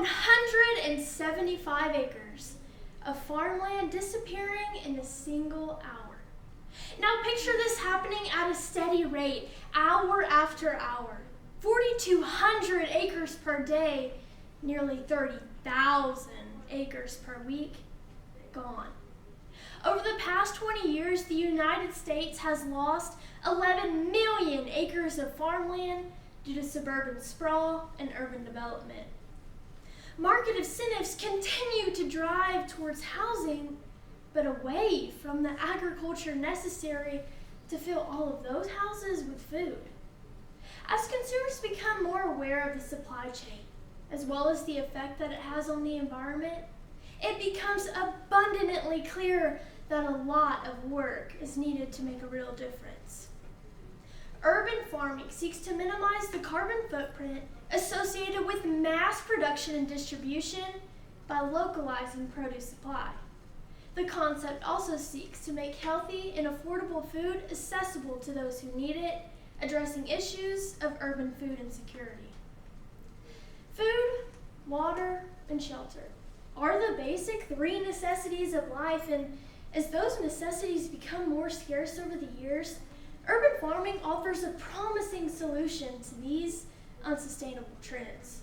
175 acres of farmland disappearing in a single hour. Now picture this happening at a steady rate, hour after hour. 4,200 acres per day, nearly 30,000 acres per week, gone. Over the past 20 years, the United States has lost 11 million acres of farmland due to suburban sprawl and urban development. Market incentives continue to drive towards housing, but away from the agriculture necessary to fill all of those houses with food. As consumers become more aware of the supply chain, as well as the effect that it has on the environment, it becomes abundantly clear that a lot of work is needed to make a real difference. Urban farming seeks to minimize the carbon footprint associated with mass production and distribution by localizing produce supply. The concept also seeks to make healthy and affordable food accessible to those who need it, addressing issues of urban food insecurity. Food, water, and shelter are the basic three necessities of life, and as those necessities become more scarce over the years, urban farming offers a promising solution to these unsustainable trends.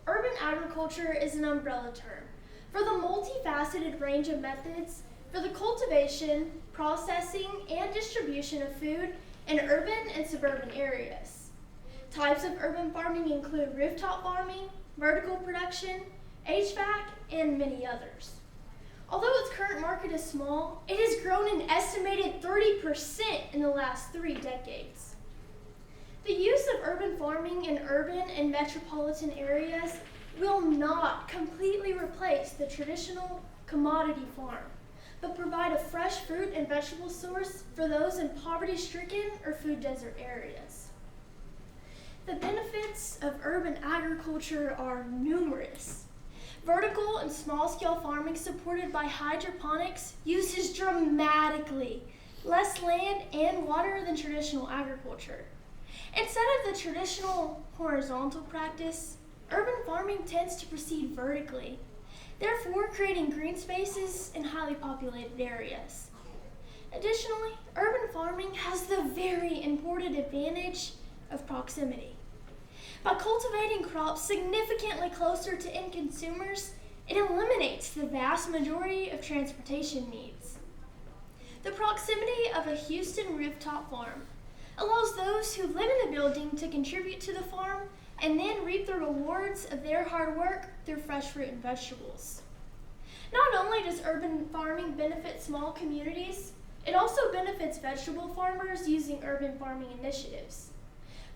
Urban agriculture is an umbrella term for the multifaceted range of methods for the cultivation, processing, and distribution of food in urban and suburban areas. Types of urban farming include rooftop farming, vertical production, HVAC, and many others. Although its current market is small, it has grown an estimated 30% in the last 3 decades. The use of urban farming in urban and metropolitan areas will not completely replace the traditional commodity farm, but provide a fresh fruit and vegetable source for those in poverty-stricken or food desert areas. The benefits of urban agriculture are numerous. Vertical and small-scale farming supported by hydroponics uses dramatically less land and water than traditional agriculture. Instead of the traditional horizontal practice, urban farming tends to proceed vertically, therefore creating green spaces in highly populated areas. Additionally, urban farming has the very important advantage of proximity. By cultivating crops significantly closer to end consumers, it eliminates the vast majority of transportation needs. The proximity of a Houston rooftop farm allows those who live in the building to contribute to the farm and then reap the rewards of their hard work through fresh fruit and vegetables. Not only does urban farming benefit small communities, it also benefits vegetable farmers using urban farming initiatives.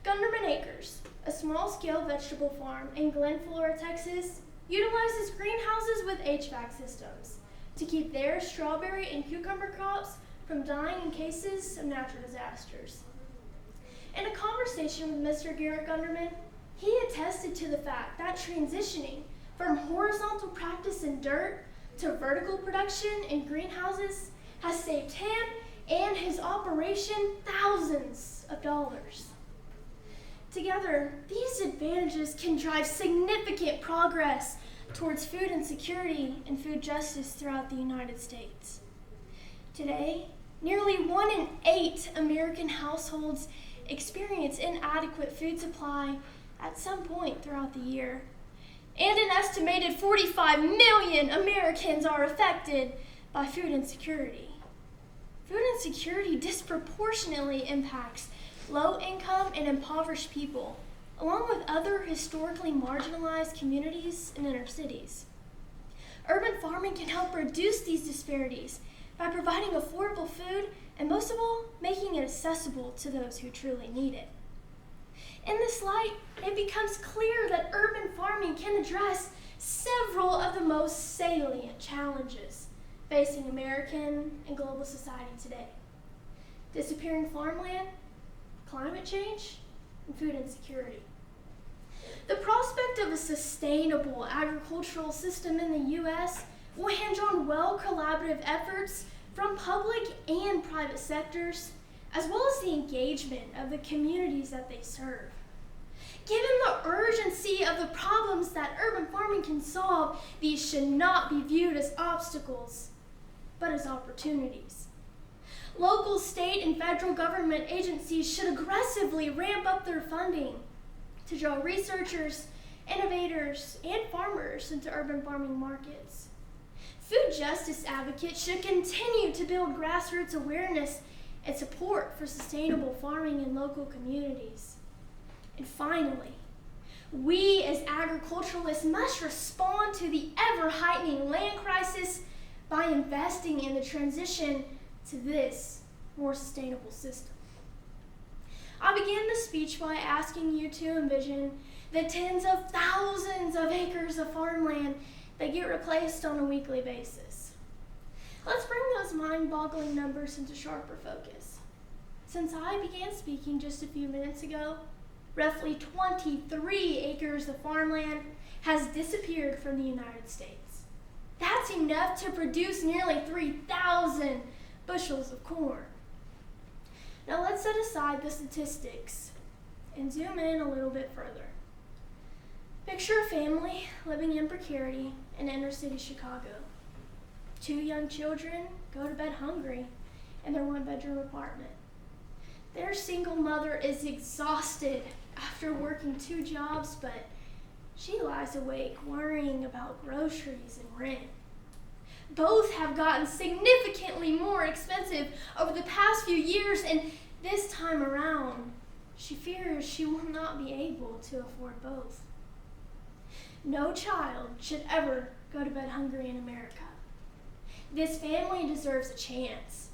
Gunderman Acres, a small-scale vegetable farm in Glen, Flora, Texas, utilizes greenhouses with HVAC systems to keep their strawberry and cucumber crops from dying in cases of natural disasters. In a conversation with Mr. Garrett Gunderman, he attested to the fact that transitioning from horizontal practice in dirt to vertical production in greenhouses has saved him and his operation thousands of dollars. Together, these advantages can drive significant progress towards food insecurity and food justice throughout the United States. Today, nearly 1 in 8 American households experience inadequate food supply at some point throughout the year, and an estimated 45 million Americans are affected by food insecurity. Food insecurity disproportionately impacts low-income and impoverished people, along with other historically marginalized communities and inner cities. Urban farming can help reduce these disparities by providing affordable food and, most of all, making it accessible to those who truly need it. In this light, it becomes clear that urban farming can address several of the most salient challenges facing American and global society today: disappearing farmland, climate change, and food insecurity. The prospect of a sustainable agricultural system in the U.S. will hinge on collaborative efforts from public and private sectors, as well as the engagement of the communities that they serve. Given the urgency of the problems that urban farming can solve, these should not be viewed as obstacles, but as opportunities. Local, state, and federal government agencies should aggressively ramp up their funding to draw researchers, innovators, and farmers into urban farming markets. Food justice advocates should continue to build grassroots awareness and support for sustainable farming in local communities. And finally, we as agriculturalists must respond to the ever-heightening land crisis by investing in the transition to this more sustainable system. I began the speech by asking you to envision the tens of thousands of acres of farmland that get replaced on a weekly basis. Let's bring those mind-boggling numbers into sharper focus. Since I began speaking just a few minutes ago, roughly 23 acres of farmland has disappeared from the United States. That's enough to produce nearly 3,000 bushels of corn. Now let's set aside the statistics and zoom in a little bit further. Picture a family living in precarity in inner city Chicago. 2 young children go to bed hungry in their 1-bedroom apartment. Their single mother is exhausted after working 2 jobs, but she lies awake worrying about groceries and rent. Both have gotten significantly more expensive over the past few years, and this time around, she fears she will not be able to afford both. No child should ever go to bed hungry in America. This family deserves a chance.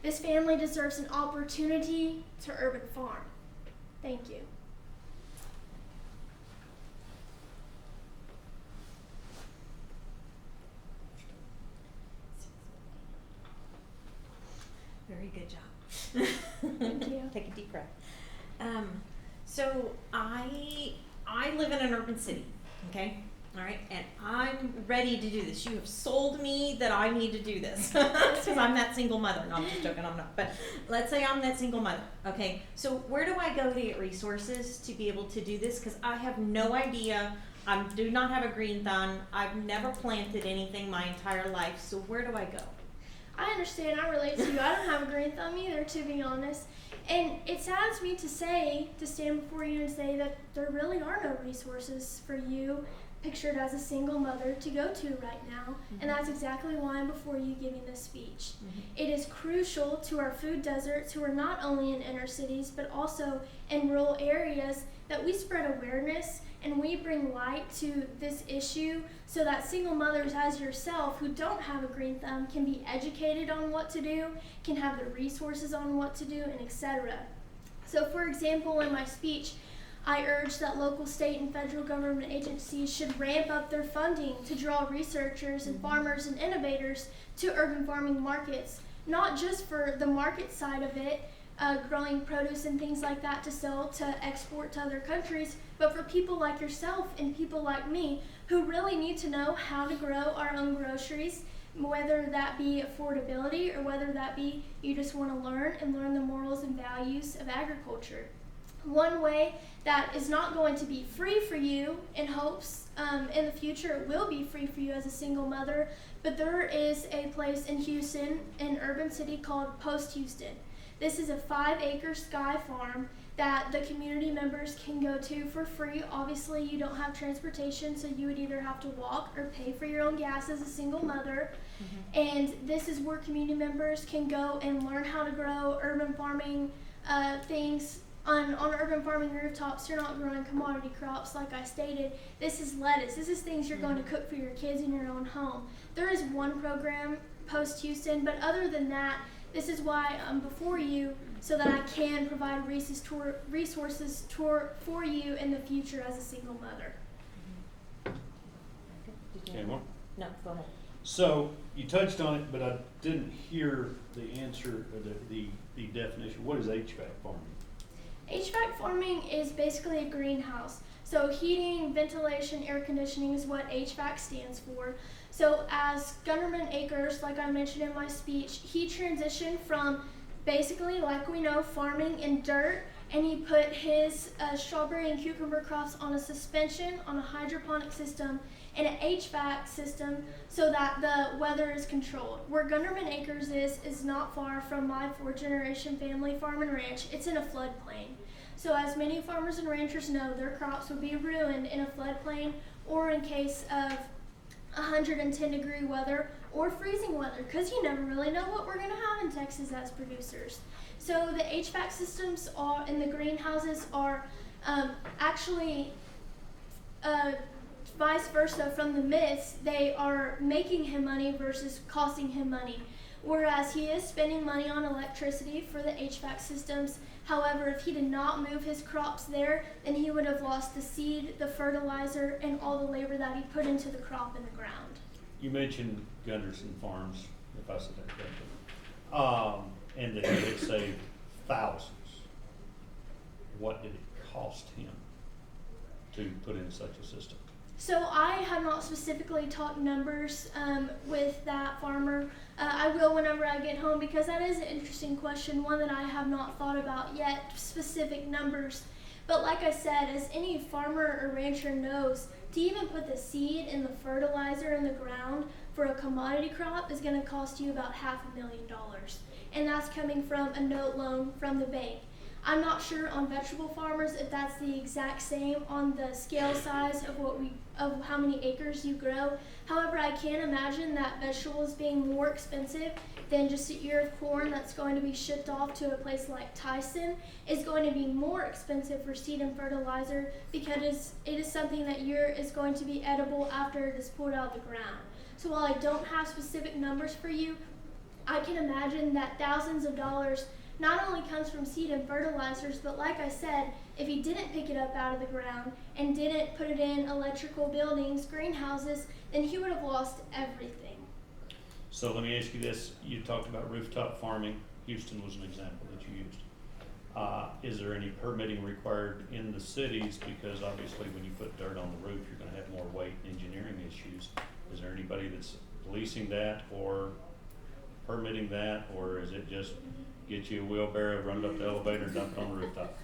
This family deserves an opportunity to urban farm. Thank you. Very good job. Thank you. Take a deep breath. So I live in an urban city, okay? All right, and I'm ready to do this. You have sold me that I need to do this because I'm that single mother. No, I'm just joking, I'm not. But let's say I'm that single mother, okay? So where do I go to get resources to be able to do this? Because I have no idea. I do not have a green thumb. I've never planted anything my entire life. So where do I go? I understand, I relate to you. I don't have a green thumb either, to be honest. And it saddens me to stand before you and say that there really are no resources for you, pictured as a single mother, to go to right now. Mm-hmm. And that's exactly why I'm before you giving this speech. Mm-hmm. It is crucial to our food deserts, who are not only in inner cities, but also in rural areas, that we spread awareness and we bring light to this issue so that single mothers as yourself who don't have a green thumb can be educated on what to do, can have the resources on what to do, and etc. So for example, in my speech, I urge that local, state, and federal government agencies should ramp up their funding to draw researchers and farmers and innovators to urban farming markets, not just for the market side of it, growing produce and things like that to sell, to export to other countries, but for people like yourself and people like me who really need to know how to grow our own groceries, whether that be affordability or whether that be you just want to learn the morals and values of agriculture. One way that is not going to be free for you in hopes in the future it will be free for you as a single mother, but there is a place in Houston, an urban city called Post Houston. This is a 5-acre sky farm that the community members can go to for free. Obviously, you don't have transportation, so you would either have to walk or pay for your own gas as a single mother. Mm-hmm. And this is where community members can go and learn how to grow urban farming things. On urban farming rooftops, you're not growing commodity crops like I stated. This is lettuce. This is things you're going to cook for your kids in your own home. There is one program, Post Houston, but other than that, this is why I'm before you, so that I can provide resources for you in the future as a single mother. Any more? No, go ahead. So you touched on it, but I didn't hear the answer, or the definition. What is HVAC farming? HVAC farming is basically a greenhouse. So heating, ventilation, air conditioning is what HVAC stands for. So as Gunderman Acres, like I mentioned in my speech, he transitioned from basically, like we know, farming in dirt and he put his strawberry and cucumber crops on a suspension, on a hydroponic system, and an HVAC system so that the weather is controlled. Where Gunderman Acres is not far from my 4th-generation family farm and ranch. It's in a floodplain. So as many farmers and ranchers know, their crops would be ruined in a floodplain or in case of 110-degree weather or freezing weather, because you never really know what we're going to have in Texas as producers. So the HVAC systems in the greenhouses are actually vice versa from the myths. They are making him money versus costing him money. Whereas he is spending money on electricity for the HVAC systems. However, if he did not move his crops there, then he would have lost the seed, the fertilizer, and all the labor that he put into the crop in the ground. You mentioned Gunderson Farms, if I said that correctly, and that he had saved thousands. What did it cost him to put in such a system? So I have not specifically talked numbers with that farmer. I will whenever I get home, because that is an interesting question, one that I have not thought about yet, specific numbers. But like I said, as any farmer or rancher knows, to even put the seed and the fertilizer in the ground for a commodity crop is going to cost you about $500,000. And that's coming from a note loan from the bank. I'm not sure on vegetable farmers if that's the exact same on the scale size of how many acres you grow. However, I can imagine that vegetables being more expensive than just an ear of corn that's going to be shipped off to a place like Tyson is going to be more expensive for seed and fertilizer, because it is something that is going to be edible after it is pulled out of the ground. So while I don't have specific numbers for you, I can imagine that thousands of dollars not only comes from seed and fertilizers, but like I said, if he didn't pick it up out of the ground and didn't put it in electrical buildings, greenhouses, then he would have lost everything. So let me ask you this. You talked about rooftop farming. Houston was an example that you used. Is there any permitting required in the cities? Because obviously when you put dirt on the roof, you're going to have more weight and engineering issues. Is there anybody that's policing that or permitting that, or is it just get you a wheelbarrow, run it up the elevator, and dump it on the rooftop?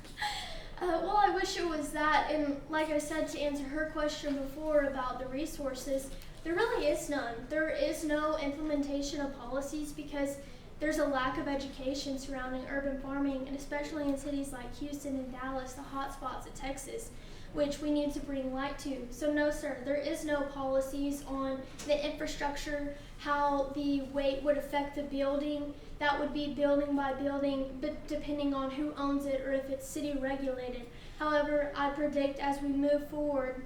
Well, I wish it was that, and like I said, to answer her question before about the resources, there really is none. There is no implementation of policies because there's a lack of education surrounding urban farming, and especially in cities like Houston and Dallas, the hot spots of Texas, which we need to bring light to. So no, sir, there is no policies on the infrastructure, how the weight would affect the building. That would be building by building, but depending on who owns it or if it's city regulated. However, I predict as we move forward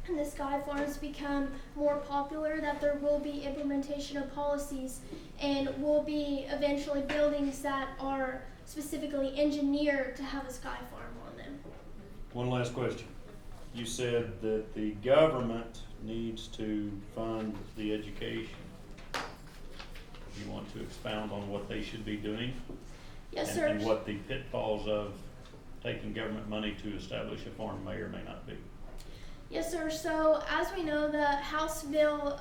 and the Sky Farms become more popular, that there will be implementation of policies and will be eventually buildings that are specifically engineered to have a Sky Farm on them. One last question. You said that the government needs to fund the education. You want to expound on what they should be doing? Yes, sir. And what the pitfalls of taking government money to establish a farm may or may not be? Yes, sir. So as we know, the House bill,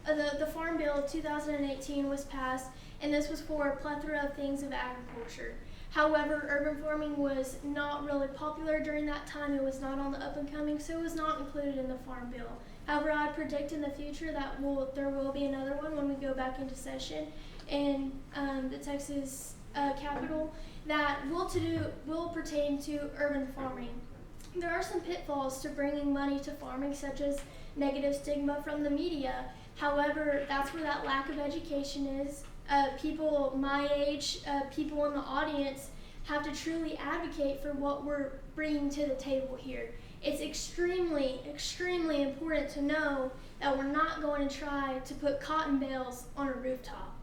the Farm Bill of 2018 was passed, and this was for a plethora of things of agriculture. However, urban farming was not really popular during that time. It was not on the up and coming, so it was not included in the Farm Bill. However, I predict in the future that there will be another one when we go back into session in the Texas Capitol that will pertain to urban farming. There are some pitfalls to bringing money to farming, such as negative stigma from the media. However, that's where that lack of education is. People my age, people in the audience, have to truly advocate for what we're bringing to the table here. It's extremely, extremely important to know that we're not going to try to put cotton bales on a rooftop.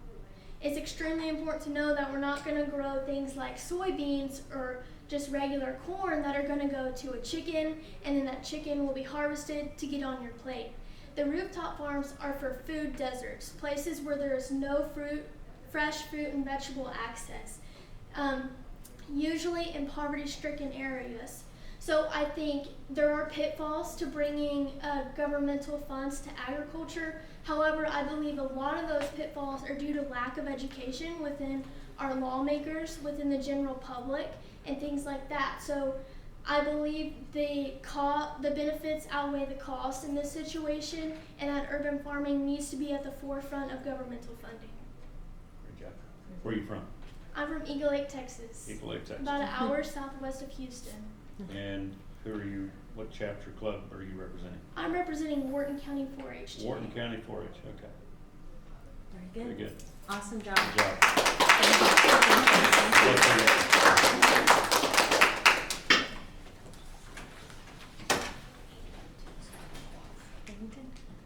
It's extremely important to know that we're not going to grow things like soybeans or just regular corn that are going to go to a chicken, and then that chicken will be harvested to get on your plate. The rooftop farms are for food deserts, places where there is no fresh fruit and vegetable access, usually in poverty-stricken areas. So I think there are pitfalls to bringing governmental funds to agriculture. However, I believe a lot of those pitfalls are due to lack of education within our lawmakers, within the general public, and things like that. So I believe the benefits outweigh the cost in this situation, and that urban farming needs to be at the forefront of governmental funding. Great job. Where are you from? I'm from Eagle Lake, Texas. Eagle Lake, Texas. About an hour southwest of Houston. And who are you, what chapter club are you representing? I'm representing Wharton County 4-H today. Wharton County 4-H, okay. Very good. Very good. Awesome job. Good job.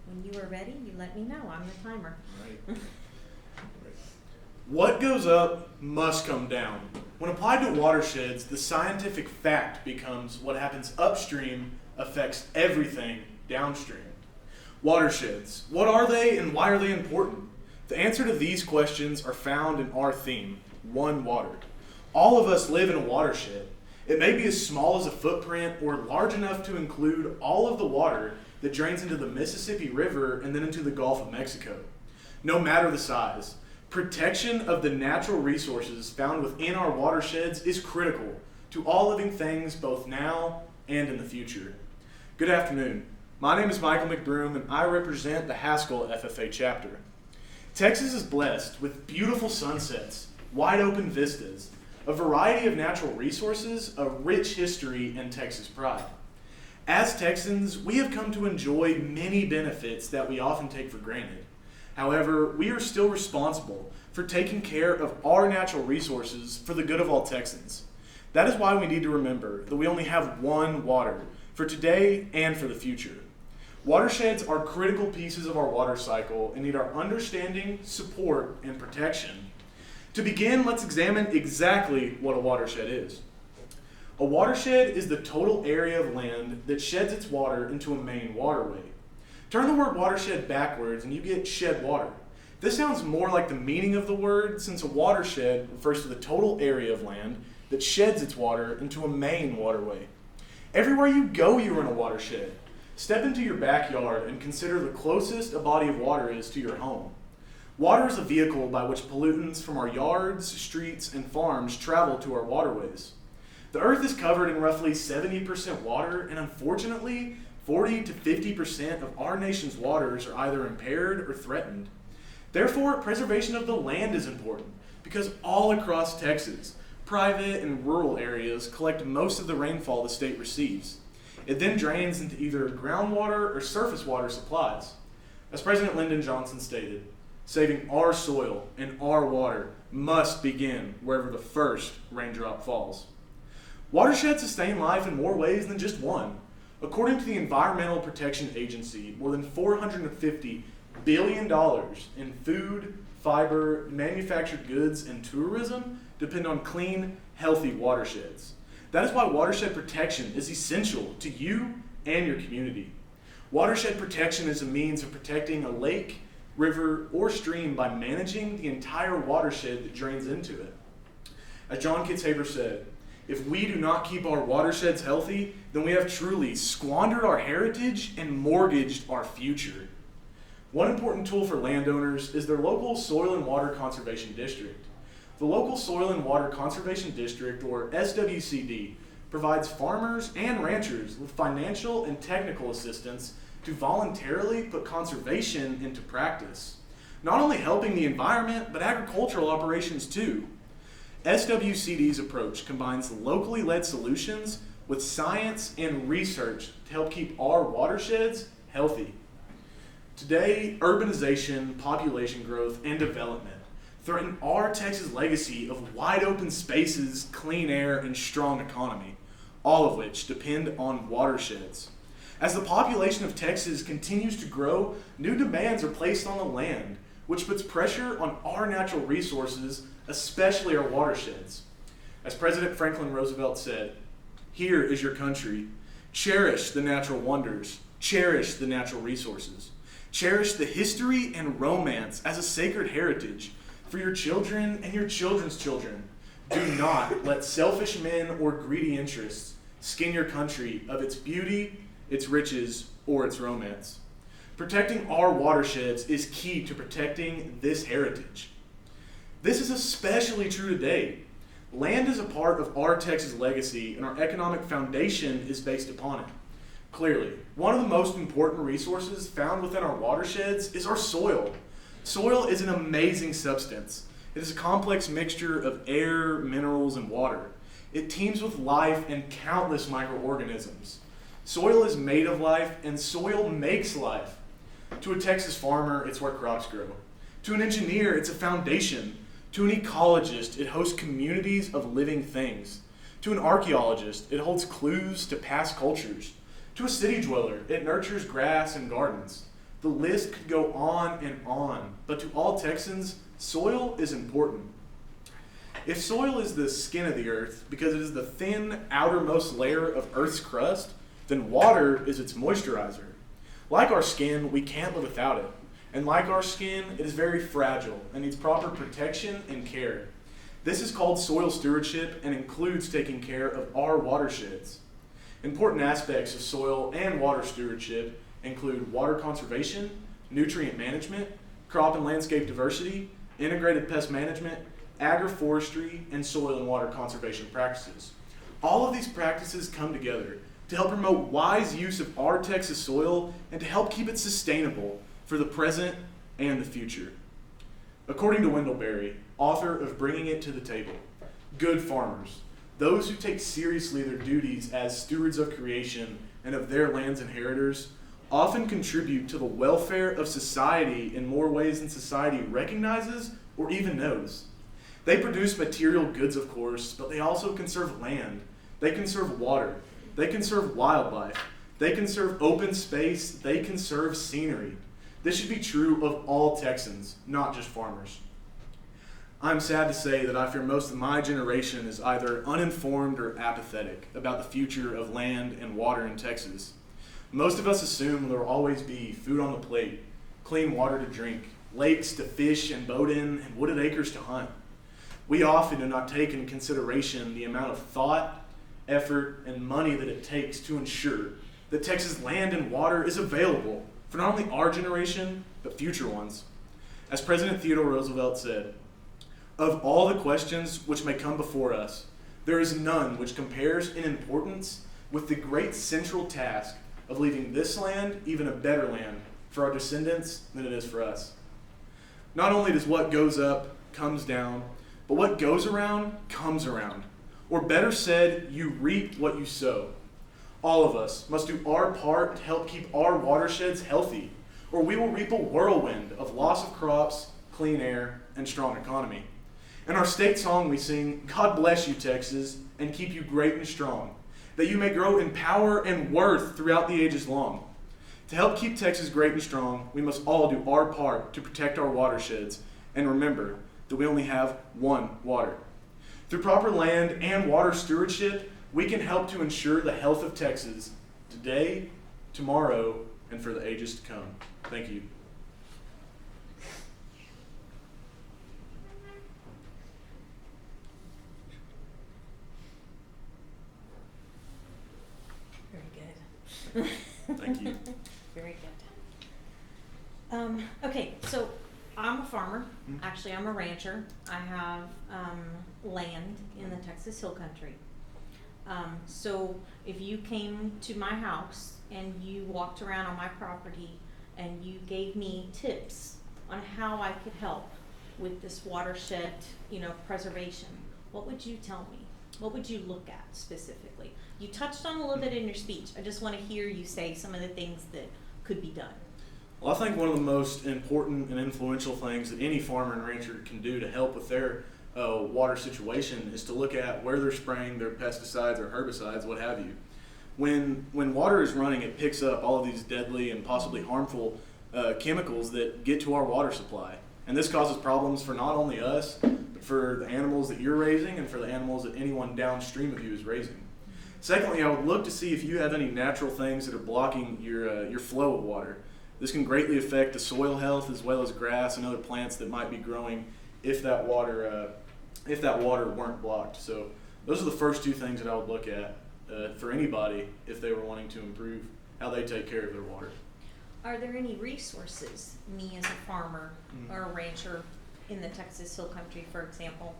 When you are ready, you let me know. I'm the timer. Right. What goes up must come down. When applied to watersheds, the scientific fact becomes what happens upstream affects everything downstream. Watersheds, what are they and why are they important? The answer to these questions are found in our theme, One Water. All of us live in a watershed. It may be as small as a footprint or large enough to include all of the water that drains into the Mississippi River and then into the Gulf of Mexico. No matter the size, protection of the natural resources found within our watersheds is critical to all living things both now and in the future. Good afternoon. My name is Michael McBroom and I represent the Haskell FFA chapter. Texas is blessed with beautiful sunsets, wide open vistas, a variety of natural resources, a rich history, and Texas pride. As Texans, we have come to enjoy many benefits that we often take for granted. However, we are still responsible for taking care of our natural resources for the good of all Texans. That is why we need to remember that we only have one water for today and for the future. Watersheds are critical pieces of our water cycle and need our understanding, support, and protection. To begin, let's examine exactly what a watershed is. A watershed is the total area of land that sheds its water into a main waterway. Turn the word watershed backwards and you get shed water. This sounds more like the meaning of the word, since a watershed refers to the total area of land that sheds its water into a main waterway. Everywhere you go, you're in a watershed. Step into your backyard and consider the closest a body of water is to your home. Water is a vehicle by which pollutants from our yards, streets, and farms travel to our waterways. The earth is covered in roughly 70% water, and unfortunately, 40 to 50% of our nation's waters are either impaired or threatened. Therefore, preservation of the land is important because all across Texas, private and rural areas collect most of the rainfall the state receives. It then drains into either groundwater or surface water supplies. As President Lyndon Johnson stated, saving our soil and our water must begin wherever the first raindrop falls. Watersheds sustain life in more ways than just one. According to the Environmental Protection Agency, more than $450 billion in food, fiber, manufactured goods, and tourism depend on clean, healthy watersheds. That is why watershed protection is essential to you and your community. Watershed protection is a means of protecting a lake, river, or stream by managing the entire watershed that drains into it. As John Kitzhaber said, if we do not keep our watersheds healthy, then we have truly squandered our heritage and mortgaged our future. One important tool for landowners is their local Soil and Water Conservation District. The local Soil and Water Conservation District, or SWCD, provides farmers and ranchers with financial and technical assistance to voluntarily put conservation into practice, not only helping the environment, but agricultural operations too. SWCD's approach combines locally led solutions with science and research to help keep our watersheds healthy. Today, urbanization, population growth, and development threaten our Texas legacy of wide open spaces, clean air, and strong economy, all of which depend on watersheds. As the population of Texas continues to grow, new demands are placed on the land, which puts pressure on our natural resources, especially our watersheds. As President Franklin Roosevelt said, "Here is your country. Cherish the natural wonders. Cherish the natural resources. Cherish the history and romance as a sacred heritage for your children and your children's children. Do not let selfish men or greedy interests skin your country of its beauty, its riches, or its romance." Protecting our watersheds is key to protecting this heritage. This is especially true today. Land is a part of our Texas legacy, and our economic foundation is based upon it. Clearly, one of the most important resources found within our watersheds is our soil. Soil is an amazing substance. It is a complex mixture of air, minerals, and water. It teems with life and countless microorganisms. Soil is made of life, and soil makes life. To a Texas farmer, it's where crops grow. To an engineer, it's a foundation. To an ecologist, it hosts communities of living things. To an archaeologist, it holds clues to past cultures. To a city dweller, it nurtures grass and gardens. The list could go on and on, but to all Texans, soil is important. If soil is the skin of the earth because it is the thin outermost layer of Earth's crust, then water is its moisturizer. Like our skin, we can't live without it. And like our skin, it is very fragile and needs proper protection and care. This is called soil stewardship and includes taking care of our watersheds. Important aspects of soil and water stewardship include water conservation, nutrient management, crop and landscape diversity, integrated pest management, agroforestry, and soil and water conservation practices. All of these practices come together to help promote wise use of our Texas soil and to help keep it sustainable for the present and the future. According to Wendell Berry, author of Bringing It to the Table, good farmers, those who take seriously their duties as stewards of creation and of their land's inheritors, often contribute to the welfare of society in more ways than society recognizes or even knows. They produce material goods, of course, but they also conserve land. They conserve water. They conserve wildlife. They conserve open space. They conserve scenery. This should be true of all Texans, not just farmers. I'm sad to say that I fear most of my generation is either uninformed or apathetic about the future of land and water in Texas. Most of us assume there will always be food on the plate, clean water to drink, lakes to fish and boat in, and wooded acres to hunt. We often do not take into consideration the amount of thought, effort, and money that it takes to ensure that Texas land and water is available for not only our generation, but future ones. As President Theodore Roosevelt said, "Of all the questions which may come before us, there is none which compares in importance with the great central task of leaving this land even a better land for our descendants than it is for us." Not only does what goes up comes down, but what goes around comes around. Or better said, you reap what you sow. All of us must do our part to help keep our watersheds healthy, or we will reap a whirlwind of loss of crops, clean air, and strong economy. In our state song we sing, "God bless you, Texas, and keep you great and strong, that you may grow in power and worth throughout the ages long." To help keep Texas great and strong, we must all do our part to protect our watersheds, and remember that we only have one water. Through proper land and water stewardship, we can help to ensure the health of Texas today, tomorrow, and for the ages to come. Thank you. Very good. Thank you. Very good. Okay, so I'm a farmer. Actually, I'm a rancher. I have land in the Texas Hill Country. So if you came to my house and you walked around on my property and you gave me tips on how I could help with this watershed, preservation, what would you tell me? What would you look at specifically? You touched on a little bit in your speech. I just want to hear you say some of the things that could be done. Well, I think one of the most important and influential things that any farmer and rancher can do to help with their water situation is to look at where they're spraying their pesticides or herbicides, what have you. When water is running, it picks up all of these deadly and possibly harmful chemicals that get to our water supply. And this causes problems for not only us, but for the animals that you're raising and for the animals that anyone downstream of you is raising. Secondly, I would look to see if you have any natural things that are blocking your flow of water. This can greatly affect the soil health as well as grass and other plants that might be growing if that water weren't blocked. So those are the first two things that I would look at for anybody if they were wanting to improve how they take care of their water. Are there any resources, me as a farmer or a rancher, in the Texas Hill Country, for example,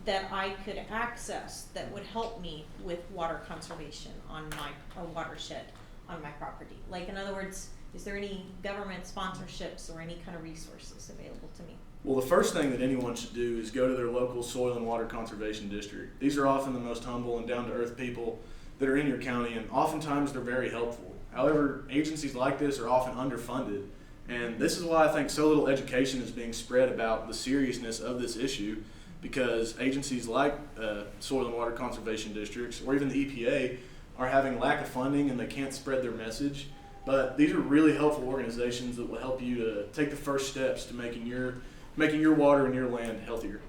that I could access that would help me with water conservation on my watershed on my property? Like, in other words, is there any government sponsorships or any kind of resources available to me? Well, the first thing that anyone should do is go to their local soil and water conservation district. These are often the most humble and down-to-earth people that are in your county, and oftentimes they're very helpful. However, agencies like this are often underfunded, and this is why I think so little education is being spread about the seriousness of this issue, because agencies like soil and water conservation districts, or even the EPA, are having lack of funding and they can't spread their message. But these are really helpful organizations that will help you to take the first steps to making your water and your land healthier.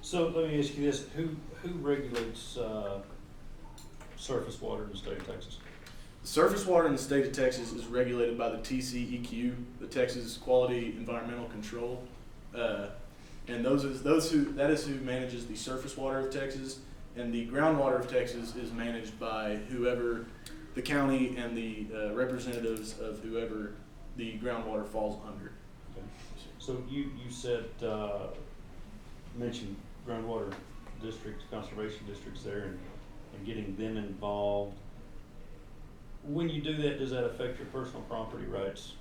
So let me ask you this, who regulates surface water in the state of Texas? Surface water in the state of Texas is regulated by the TCEQ, the Texas Quality Environmental Control, and that is who manages the surface water of Texas, and the groundwater of Texas is managed by whoever the county and the representatives of whoever the groundwater falls under. Okay. So you said, mentioned groundwater districts, conservation districts there, and getting them involved. When you do that, does that affect your personal property rights?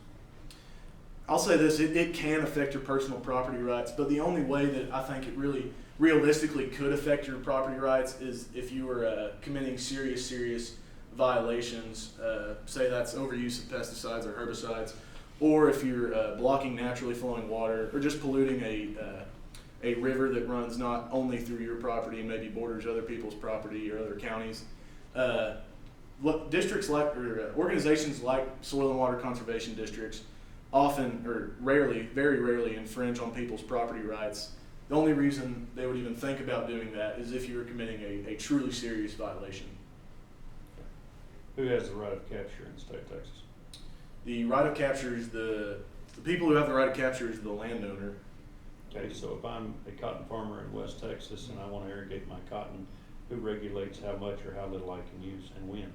I'll say this, it can affect your personal property rights, but the only way that I think it really realistically could affect your property rights is if you were committing serious violations, say that's overuse of pesticides or herbicides, or if you're blocking naturally flowing water, or just polluting a river that runs not only through your property and maybe borders other people's property or other counties. Districts like, or organizations like soil and water conservation districts often, or rarely, very rarely, infringe on people's property rights. The only reason they would even think about doing that is if you were committing a truly serious violation. Who has the right of capture in the state of Texas? The right of capture is the people who have the right of capture is the landowner. Okay, so if I'm a cotton farmer in West Texas and I want to irrigate my cotton, who regulates how much or how little I can use and when?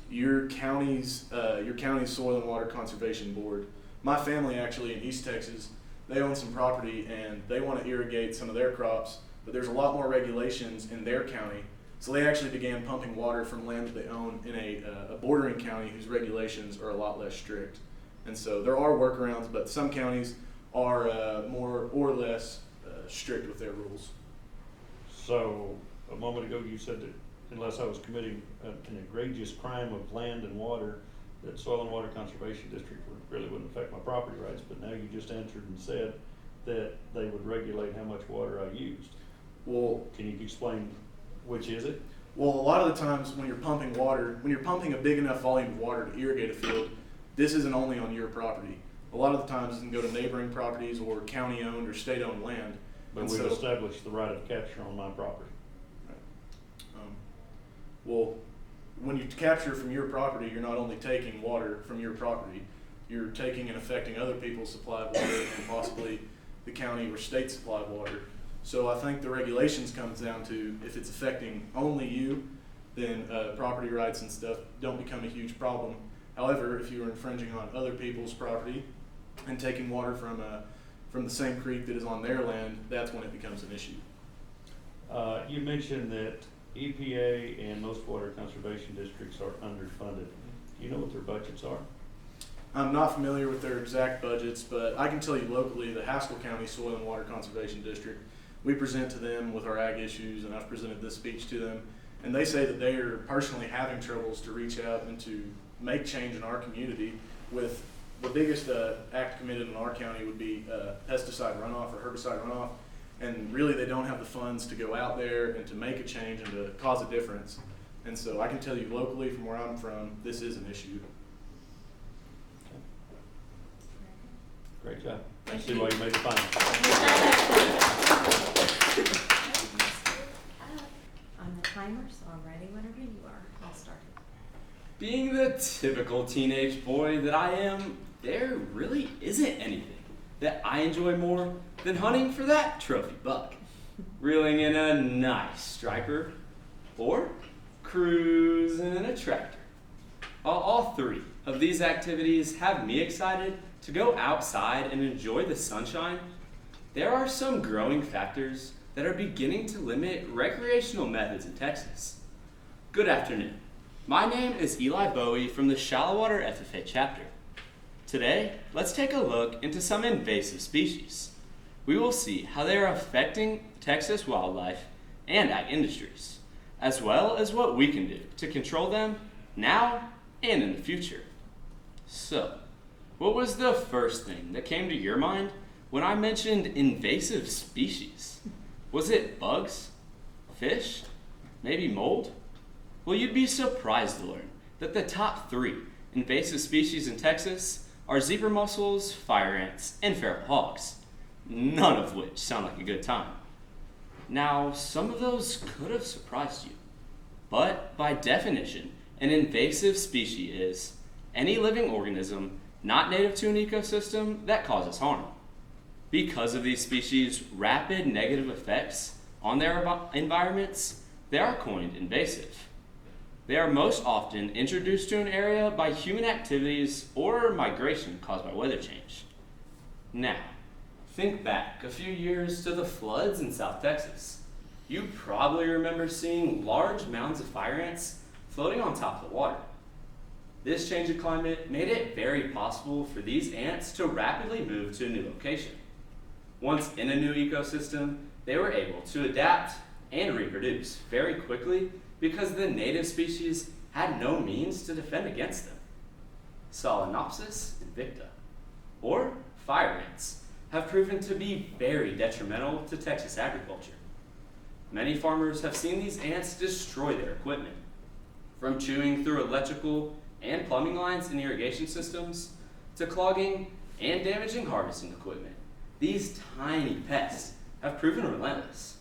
Your county's Soil and Water Conservation Board. My family actually in East Texas, they own some property and they want to irrigate some of their crops, but there's a lot more regulations in their county. So they actually began pumping water from land that they own in a bordering county whose regulations are a lot less strict. And so there are workarounds, but some counties are more or less strict with their rules. So a moment ago you said that unless I was committing an egregious crime of land and water, that Soil and Water Conservation District really wouldn't affect my property rights, but now you just answered and said that they would regulate how much water I used. Well, can you explain which is it? Well, a lot of the times when you're pumping water, when you're pumping a big enough volume of water to irrigate a field, this isn't only on your property. A lot of the times it can go to neighboring properties or county-owned or state-owned land. But we've established the right of capture on my property. Well, when you capture from your property, you're not only taking water from your property, you're taking and affecting other people's supply of water and possibly the county or state supply of water. So I think the regulations comes down to if it's affecting only you, then property rights and stuff don't become a huge problem. However, if you are infringing on other people's property and taking water from the same creek that is on their land, that's when it becomes an issue. You mentioned that EPA and most water conservation districts are underfunded. Do you know what their budgets are? I'm not familiar with their exact budgets, but I can tell you locally, the Haskell County Soil and Water Conservation District, we present to them with our ag issues, and I've presented this speech to them, and they say that they are personally having troubles to reach out and to make change in our community. With the biggest act committed in our county would be pesticide runoff or herbicide runoff, and really they don't have the funds to go out there and to make a change and to cause a difference. And so I can tell you locally from where I'm from, this is an issue. Great job. I see why you made the final. On the timer, so I'm ready whenever you are. I'll start. Being the typical teenage boy that I am, there really isn't anything that I enjoy more than hunting for that trophy buck, reeling in a nice striper, or cruising in a tractor. All three of these activities have me excited to go outside and enjoy the sunshine, there are some growing factors that are beginning to limit recreational methods in Texas. Good afternoon. My name is Eli Bowie from the Shallow Water FFA chapter. Today, let's take a look into some invasive species. We will see how they are affecting Texas wildlife and ag industries, as well as what we can do to control them now and in the future. So, what was the first thing that came to your mind when I mentioned invasive species? Was it bugs? Fish? Maybe mold? Well, you'd be surprised to learn that the top 3 invasive species in Texas are zebra mussels, fire ants, and feral hogs, none of which sound like a good time. Now, some of those could have surprised you, but by definition, an invasive species is any living organism not native to an ecosystem that causes harm. Because of these species' rapid negative effects on their environments, they are coined invasive. They are most often introduced to an area by human activities or migration caused by weather change. Now, think back a few years to the floods in South Texas. You probably remember seeing large mounds of fire ants floating on top of the water. This change in climate made it very possible for these ants to rapidly move to a new location. Once in a new ecosystem, they were able to adapt and reproduce very quickly because the native species had no means to defend against them. Solenopsis invicta, or fire ants, have proven to be very detrimental to Texas agriculture. Many farmers have seen these ants destroy their equipment, from chewing through electrical and plumbing lines in irrigation systems to clogging and damaging harvesting equipment. These tiny pests have proven relentless.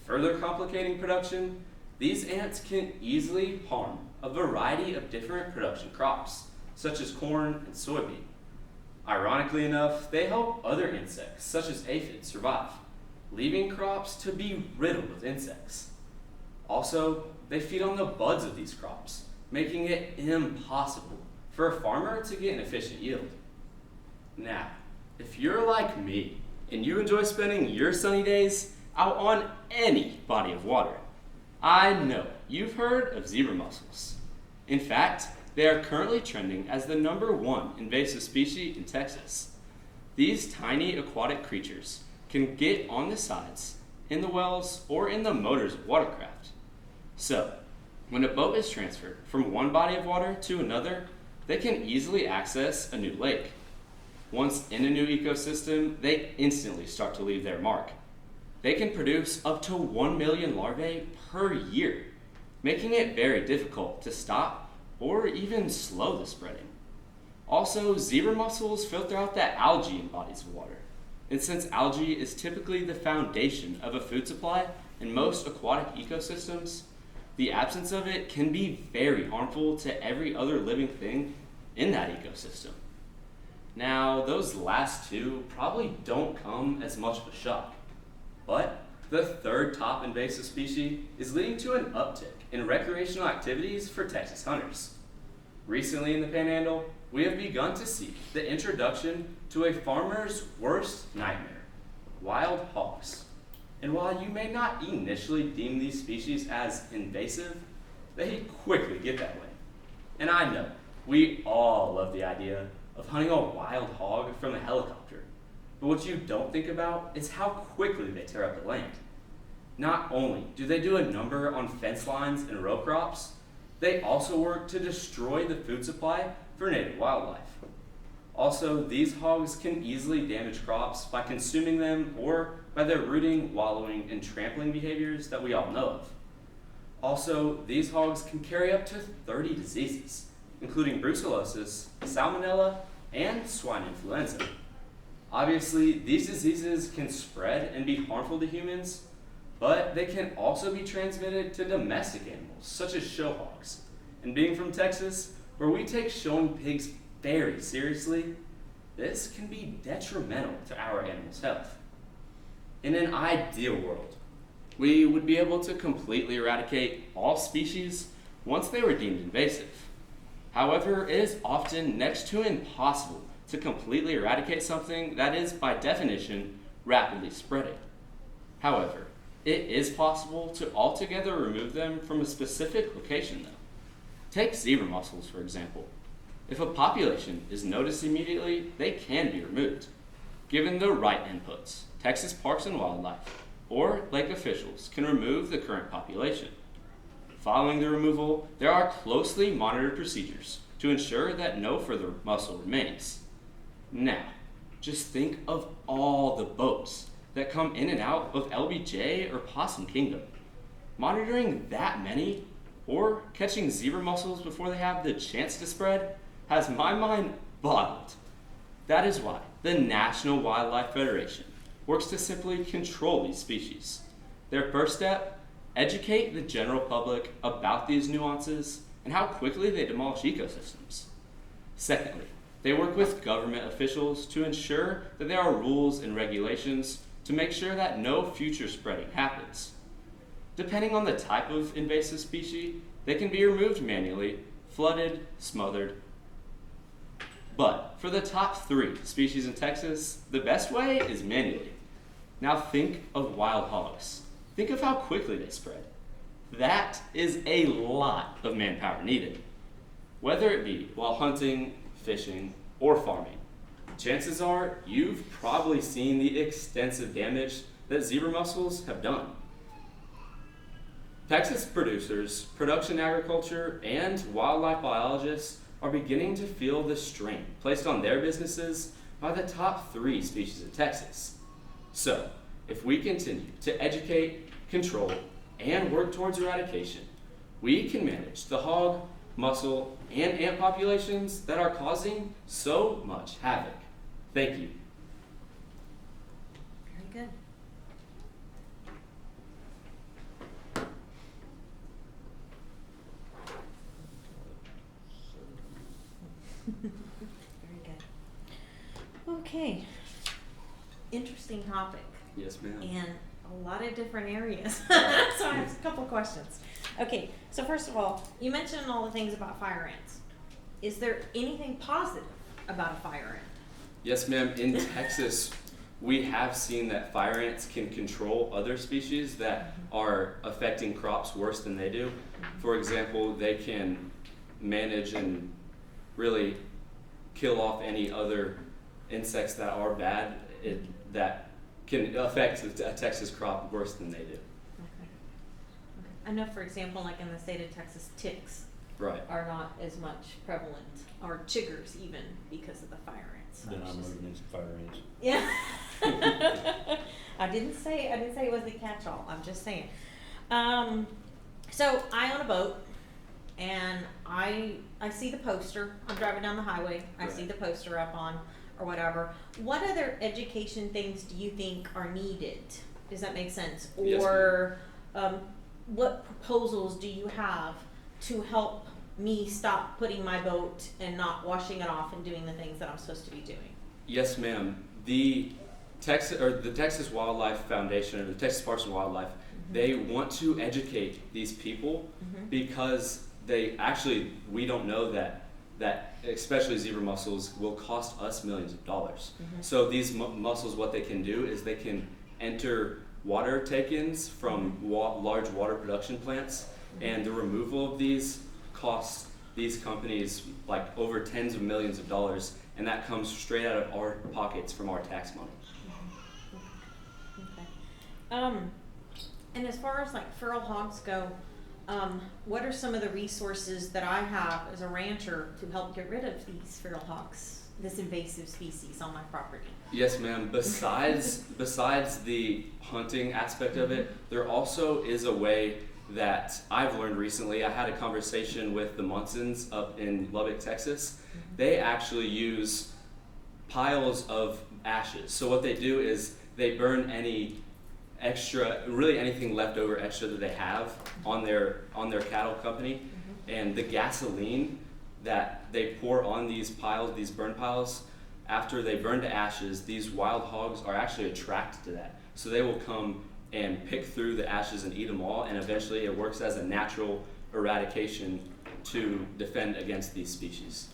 Further complicating production, these ants can easily harm a variety of different production crops, such as corn and soybean. Ironically enough, they help other insects, such as aphids, survive, leaving crops to be riddled with insects. Also, they feed on the buds of these crops, making it impossible for a farmer to get an efficient yield. Now, if you're like me and you enjoy spending your sunny days out on any body of water, I know you've heard of zebra mussels. In fact, they are currently trending as the #1 invasive species in Texas. These tiny aquatic creatures can get on the sides, in the wells, or in the motors of watercraft. So, when a boat is transferred from one body of water to another, they can easily access a new lake. Once in a new ecosystem, they instantly start to leave their mark. They can produce up to 1 million larvae per year, making it very difficult to stop or even slow the spreading. Also, zebra mussels filter out the algae in bodies of water. And since algae is typically the foundation of a food supply in most aquatic ecosystems, the absence of it can be very harmful to every other living thing in that ecosystem. Now, those last 2 probably don't come as much of a shock, but the 3rd top invasive species is leading to an uptick in recreational activities for Texas hunters. Recently in the Panhandle, we have begun to see the introduction to a farmer's worst nightmare, wild hogs. And while you may not initially deem these species as invasive, they quickly get that way. And I know, we all love the idea of hunting a wild hog from a helicopter, but what you don't think about is how quickly they tear up the land. Not only do they do a number on fence lines and row crops, they also work to destroy the food supply for native wildlife. Also, these hogs can easily damage crops by consuming them or by their rooting, wallowing, and trampling behaviors that we all know of. Also, these hogs can carry up to 30 diseases, including brucellosis, salmonella, and swine influenza. Obviously, these diseases can spread and be harmful to humans, but they can also be transmitted to domestic animals, such as show hogs. And being from Texas, where we take showing pigs very seriously, this can be detrimental to our animals' health. In an ideal world, we would be able to completely eradicate all species once they were deemed invasive. However, it is often next to impossible to completely eradicate something that is, by definition, rapidly spreading. However, it is possible to altogether remove them from a specific location, though. Take zebra mussels, for example. If a population is noticed immediately, they can be removed. Given the right inputs, Texas Parks and Wildlife or lake officials can remove the current population. Following the removal, there are closely monitored procedures to ensure that no further mussel remains. Now, just think of all the boats that come in and out of LBJ or Possum Kingdom. Monitoring that many, or catching zebra mussels before they have the chance to spread, has my mind boggled. That is why the National Wildlife Federation works to simply control these species. Their first step, educate the general public about these nuances and how quickly they demolish ecosystems. Secondly, they work with government officials to ensure that there are rules and regulations to make sure that no future spreading happens. Depending on the type of invasive species, they can be removed manually, flooded, smothered. But for the top 3 species in Texas, the best way is manually. Now think of wild hogs. Think of how quickly they spread. That is a lot of manpower needed. Whether it be while hunting, fishing, or farming, chances are you've probably seen the extensive damage that zebra mussels have done. Texas producers, production agriculture, and wildlife biologists are beginning to feel the strain placed on their businesses by the top 3 species of Texas. So, if we continue to educate, control, and work towards eradication, we can manage the hog, mussel, and ant populations that are causing so much havoc. Thank you. Very good. Very good. Okay. Interesting topic Yes, ma'am. and a lot of different areas. So I have a couple questions. Okay, so first of all, you mentioned all the things about fire ants. Is there anything positive about a fire ant? Yes, ma'am. In Texas, we have seen that fire ants can control other species that are affecting crops worse than they do. For example, they can manage and really kill off any other insects that are bad that can affect a Texas crop worse than they do. Okay. I know, for example, like in the state of Texas, ticks Right. are not as much prevalent, or chiggers even, because of the fire ants. So Then it's I'm just- moving into fire ants. Yeah. I didn't say it was a catch-all. I'm just saying. So I own a boat, and I see the poster. I'm driving down the highway. I see Right. the poster up on or whatever. What other education things do you think are needed? Does that make sense? Yes, Or what proposals do you have to help me stop putting my boat and not washing it off and doing the things that I'm supposed to be doing? Yes, ma'am. The Texas Wildlife Foundation or the Texas Parks and Wildlife, they want to educate these people because we don't know that especially zebra mussels will cost us millions of dollars. So these mussels, what they can do is they can enter water take-ins from large water production plants, and the removal of these costs these companies like over tens of millions of dollars, and that comes straight out of our pockets from our tax money. Okay. And as far as like feral hogs go, what are some of the resources that I have as a rancher to help get rid of these feral hogs, this invasive species on my property? Yes, ma'am. Besides the hunting aspect of it, there also is a way that I've learned recently. I had a conversation with the Munsons up in Lubbock, Texas. They actually use piles of ashes. So what they do is they burn any extra, really anything left over extra that they have on their cattle company, and the gasoline that they pour on these piles, these burn piles, after they burn to ashes, these wild hogs are actually attracted to that. So they will come and pick through the ashes and eat them all, and eventually it works as a natural eradication to defend against these species.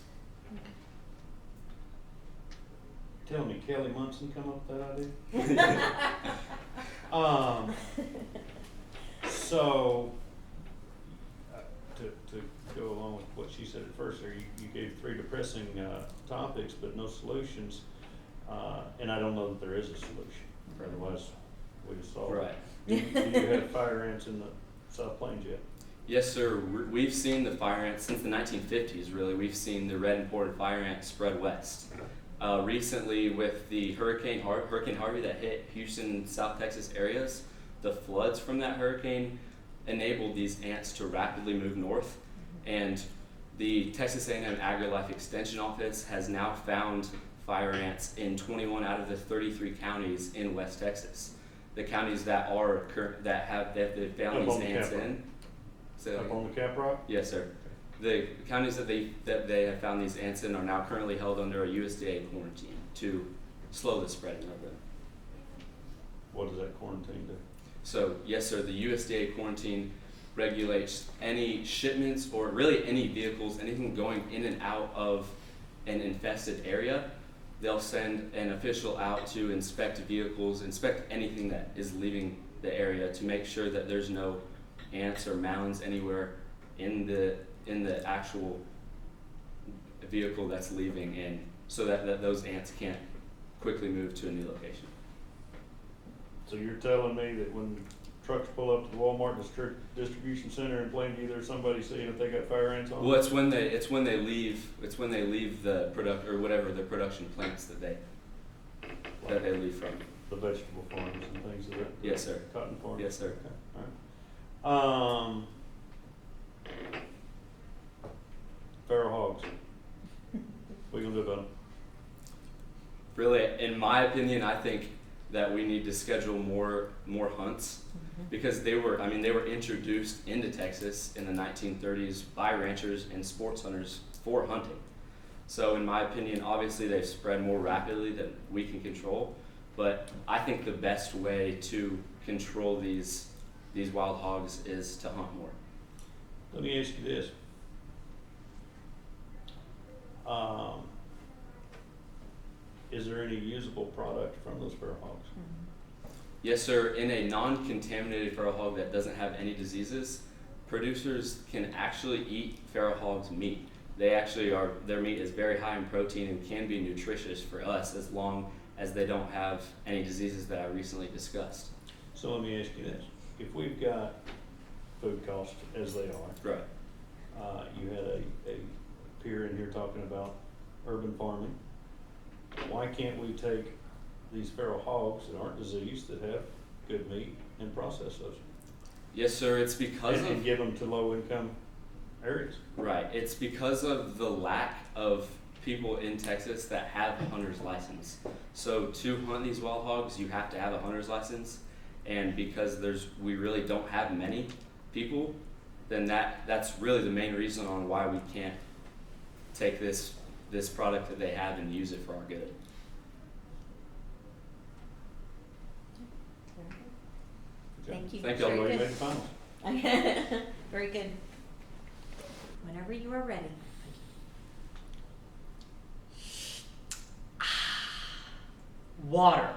Tell me, Kelly Munson come up with that idea? So, to go along with what she said at first there, you gave 3 depressing topics but no solutions, and I don't know that there is a solution. Otherwise, we'd have solved it. Right. Do you have fire ants in the South Plains yet? Yes, sir. We've seen the fire ants since the 1950s, really. We've seen the red imported fire ant spread west. Recently, with the Hurricane Harvey that hit Houston, South Texas areas, the floods from that hurricane enabled these ants to rapidly move north. And the Texas A&M AgriLife Extension Office has now found fire ants in 21 out of the 33 counties in West Texas. The counties that they've found Up these on the ants Cap Rock. in. So, Up on the Cap Rock? yes, sir. The counties that they have found these ants in are now currently held under a USDA quarantine to slow the spreading of them. What does that quarantine do? So, yes, sir, the USDA quarantine regulates any shipments or really any vehicles, anything going in and out of an infested area. They'll send an official out to inspect vehicles, inspect anything that is leaving the area to make sure that there's no ants or mounds anywhere in the actual vehicle that's leaving, and so that those ants can't quickly move to a new location. So you're telling me that when trucks pull up to the Walmart distribution center in Plainview, there's somebody seeing if they got fire ants on? Well, it's when they leave the product or whatever the production plants that they leave from. The vegetable farms and things of that? Yes, sir. Cotton farms? Yes, sir. Okay, all right. Feral hogs. What are you gonna do about them? Really, in my opinion, I think that we need to schedule more hunts because they were introduced into Texas in the 1930s by ranchers and sports hunters for hunting. So in my opinion, obviously they've spread more rapidly than we can control, but I think the best way to control these wild hogs is to hunt more. Let me ask you this. Is there any usable product from those feral hogs? Yes, sir. In a non-contaminated feral hog that doesn't have any diseases, producers can actually eat feral hogs' meat. Their meat is very high in protein and can be nutritious for us as long as they don't have any diseases that I recently discussed. So let me ask you this. If we've got food costs as they are, Right. you had a peer in here talking about urban farming. Why can't we take these feral hogs that aren't diseased, that have good meat, and process those? Yes, sir. It's because And give them to low income areas? Right. It's because of the lack of people in Texas that have a hunter's license. So to hunt these wild hogs, you have to have a hunter's license, and because we really don't have many people, then that's really the main reason on why we can't take this product that they have and use it for our good. Thank you. Thank you. So Very you good. made the finals. Very good. Whenever you are ready. Water.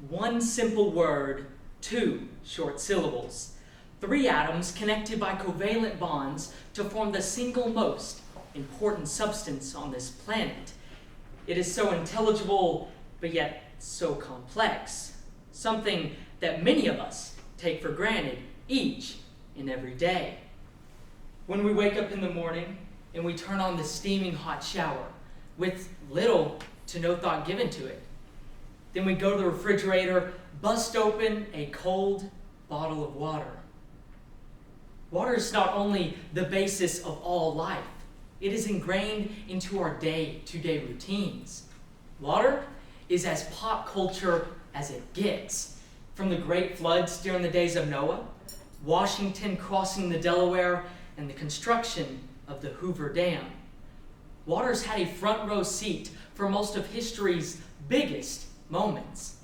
One simple word, 2 short syllables. 3 atoms connected by covalent bonds to form the single most important substance on this planet. It is so intelligible, but yet so complex. Something that many of us take for granted each and every day. When we wake up in the morning and we turn on the steaming hot shower with little to no thought given to it, then we go to the refrigerator, bust open a cold bottle of water. Water is not only the basis of all life, it is ingrained into our day-to-day routines. Water is as pop culture as it gets. From the great floods during the days of Noah, Washington crossing the Delaware, and the construction of the Hoover Dam. Water's had a front row seat for most of history's biggest moments,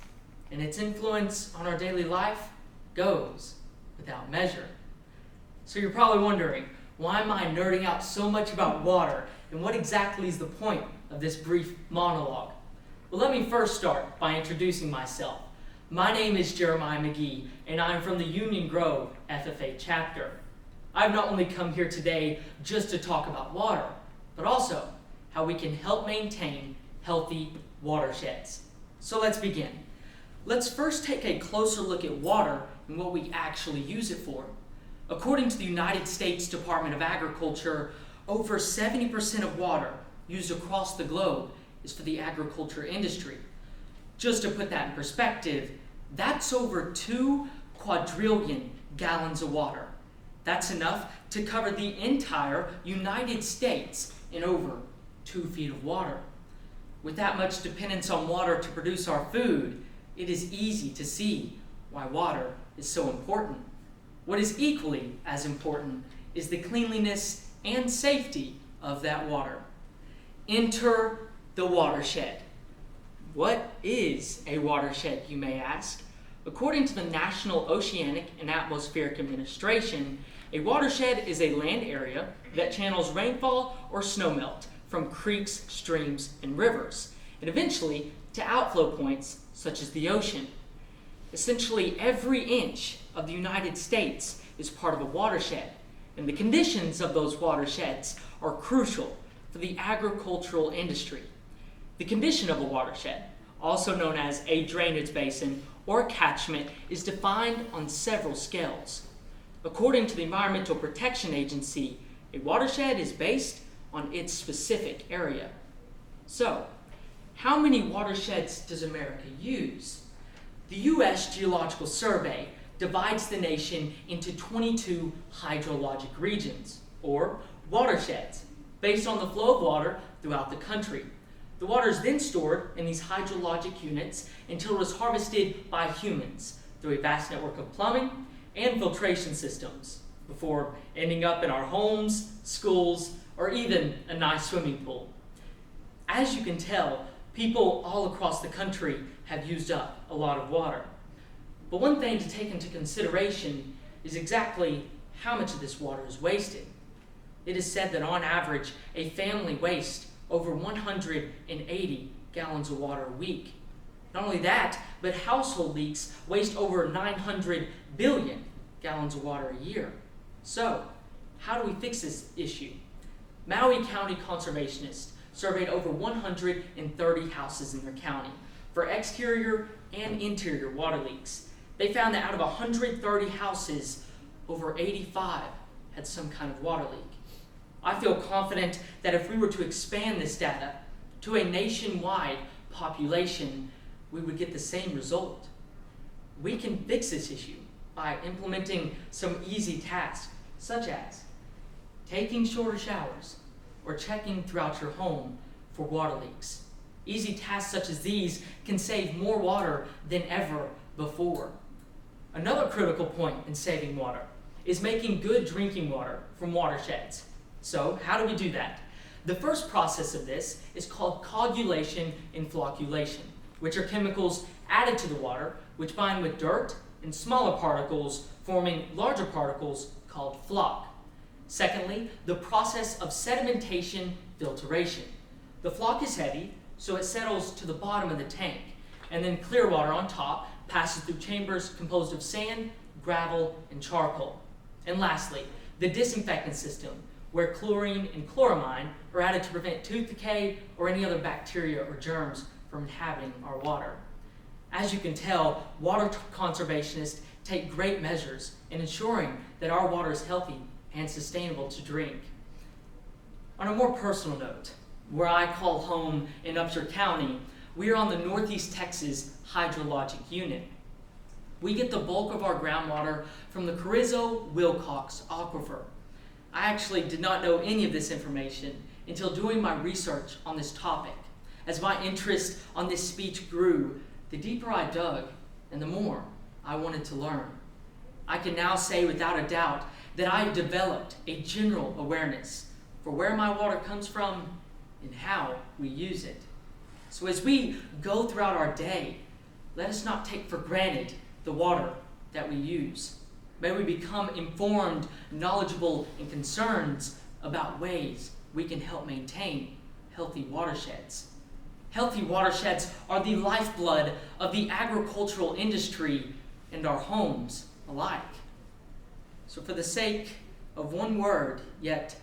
and its influence on our daily life goes without measure. So you're probably wondering, why am I nerding out so much about water, and what exactly is the point of this brief monologue? Well, let me first start by introducing myself. My name is Jeremiah McGee, and I'm from the Union Grove FFA chapter. I've not only come here today just to talk about water, but also how we can help maintain healthy watersheds. So let's begin. Let's first take a closer look at water and what we actually use it for. According to the United States Department of Agriculture, over 70% of water used across the globe is for the agriculture industry. Just to put that in perspective, that's over 2 quadrillion gallons of water. That's enough to cover the entire United States in over 2 feet of water. With that much dependence on water to produce our food, it is easy to see why water is so important. What is equally as important is the cleanliness and safety of that water. Enter the watershed. What is a watershed, you may ask? According to the National Oceanic and Atmospheric Administration, a watershed is a land area that channels rainfall or snowmelt from creeks, streams, and rivers, and eventually to outflow points such as the ocean. Essentially, every inch of the United States is part of a watershed, and the conditions of those watersheds are crucial for the agricultural industry. The condition of a watershed, also known as a drainage basin or catchment, is defined on several scales. According to the Environmental Protection Agency, a watershed is based on its specific area. So, how many watersheds does America use? The U.S. Geological Survey divides the nation into 22 hydrologic regions, or watersheds, based on the flow of water throughout the country. The water is then stored in these hydrologic units until it is harvested by humans through a vast network of plumbing and filtration systems before ending up in our homes, schools, or even a nice swimming pool. As you can tell, people all across the country have used up a lot of water. But one thing to take into consideration is exactly how much of this water is wasted. It is said that on average, a family wastes over 180 gallons of water a week. Not only that, but household leaks waste over 900 billion gallons of water a year. So, how do we fix this issue? Maui County conservationists surveyed over 130 houses in their county for exterior and interior water leaks. They found that out of 130 houses, over 85 had some kind of water leak. I feel confident that if we were to expand this data to a nationwide population, we would get the same result. We can fix this issue by implementing some easy tasks, such as taking shorter showers or checking throughout your home for water leaks. Easy tasks such as these can save more water than ever before. Another critical point in saving water is making good drinking water from watersheds. So, how do we do that? The first process of this is called coagulation and flocculation, which are chemicals added to the water which bind with dirt and smaller particles, forming larger particles called floc. Secondly, the process of sedimentation filtration. The floc is heavy, so it settles to the bottom of the tank, and then clear water on top passes through chambers composed of sand, gravel, and charcoal. And lastly, the disinfectant system, where chlorine and chloramine are added to prevent tooth decay or any other bacteria or germs from inhabiting our water. As you can tell, water conservationists take great measures in ensuring that our water is healthy and sustainable to drink. On a more personal note, where I call home in Upshur County, we are on the Northeast Texas Hydrologic Unit. We get the bulk of our groundwater from the Carrizo-Wilcox Aquifer. I actually did not know any of this information until doing my research on this topic. As my interest on this speech grew, the deeper I dug and the more I wanted to learn. I can now say without a doubt that I have developed a general awareness for where my water comes from and how we use it. So as we go throughout our day, let us not take for granted the water that we use. May we become informed, knowledgeable, and concerned about ways we can help maintain healthy watersheds. Healthy watersheds are the lifeblood of the agricultural industry and our homes alike. So for the sake of one word, yet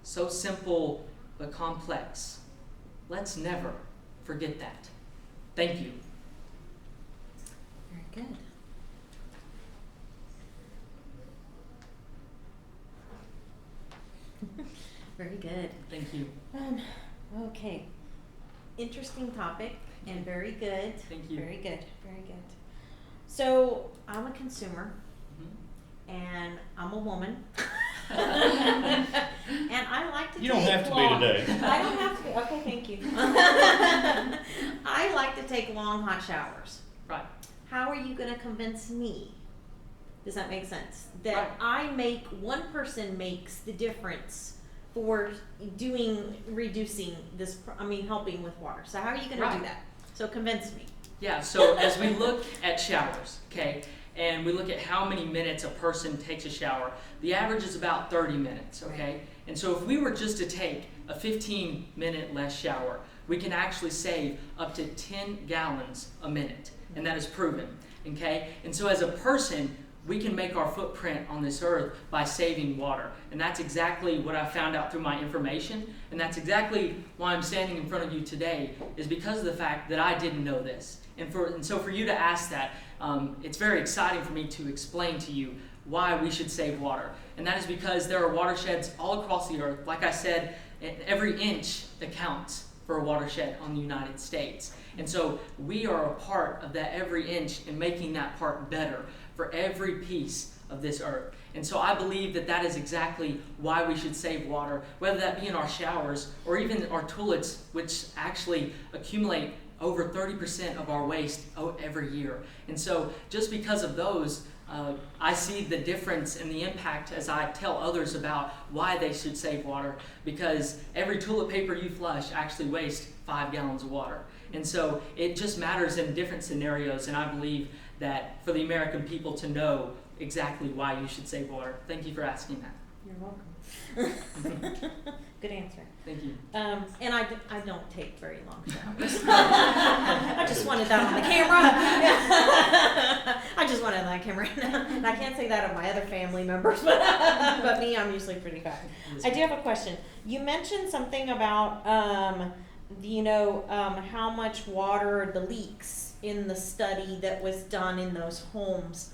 so simple but complex, let's never forget that. Thank you. Very good. Very good. Thank you. Okay. Interesting topic and very good. Thank you. Very good. Very good. So I'm a consumer Mhm. and I'm a woman. And I like to You don't take have to be long- today. I don't have to be. Okay, thank you. I like to take long hot showers. Right. How are you going to convince me? Does that make sense? That Right. I make, one person makes the difference for reducing this, helping with water. So how are you going to Right. do that? So convince me. Yeah, so as we look at showers, okay, and we look at how many minutes a person takes a shower, the average is about 30 minutes, okay? And so if we were just to take a 15-minute less shower, we can actually save up to 10 gallons a minute, and that is proven, okay? And so as a person, we can make our footprint on this earth by saving water. And that's exactly what I found out through my information. And that's exactly why I'm standing in front of you today, is because of the fact that I didn't know this. And so for you to ask that, it's very exciting for me to explain to you why we should save water. And that is because there are watersheds all across the earth. Like I said, every inch that counts for a watershed on the United States. And so we are a part of that every inch and making that part better for every piece of this earth. And so I believe that that is exactly why we should save water, whether that be in our showers or even our toilets, which actually accumulate over 30% of our waste every year. And so just because of those, I see the difference and the impact as I tell others about why they should save water, because every toilet paper you flush actually wastes 5 gallons of water. And so it just matters in different scenarios, and I believe that for the American people to know exactly why you should save water. Thank you for asking that. You're welcome. Good answer. Thank you. And I don't take very long showers. I just wanted that on the camera. I just wanted that on camera. And I can't say that of my other family members, but me, I'm usually pretty fast. I do have a question. You mentioned something about, how much water, the leaks in the study that was done in those homes.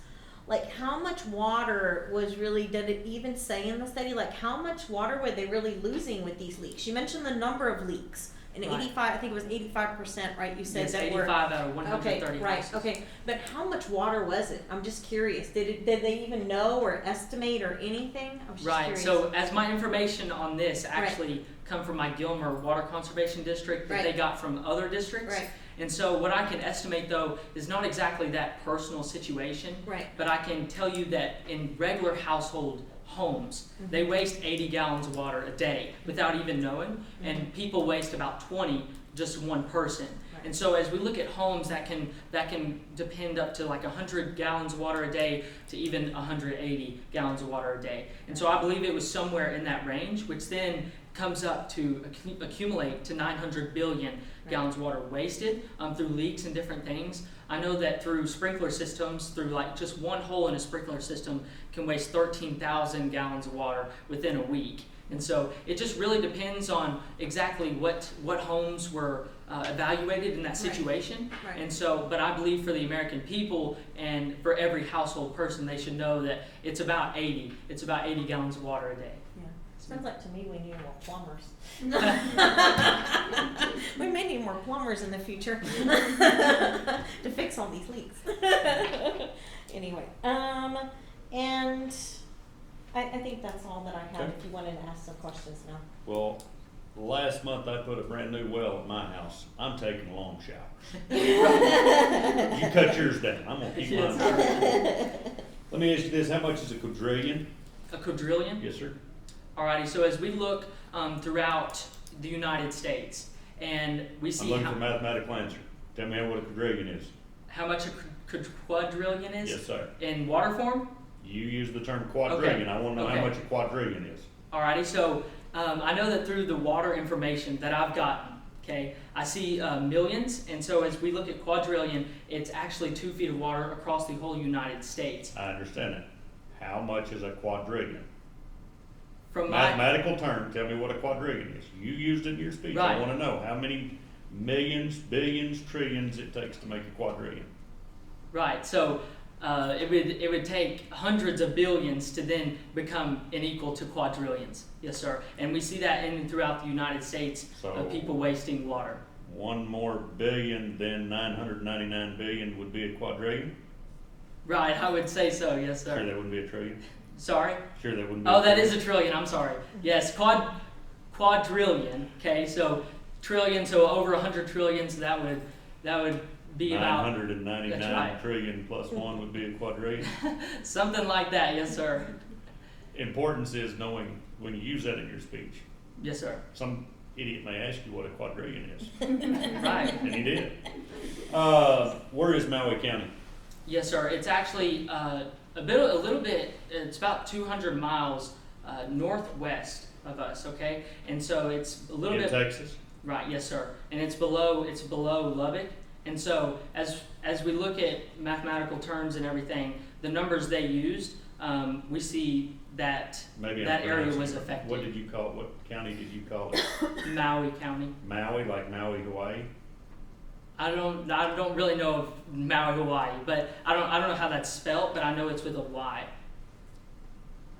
Like, how much water was really, did it even say in the study, like, how much water were they really losing with these leaks? You mentioned the number of leaks, and Right. 85, I think it was 85%, right? You said Yes, that 85 out of 130 Okay, right, houses. okay. But how much water was it? I'm just curious. Did they even know or estimate or anything? I was just Right, curious. so as my information on this actually come from my Gilmer Water Conservation District that they Right. got from other districts. Right. And so what I can estimate though is not exactly that personal situation, Right. but I can tell you that in regular household homes, they waste 80 gallons of water a day without even knowing, and people waste about 20, just one person. Right. And so as we look at homes that can depend up to like 100 gallons of water a day to even 180 gallons of water a day. And so I believe it was somewhere in that range, which then comes up to accumulate to 900 billion gallons of water wasted through leaks and different things. I know that through sprinkler systems, through like just one hole in a sprinkler system can waste 13,000 gallons of water within a week. And so it just really depends on exactly what homes were evaluated in that situation. Right. And so, but I believe for the American people and for every household person, they should know that it's about 80 gallons of water a day. Yeah. Sounds like to me we need more plumbers. We may need more plumbers in the future to fix all these leaks. Anyway, and I think that's all that I have. Okay. If you wanted to ask some questions now. Well, last month I put a brand new well at my house. I'm taking long showers. You cut yours down. I'm gonna keep mine. Let me ask you this: how much is a quadrillion? A quadrillion? Yes, sir. Alrighty, so as we look throughout the United States, and we I'm see looking for a mathematical answer. Tell me what a quadrillion is. how much a quadrillion is Yes, sir. in water form. You use the term quadrillion. Okay. I want to know Okay. how much a quadrillion is. Alrighty, so I know that through the water information that I've gotten, Okay, I see millions, and so as we look at quadrillion, it's actually 2 feet of water across the whole United States. I understand that. How much is a quadrillion? From my Mathematical term, tell me what a quadrillion is. You used it in your speech. I Right. want to know how many millions, billions, trillions it takes to make a quadrillion. right, so it would take hundreds of billions to then become an equal to quadrillions. Yes, sir. And we see that throughout the United States So- of people wasting water. One more billion than 999 billion would be a quadrillion? Right, I would say so. Yes, Sure, sir. that wouldn't be a trillion? Sorry. Sure, that wouldn't be Oh, a that trillion? is a trillion. I'm sorry. Yes, quadrillion. Okay, so trillion, so over 100 trillions. That would be about 999 That's right. trillion plus one would be a quadrillion. something like that. Yes, sir. Importance is knowing when you use that in your speech. Yes, sir. Some idiot may ask you what a quadrillion is, Right. and he did. Where is Maui County? Yes, sir. It's actually a little bit. It's about 200 miles northwest of us. Okay, and so it's a little In bit. Texas? Right, yes, sir. And it's below Lubbock. And so as we look at mathematical terms and everything, the numbers they used, we see that Maybe I'm that area pronouncing was it wrong. affected. What did you call it? What county did you call it? Maui County. Maui, like Maui, Hawaii? I don't really know of Maui, Hawaii, but I don't know how that's spelled, but I know it's with a Y.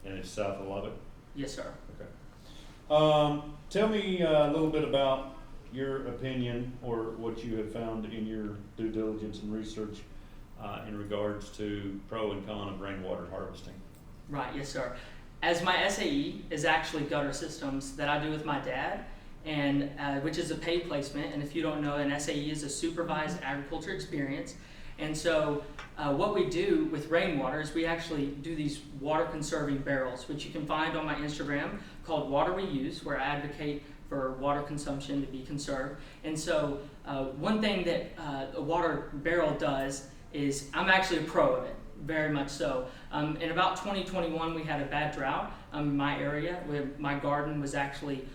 And it's south of Lubbock? Yes, sir. Okay. Tell me a little bit about your opinion or what you have found in your due diligence and research in regards to pro and con of rainwater harvesting. Right, yes, sir. As my SAE is actually gutter systems that I do with my dad, and which is a paid placement. And if you don't know, an SAE is a supervised agriculture experience. And so what we do with rainwater is we actually do these water conserving barrels, which you can find on my Instagram, called Water We Use, where I advocate for water consumption to be conserved. And so one thing that a water barrel does is, I'm actually a pro of it, very much so. In about 2021, we had a bad drought in my area, where my garden was actually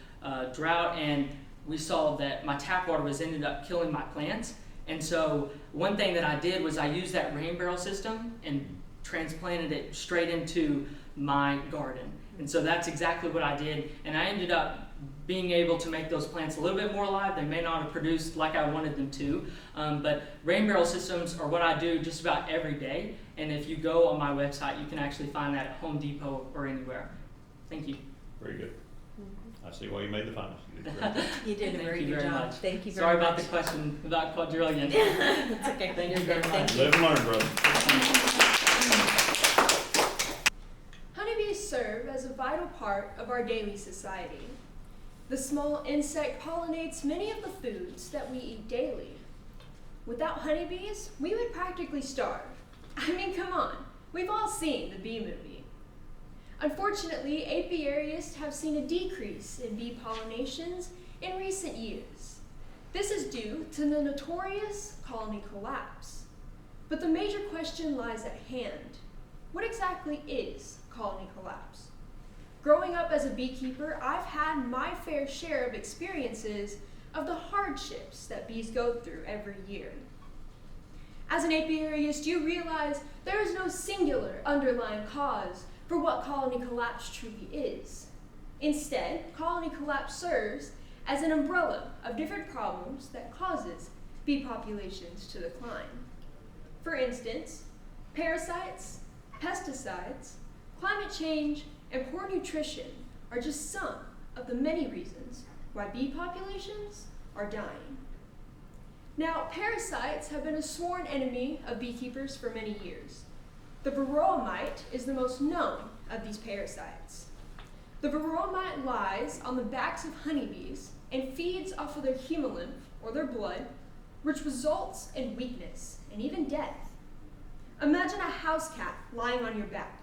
drought, and we saw that my tap water ended up killing my plants. And so one thing that I did was I used that rain barrel system and transplanted it straight into my garden. And so that's exactly what I did, and I ended up being able to make those plants a little bit more alive. They may not have produced like I wanted them to, but rain barrel systems are what I do just about every day. And if you go on my website, you can actually find that at Home Depot or anywhere. Thank you. Very good. I see why you made the finals. You did great. You did a Thank very you good very job. much. Thank you very Sorry much. about the question about quadrillion. It's okay. Thank you very much. Thank you. Live and learn, brother. Honeybees serve as a vital part of our daily society. The small insect pollinates many of the foods that we eat daily. Without honeybees, we would practically starve. I mean, come on, we've all seen the bee movie. Unfortunately, apiarists have seen a decrease in bee pollinations in recent years. This is due to the notorious colony collapse. But the major question lies at hand. What exactly is colony collapse? Growing up as a beekeeper, I've had my fair share of experiences of the hardships that bees go through every year. As an apiarist, you realize there is no singular underlying cause for what colony collapse truly is. Instead, colony collapse serves as an umbrella of different problems that causes bee populations to decline. For instance, parasites, pesticides, climate change, and poor nutrition are just some of the many reasons why bee populations are dying. Now, parasites have been a sworn enemy of beekeepers for many years. The varroa mite is the most known of these parasites. The varroa mite lies on the backs of honeybees and feeds off of their hemolymph, or their blood, which results in weakness and even death. Imagine a house cat lying on your back.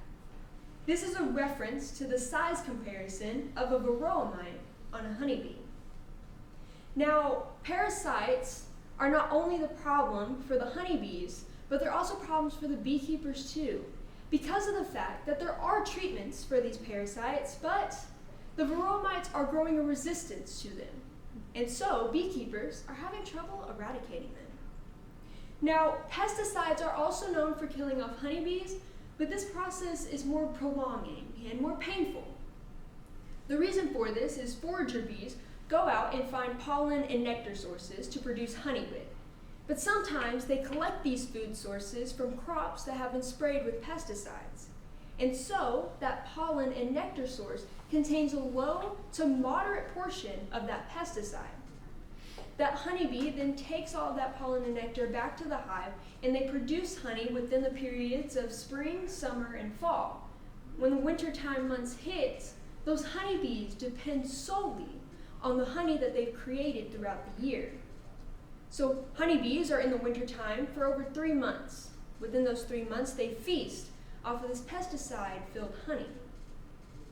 This is a reference to the size comparison of a varroa mite on a honeybee. Now, parasites are not only the problem for the honeybees, but they're also problems for the beekeepers too, because of the fact that there are treatments for these parasites, but the varroa mites are growing a resistance to them. And so beekeepers are having trouble eradicating them. Now, pesticides are also known for killing off honeybees, but this process is more prolonging and more painful. The reason for this is forager bees go out and find pollen and nectar sources to produce honey with. But sometimes they collect these food sources from crops that have been sprayed with pesticides. And so that pollen and nectar source contains a low to moderate portion of that pesticide. That honeybee then takes all of that pollen and nectar back to the hive, and they produce honey within the periods of spring, summer, and fall. When the wintertime months hit, those honeybees depend solely on the honey that they've created throughout the year. So honeybees are in the wintertime for over 3 months. Within those 3 months, they feast off of this pesticide-filled honey.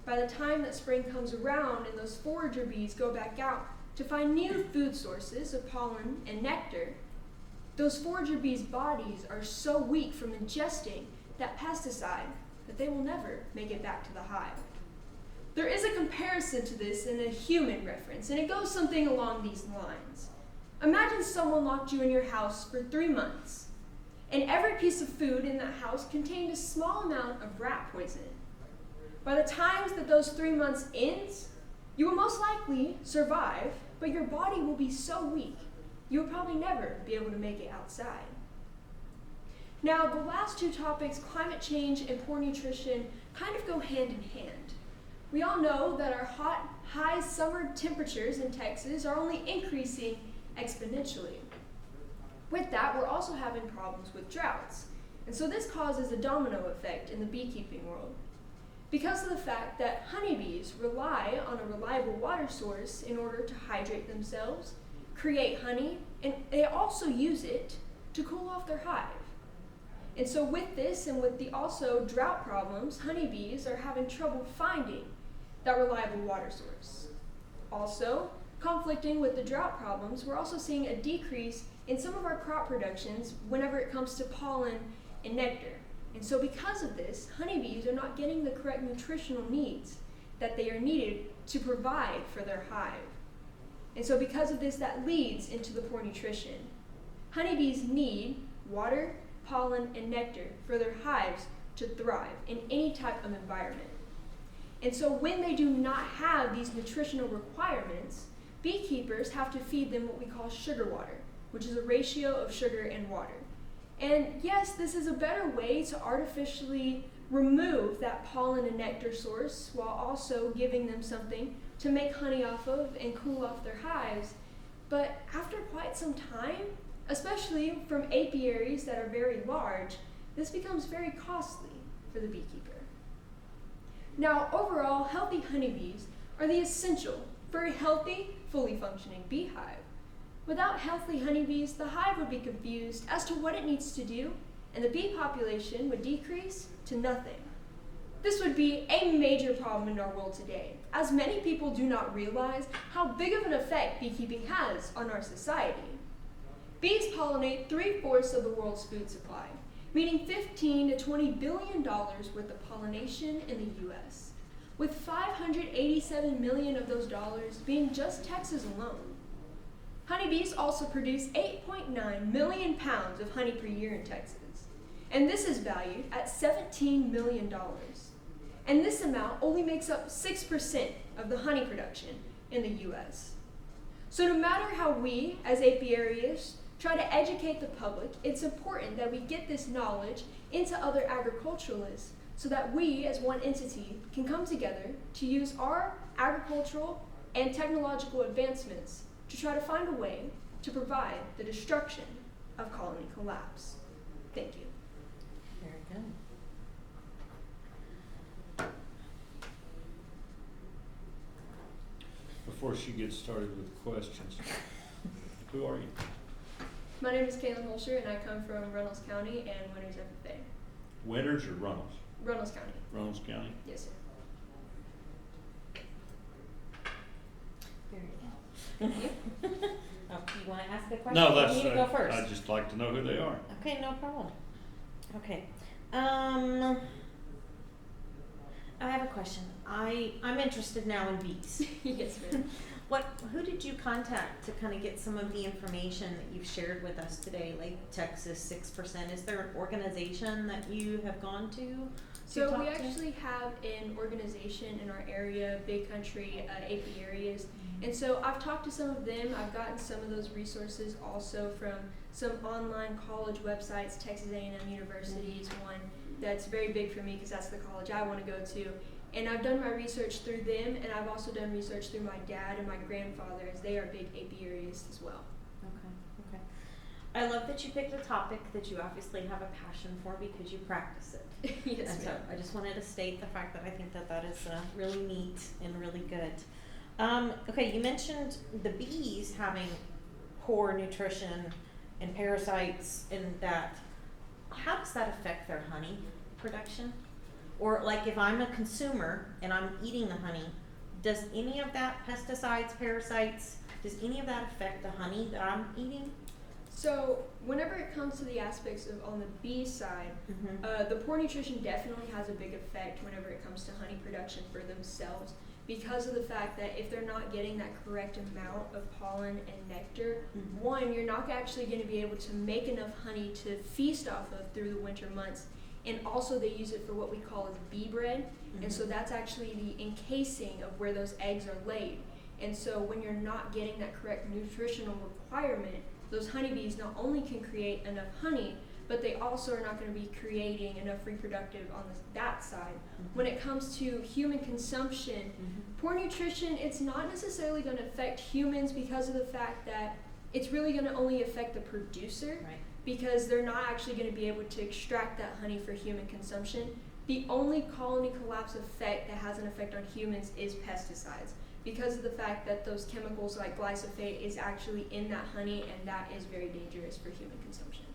By the time that spring comes around and those forager bees go back out to find new food sources of pollen and nectar, those forager bees' bodies are so weak from ingesting that pesticide that they will never make it back to the hive. There is a comparison to this in a human reference, and it goes something along these lines. Imagine someone locked you in your house for 3 months, and every piece of food in that house contained a small amount of rat poison. By the time that those 3 months ends, you will most likely survive, but your body will be so weak, you will probably never be able to make it outside. Now, the last two topics, climate change and poor nutrition, kind of go hand in hand. We all know that our hot, high summer temperatures in Texas are only increasing exponentially. With that, we're also having problems with droughts. And so this causes a domino effect in the beekeeping world. Because of the fact that honeybees rely on a reliable water source in order to hydrate themselves, create honey, and they also use it to cool off their hive. And so with this and with the also drought problems, honeybees are having trouble finding that reliable water source. Also, conflicting with the drought problems, we're also seeing a decrease in some of our crop productions whenever it comes to pollen and nectar. And so because of this, honeybees are not getting the correct nutritional needs that they are needed to provide for their hive. And so because of this, that leads into the poor nutrition. Honeybees need water, pollen, and nectar for their hives to thrive in any type of environment. And so when they do not have these nutritional requirements, beekeepers have to feed them what we call sugar water, which is a ratio of sugar and water. And yes, this is a better way to artificially remove that pollen and nectar source while also giving them something to make honey off of and cool off their hives. But after quite some time, especially from apiaries that are very large, this becomes very costly for the beekeeper. Now, overall, healthy honeybees are the essential for a healthy, fully functioning beehive. Without healthy honeybees, the hive would be confused as to what it needs to do, and the bee population would decrease to nothing. This would be a major problem in our world today, as many people do not realize how big of an effect beekeeping has on our society. Bees pollinate 3/4 of the world's food supply, meaning $15 to $20 billion worth of pollination in the U.S., with $587 million of those dollars being just Texas alone. Honeybees also produce 8.9 million pounds of honey per year in Texas, and this is valued at $17 million. And this amount only makes up 6% of the honey production in the U.S. So no matter how we, as apiarians, try to educate the public, it's important that we get this knowledge into other agriculturalists so that we, as one entity, can come together to use our agricultural and technological advancements to try to find a way to provide the destruction of colony collapse. Thank you. Very good. Before she gets started with questions, who are you? My name is Kaylin Holscher, and I come from Reynolds County and Winters FFA. Winters or Runnels? Reynolds County. Reynolds County? Yes, sir. Very good. You want to ask a question? No, Or that's, you need to go first. I'd just like to know who they are. Okay, no problem. Okay. I have a question. I'm interested now in bees. Yes, ma'am. Who did you contact to kind of get some of the information that you've shared with us today, like Texas 6%? Is there an organization that you have gone to? So talk we to? actually have an organization in our area, Big Country Apiaries, and so I've talked to some of them. I've gotten some of those resources also from some online college websites. Texas A&M University is one that's very big for me because that's the college I want to go to. And I've done my research through them, and I've also done research through my dad and my grandfather, as they are big apiarists as well. Okay. I love that you picked a topic that you obviously have a passion for because you practice it. Yes, And so ma'am. I just wanted to state the fact that I think that is really neat and really good. Okay, you mentioned the bees having poor nutrition and parasites and that. How does that affect their honey production? Or like if I'm a consumer and I'm eating the honey, does any of that, pesticides, parasites, does any of that affect the honey that I'm eating? So whenever it comes to the aspects of on the bee side, the poor nutrition definitely has a big effect whenever it comes to honey production for themselves, because of the fact that if they're not getting that correct amount of pollen and nectar, one, you're not actually going to be able to make enough honey to feast off of through the winter months. And also they use it for what we call as bee bread, and so that's actually the encasing of where those eggs are laid. And so when you're not getting that correct nutritional requirement, those honeybees not only can create enough honey, but they also are not going to be creating enough reproductive on that side. When it comes to human consumption, poor nutrition, it's not necessarily going to affect humans because of the fact that it's really going to only affect the producer. Right. Because they're not actually going to be able to extract that honey for human consumption. The only colony collapse effect that has an effect on humans is pesticides, because of the fact that those chemicals like glyphosate is actually in that honey, and that is very dangerous for human consumption.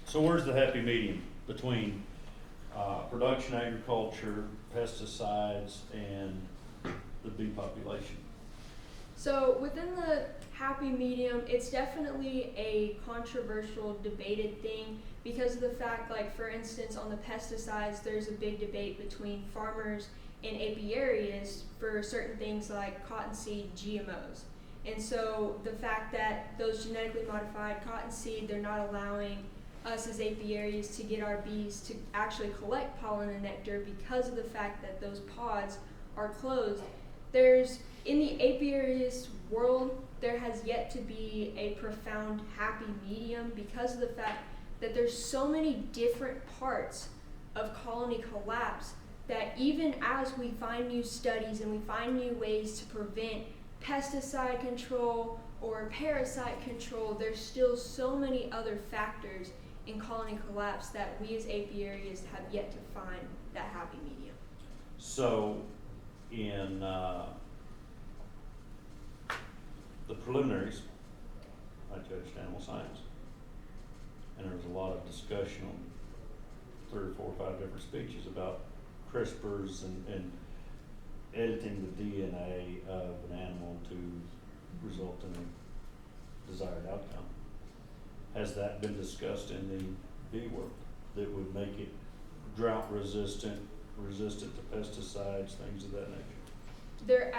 So where's the happy medium between production agriculture, pesticides, and the bee population? So within the happy medium, it's definitely a controversial, debated thing because of the fact, like for instance, on the pesticides, there's a big debate between farmers and apiarists for certain things like cottonseed GMOs. And so the fact that those genetically modified cottonseed, they're not allowing us as apiaries to get our bees to actually collect pollen and nectar because of the fact that those pods are closed. In the apiarist world, there has yet to be a profound happy medium because of the fact that there's so many different parts of colony collapse that even as we find new studies and we find new ways to prevent pesticide control or parasite control, there's still so many other factors in colony collapse that we as apiarists have yet to find that happy medium. So in the preliminaries, I judged animal science, and there was a lot of discussion on 3 or 4 or 5 different speeches about CRISPRs and editing the DNA of an animal to result in a desired outcome. Has that been discussed in the bee world that would make it drought resistant to pesticides, things of that nature? There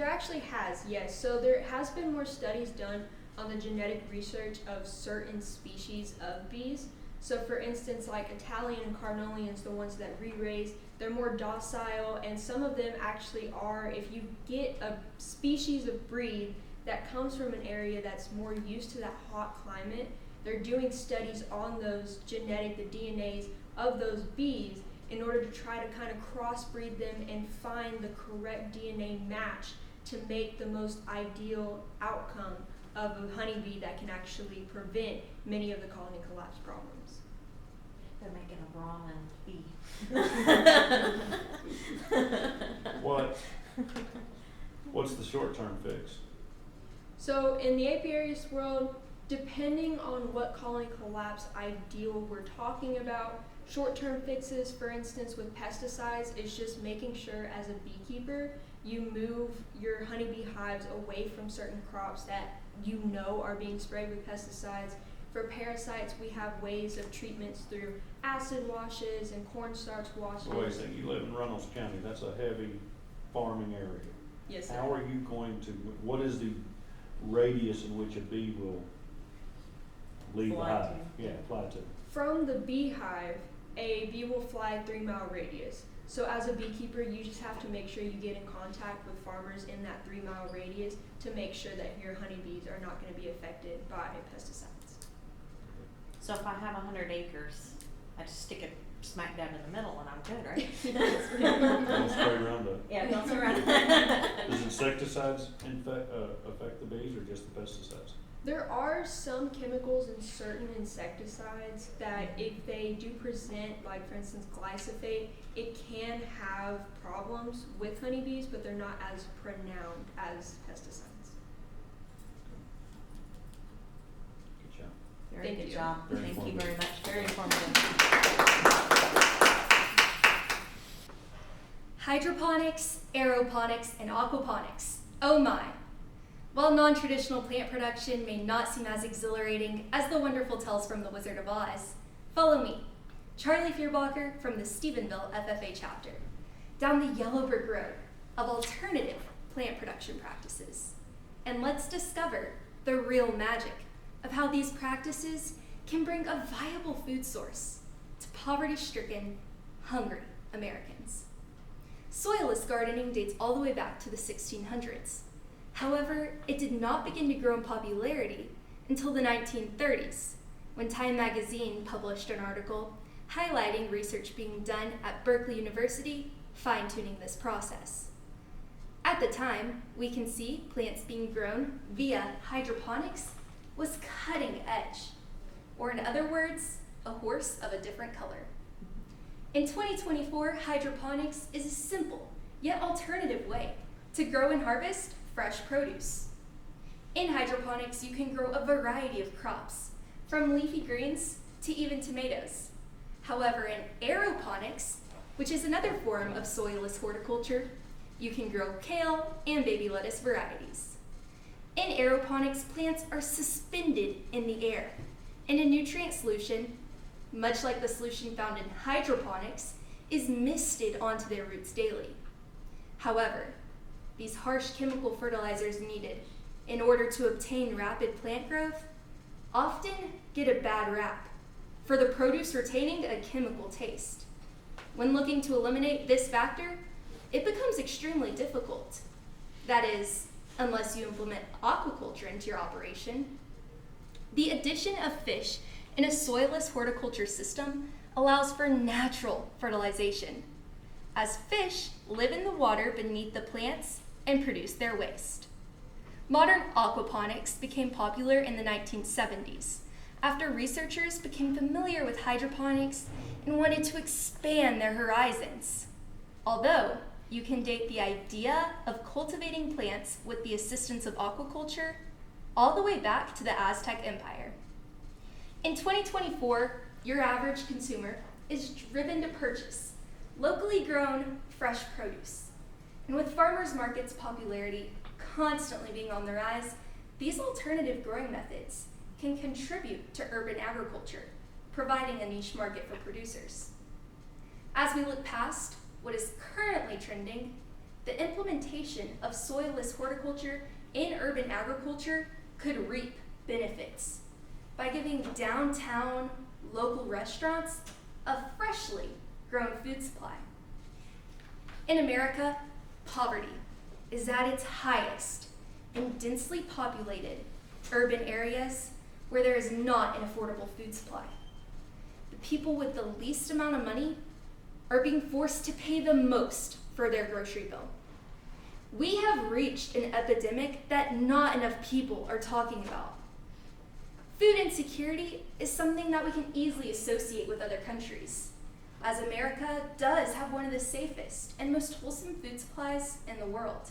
actually has, yes. So there has been more studies done on the genetic research of certain species of bees. So for instance, like Italian and Carnolians, the ones that re-raise, they're more docile, and some of them actually are, if you get a species of breed that comes from an area that's more used to that hot climate, they're doing studies on those the DNAs of those bees in order to try to kind of crossbreed them and find the correct DNA match to make the most ideal outcome of a honeybee that can actually prevent many of the colony collapse problems. They're making a ramen bee. What's the short-term fix? So in the apiariist world, depending on what colony collapse ideal we're talking about, short-term fixes, for instance, with pesticides, is just making sure as a beekeeper you move your honeybee hives away from certain crops that you know are being sprayed with pesticides. For parasites, we have ways of treatments through acid washes and cornstarch washes. Wait a second, you live in Runnels County, that's a heavy farming area, Yes, sir. how are you going to, what is the radius in which a bee will leave the Fly hive? to. Yeah, fly to. From the beehive, a bee will fly 3-mile radius. So as a beekeeper, you just have to make sure you get in contact with farmers in that 3-mile radius to make sure that your honeybees are not going to be affected by pesticides. So if I have 100 acres, I just stick it smack down in the middle and I'm good, right? Don't spray Roundup. Yeah, don't surround. Does insecticides affect the bees or just the pesticides? There are some chemicals in certain insecticides that if they do present, like for instance glyphosate, it can have problems with honeybees, but they're not as pronounced as pesticides. Good job. Very Thank good you. job. Very Thank you informative. very much. Very informative. Hydroponics, aeroponics, and aquaponics. Oh my! While non-traditional plant production may not seem as exhilarating as the wonderful tales from The Wizard of Oz, follow me, Charlie Fierbacher from the Stephenville FFA chapter, down the yellow brick road of alternative plant production practices. And let's discover the real magic of how these practices can bring a viable food source to poverty-stricken, hungry Americans. Soilless gardening dates all the way back to the 1600s. However, it did not begin to grow in popularity until the 1930s, when Time magazine published an article highlighting research being done at Berkeley University, fine-tuning this process. At the time, we can see plants being grown via hydroponics was cutting edge, or in other words, a horse of a different color. In 2024, hydroponics is a simple yet alternative way to grow and harvest fresh produce. In hydroponics, you can grow a variety of crops, from leafy greens to even tomatoes. However, in aeroponics, which is another form of soilless horticulture, you can grow kale and baby lettuce varieties. In aeroponics, plants are suspended in the air, and a nutrient solution, much like the solution found in hydroponics, is misted onto their roots daily. However, these harsh chemical fertilizers needed in order to obtain rapid plant growth often get a bad rap for the produce retaining a chemical taste. When looking to eliminate this factor, it becomes extremely difficult. That is, unless you implement aquaculture into your operation. The addition of fish in a soilless horticulture system allows for natural fertilization, as fish live in the water beneath the plants and produce their waste. Modern aquaponics became popular in the 1970s after researchers became familiar with hydroponics and wanted to expand their horizons. Although you can date the idea of cultivating plants with the assistance of aquaculture all the way back to the Aztec Empire. In 2024, your average consumer is driven to purchase locally grown, fresh produce. And with farmers markets' popularity constantly being on the rise, these alternative growing methods can contribute to urban agriculture, providing a niche market for producers. As we look past what is currently trending, the implementation of soilless horticulture in urban agriculture could reap benefits by giving downtown local restaurants a freshly grown food supply. In America, poverty is at its highest in densely populated urban areas where there is not an affordable food supply. The people with the least amount of money are being forced to pay the most for their grocery bill. We have reached an epidemic that not enough people are talking about. Food insecurity is something that we can easily associate with other countries, as America does have one of the safest and most wholesome food supplies in the world.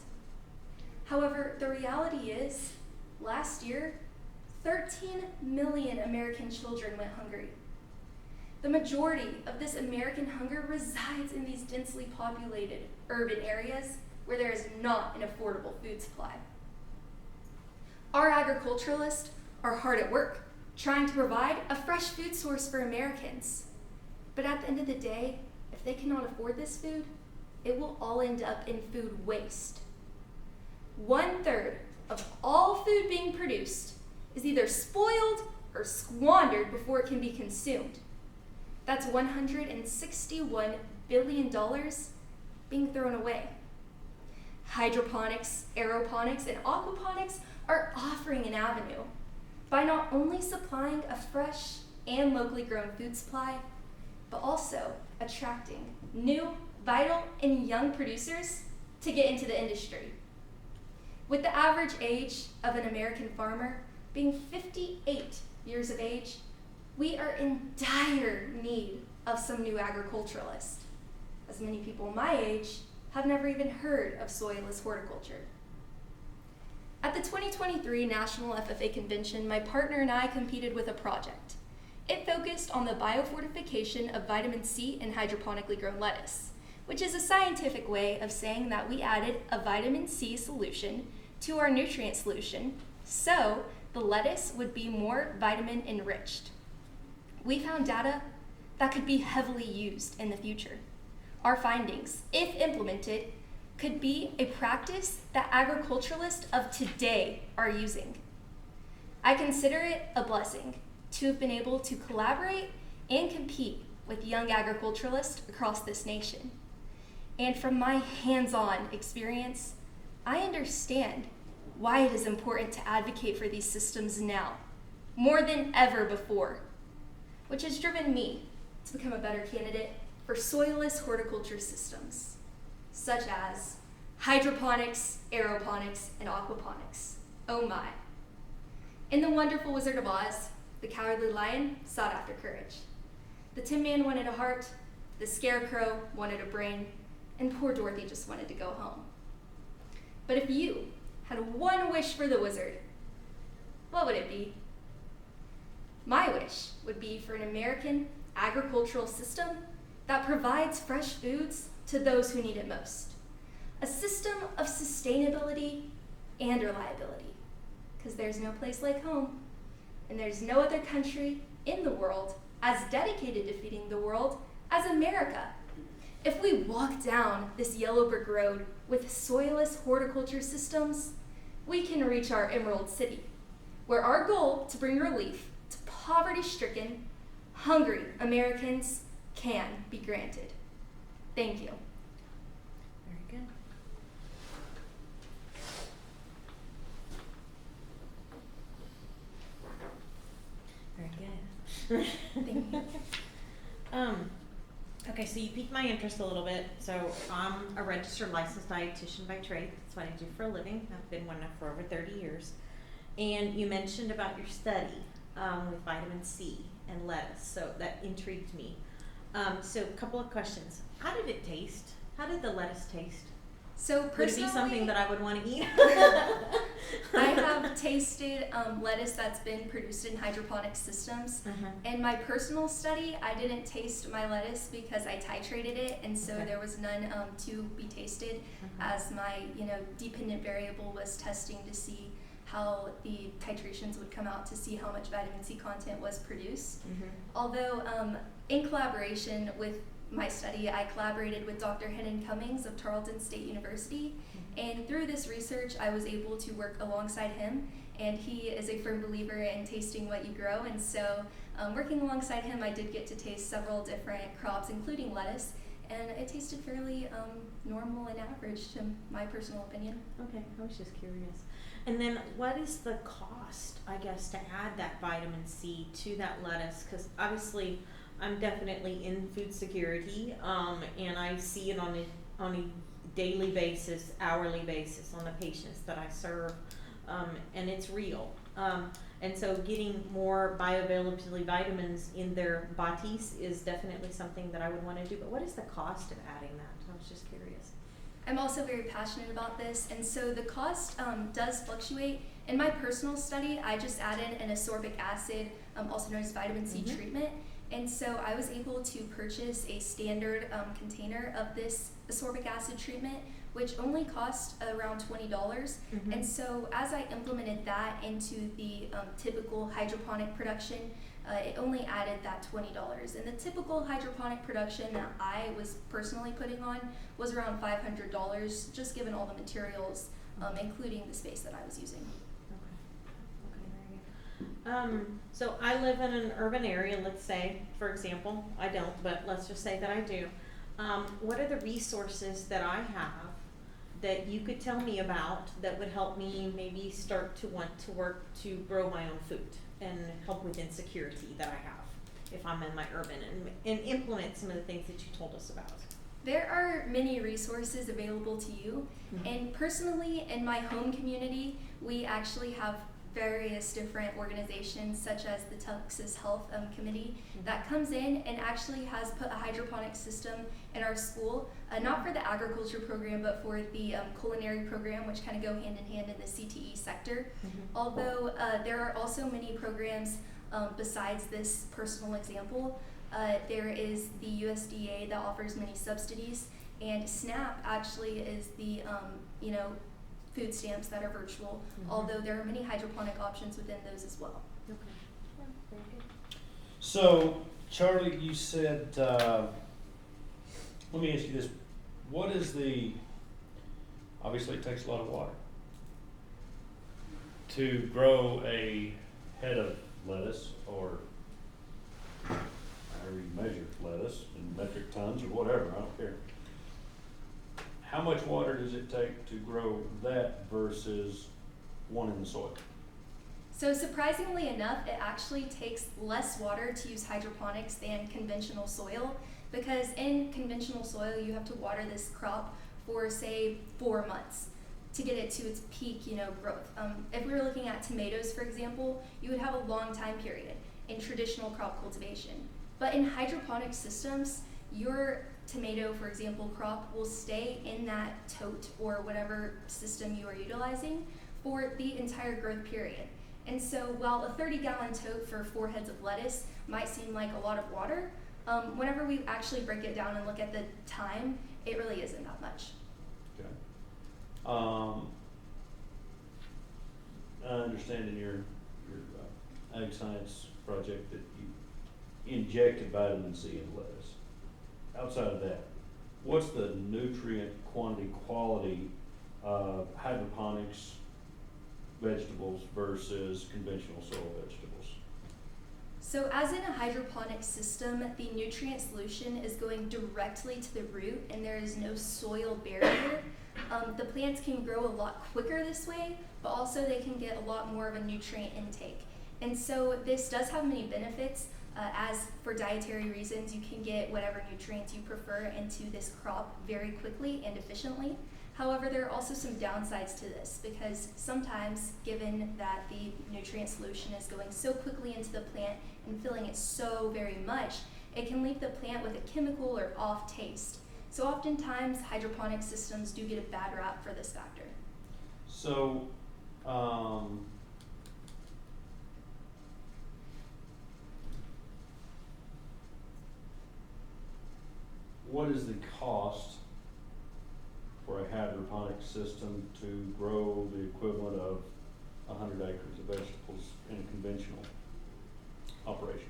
However, the reality is, last year, 13 million American children went hungry. The majority of this American hunger resides in these densely populated urban areas where there is not an affordable food supply. Our agriculturalists are hard at work trying to provide a fresh food source for Americans. But at the end of the day, if they cannot afford this food, it will all end up in food waste. 1/3 of all food being produced is either spoiled or squandered before it can be consumed. That's $161 billion being thrown away. Hydroponics, aeroponics, and aquaponics are offering an avenue by not only supplying a fresh and locally grown food supply, but also attracting new, vital, and young producers to get into the industry. With the average age of an American farmer being 58 years of age, we are in dire need of some new agriculturalists, as many people my age have never even heard of soilless horticulture. At the 2023 National FFA Convention, my partner and I competed with a project. It focused on the biofortification of vitamin C in hydroponically grown lettuce, which is a scientific way of saying that we added a vitamin C solution to our nutrient solution, so the lettuce would be more vitamin enriched. We found data that could be heavily used in the future. Our findings, if implemented, could be a practice that agriculturalists of today are using. I consider it a blessing to have been able to collaborate and compete with young agriculturalists across this nation. And from my hands-on experience, I understand why it is important to advocate for these systems now, more than ever before, which has driven me to become a better candidate for soilless horticulture systems, such as hydroponics, aeroponics, and aquaponics. Oh my. In The Wonderful Wizard of Oz, the Cowardly Lion sought after courage. The Tin Man wanted a heart, the Scarecrow wanted a brain, and poor Dorothy just wanted to go home. But if you had one wish for the wizard, what would it be? My wish would be for an American agricultural system that provides fresh foods to those who need it most. A system of sustainability and reliability, because there's no place like home, and there's no other country in the world as dedicated to feeding the world as America. If we walk down this yellow brick road with soilless horticulture systems, we can reach our Emerald City, where our goal to bring relief to poverty-stricken, hungry Americans can be granted. Thank you. Very good. Very good. Thank you. Okay, so you piqued my interest a little bit. So I'm a registered licensed dietitian by trade. That's what I do for a living. I've been one for over 30 years. And you mentioned about your study with vitamin C and lettuce, so that intrigued me. So a couple of questions. How did it taste? How did the lettuce taste? So Would it personally, be something that I would want to eat? I have tasted lettuce that's been produced in hydroponic systems. In my personal study, I didn't taste my lettuce because I titrated it, and so Okay. there was none to be tasted, as my dependent variable was testing to see how the titrations would come out to see how much vitamin C content was produced. Although in collaboration with my study, I collaborated with Dr. Hennon Cummings of Tarleton State University, and through this research, I was able to work alongside him, and he is a firm believer in tasting what you grow, and so working alongside him, I did get to taste several different crops, including lettuce, and it tasted fairly normal and average to my personal opinion. Okay, I was just curious. And then what is the cost, I guess, to add that vitamin C to that lettuce? Because obviously I'm definitely in food security, and I see it on a daily basis, hourly basis on the patients that I serve, and it's real. And so getting more bioavailability vitamins in their bodies is definitely something that I would want to do. But what is the cost of adding that? I was just curious. I'm also very passionate about this, and so the cost does fluctuate. In my personal study, I just added an ascorbic acid, also known as vitamin C treatment, and so I was able to purchase a standard container of this ascorbic acid treatment, which only cost around $20. And so as I implemented that into the typical hydroponic production, it only added that $20. And the typical hydroponic production that I was personally putting on was around $500, just given all the materials, including the space that I was using. So I live in an urban area, let's say, for example. I don't, but let's just say that I do. What are the resources that I have that you could tell me about that would help me maybe start to want to work to grow my own food and help with insecurity that I have if I'm in my urban and implement some of the things that you told us about? There are many resources available to you, and personally, in my home community, we actually have various different organizations such as the Texas Health Committee that comes in and actually has put a hydroponic system in our school, not for the agriculture program but for the culinary program, which kind of go hand in hand in the CTE sector. Although there are also many programs besides this personal example. There is the USDA that offers many subsidies, and SNAP actually is the food stamps that are virtual, although there are many hydroponic options within those as well. Okay. Yeah, very good. So, Charlie, you said, let me ask you this. What is obviously it takes a lot of water to grow a head of lettuce, or however you measure lettuce in metric tons or whatever, I don't care. How much water does it take to grow that versus one in the soil? So surprisingly enough, it actually takes less water to use hydroponics than conventional soil, because in conventional soil you have to water this crop for say 4 months to get it to its peak growth. If we were looking at tomatoes, for example, you would have a long time period in traditional crop cultivation. But in hydroponic systems, your tomato, for example, crop will stay in that tote or whatever system you are utilizing for the entire growth period. And so while a 30-gallon tote for 4 heads of lettuce might seem like a lot of water, whenever we actually break it down and look at the time, it really isn't that much. Okay. I understand in your ag science project that you injected vitamin C in lettuce. Outside of that, what's the nutrient quantity quality of hydroponics vegetables versus conventional soil vegetables? So as in a hydroponic system, the nutrient solution is going directly to the root and there is no soil barrier. The plants can grow a lot quicker this way, but also they can get a lot more of a nutrient intake. And so this does have many benefits. As for dietary reasons, you can get whatever nutrients you prefer into this crop very quickly and efficiently. However, there are also some downsides to this, because sometimes, given that the nutrient solution is going so quickly into the plant and filling it so very much, it can leave the plant with a chemical or off taste. So oftentimes, hydroponic systems do get a bad rap for this factor. So, what is the cost for a hydroponic system to grow the equivalent of 100 acres of vegetables in a conventional operation?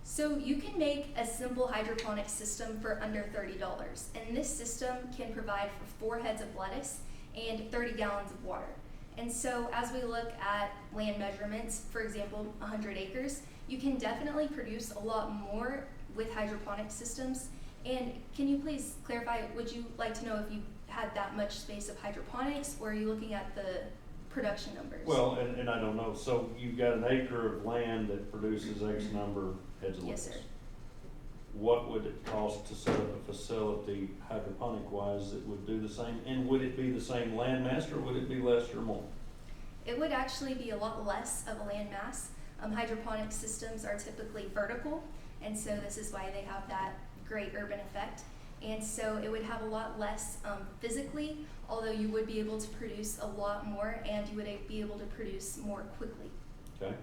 So you can make a simple hydroponic system for under $30, and this system can provide for 4 heads of lettuce and 30 gallons of water. And so as we look at land measurements, for example, 100 acres, you can definitely produce a lot more with hydroponic systems. And can you please clarify, would you like to know if you had that much space of hydroponics, or are you looking at the production numbers? Well, and I don't know, so you've got an acre of land that produces X number heads of lettuce. Yes, sir. What would it cost to set up a facility hydroponic wise that would do the same? And would it be the same land mass, or would it be less or more? It would actually be a lot less of a land mass. Hydroponic systems are typically vertical, and so this is why they have that great urban effect. And so it would have a lot less physically, although you would be able to produce a lot more, and you would be able to produce more quickly. Okay.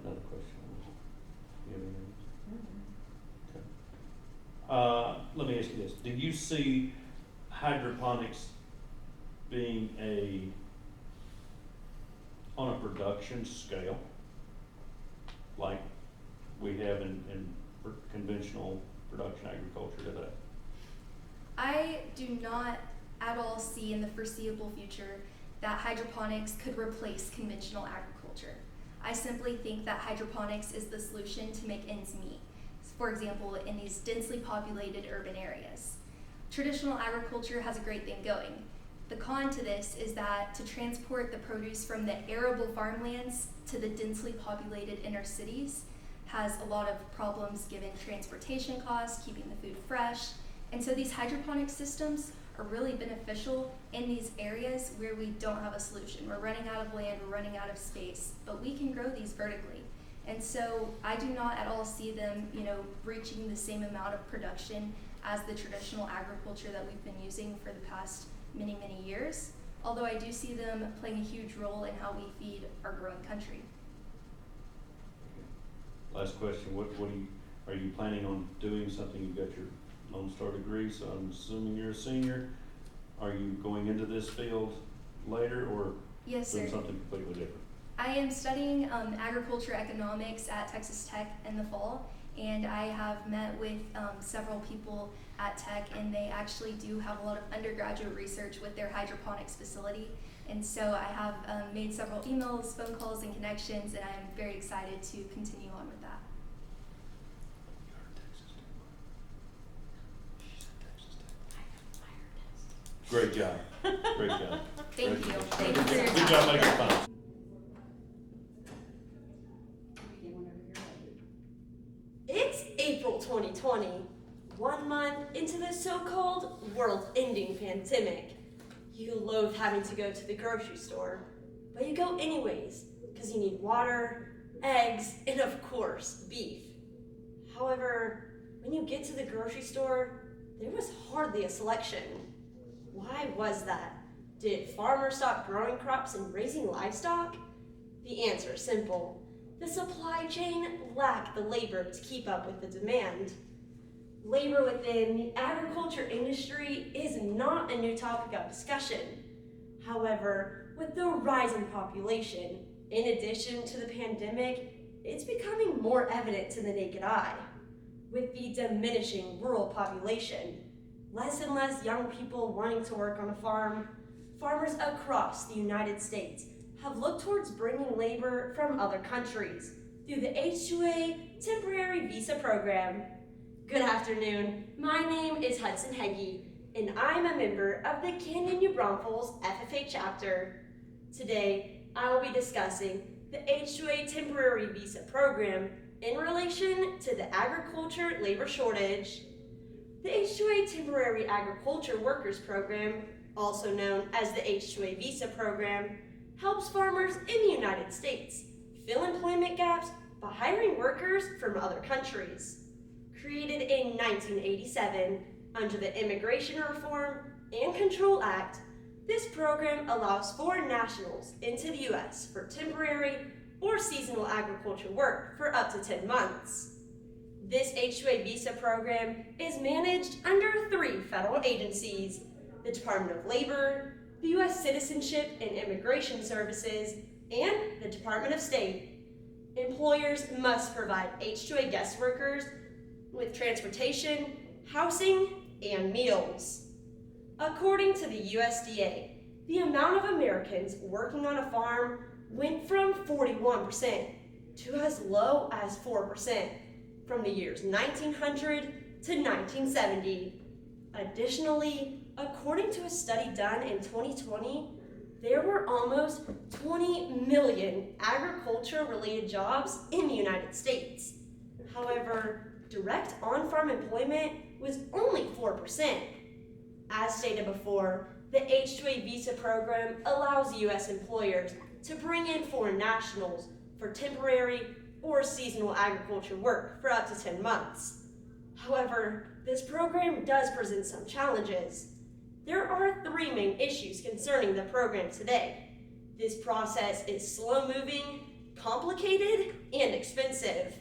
Another question. You have anything? Okay. Let me ask you this. Do you see hydroponics being on a production scale, like we have in conventional production agriculture today? I do not at all see in the foreseeable future that hydroponics could replace conventional agriculture. I simply think that hydroponics is the solution to make ends meet. For example, in these densely populated urban areas. Traditional agriculture has a great thing going. The con to this is that to transport the produce from the arable farmlands to the densely populated inner cities has a lot of problems given transportation costs, keeping the food fresh. And so these hydroponic systems are really beneficial in these areas where we don't have a solution. We're running out of land, we're running out of space, but we can grow these vertically. And so I do not at all see them, reaching the same amount of production as the traditional agriculture that we've been using for the past many, many years. Although I do see them playing a huge role in how we feed our growing country. Last question, are you planning on doing something? You've got your Lone Star degree, so I'm assuming you're a senior. Are you going into this field later or Yes, sir. doing something completely different? I am studying agriculture economics at Texas Tech in the fall, and I have met with several people at Tech, and they actually do have a lot of undergraduate research with their hydroponics facility. And so I have made several emails, phone calls, and connections, and I'm very excited to continue on with that. Great job. Great job. Thank you. Congratulations. Thank you for your Good time. job making fun. It's April 2020, 1 month into the so-called world-ending pandemic. You loathe having to go to the grocery store, but you go anyways because you need water, eggs, and of course, beef. However, when you get to the grocery store, there was hardly a selection. Why was that? Did farmers stop growing crops and raising livestock? The answer is simple. The supply chain lacked the labor to keep up with the demand. Labor within the agriculture industry is not a new topic of discussion. However, with the rising population, in addition to the pandemic, it's becoming more evident to the naked eye. With the diminishing rural population, less and less young people wanting to work on a farm, farmers across the United States have looked towards bringing labor from other countries through the H-2A temporary visa program. Good afternoon, my name is Hudson Heggie, and I'm a member of the Canyon New Braunfels FFA chapter. Today, I will be discussing the H-2A temporary visa program in relation to the agriculture labor shortage. The H-2A temporary agriculture workers program, also known as the H-2A visa program, helps farmers in the United States fill employment gaps by hiring workers from other countries. Created in 1987 under the Immigration Reform and Control Act, this program allows foreign nationals into the U.S. for temporary or seasonal agriculture work for up to 10 months. This H-2A visa program is managed under 3 federal agencies: the Department of Labor, the U.S. Citizenship and Immigration Services, and the Department of State. Employers must provide H-2A guest workers with transportation, housing, and meals. According to the USDA, the amount of Americans working on a farm went from 41% to as low as 4% from the years 1900 to 1970. Additionally, according to a study done in 2020, there were almost 20 million agriculture-related jobs in the United States. However, direct on-farm employment was only 4%. As stated before, the H-2A visa program allows U.S. employers to bring in foreign nationals for temporary or seasonal agriculture work for up to 10 months. However, this program does present some challenges. There are 3 main issues concerning the program today. This process is slow-moving, complicated, and expensive.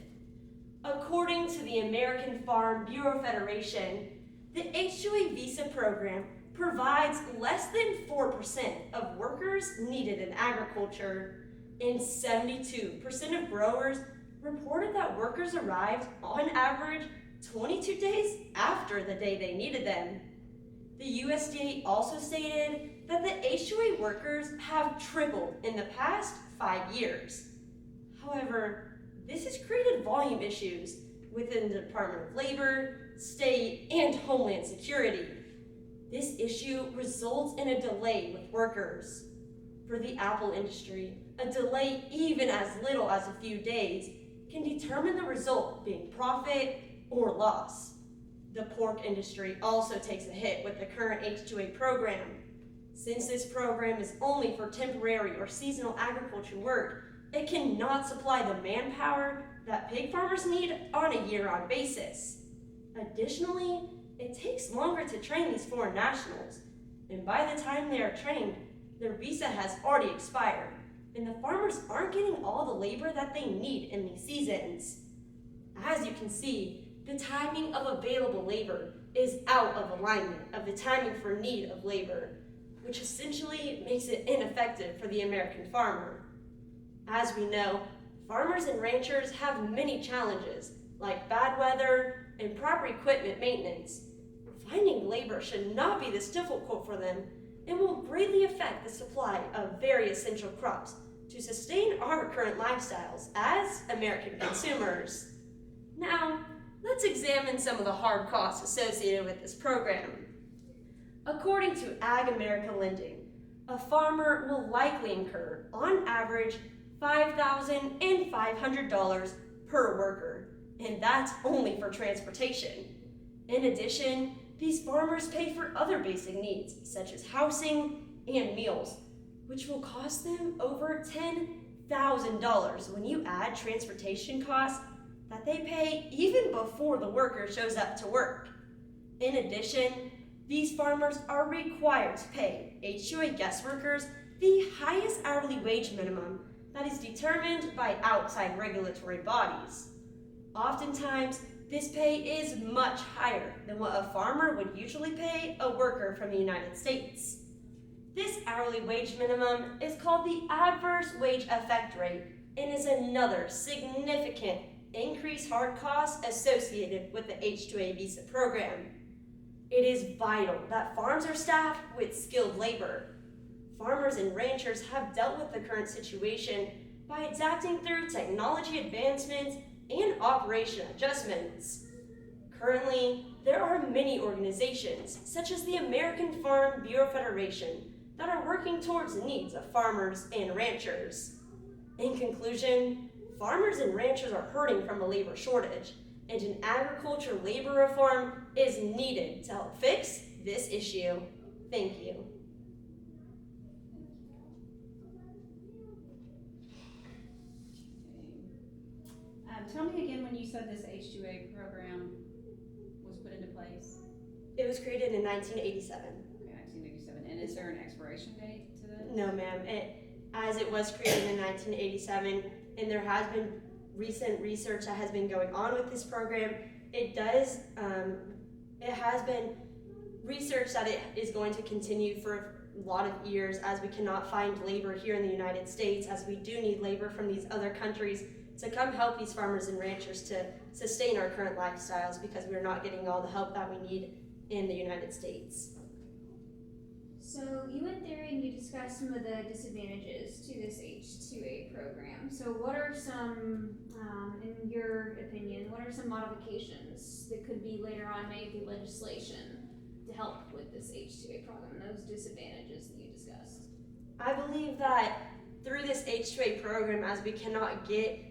According to the American Farm Bureau Federation, the H-2A visa program provides less than 4% of workers needed in agriculture. and 72% of growers reported that workers arrived on average 22 days after the day they needed them. The USDA also stated that the H2A workers have tripled in the past 5 years. However, this has created volume issues within the Department of Labor, State, and Homeland Security. This issue results in a delay with workers. For the apple industry, a delay even as little as a few days can determine the result being profit or loss. The pork industry also takes a hit with the current H2A program. Since this program is only for temporary or seasonal agriculture work, it cannot supply the manpower that pig farmers need on a year-round basis. Additionally, it takes longer to train these foreign nationals, and by the time they are trained, their visa has already expired, and the farmers aren't getting all the labor that they need in these seasons. As you can see, the timing of available labor is out of alignment of the timing for need of labor, which essentially makes it ineffective for the American farmer. As we know, farmers and ranchers have many challenges, like bad weather and proper equipment maintenance. Finding labor should not be this difficult for them and will greatly affect the supply of very essential crops to sustain our current lifestyles as American consumers. Now, let's examine some of the hard costs associated with this program. According to Ag America Lending, a farmer will likely incur, on average, $5,500 per worker, and that's only for transportation. In addition, these farmers pay for other basic needs, such as housing and meals, which will cost them over $10,000 when you add transportation costs that they pay even before the worker shows up to work. In addition, these farmers are required to pay H2A guest workers the highest hourly wage minimum that is determined by outside regulatory bodies. Oftentimes, this pay is much higher than what a farmer would usually pay a worker from the United States. This hourly wage minimum is called the adverse wage effect rate and is another significant increased hard cost associated with the H2A visa program. It is vital that farms are staffed with skilled labor. Farmers and ranchers have dealt with the current situation by adapting through technology advancements and operation adjustments. Currently, there are many organizations, such as the American Farm Bureau Federation, that are working towards the needs of farmers and ranchers. In conclusion, farmers and ranchers are hurting from a labor shortage, and an agriculture labor reform is needed to help fix this issue. Thank you. Tell me again when you said this H2A program was put into place. It was created in 1987. Okay, 1987. And is there an expiration date to this? No, ma'am. As it was created in 1987, and there has been recent research that has been going on with this program, it has been research that it is going to continue for a lot of years, as we cannot find labor here in the United States, as we do need labor from these other countries to come help these farmers and ranchers to sustain our current lifestyles, because we're not getting all the help that we need in the United States. So you went there and you discussed some of the disadvantages to this H2A program. So what are some, in your opinion, what are some modifications that could be later on made through legislation to help with this H2A program, those disadvantages that you discussed? I believe that through this H2A program, as we cannot get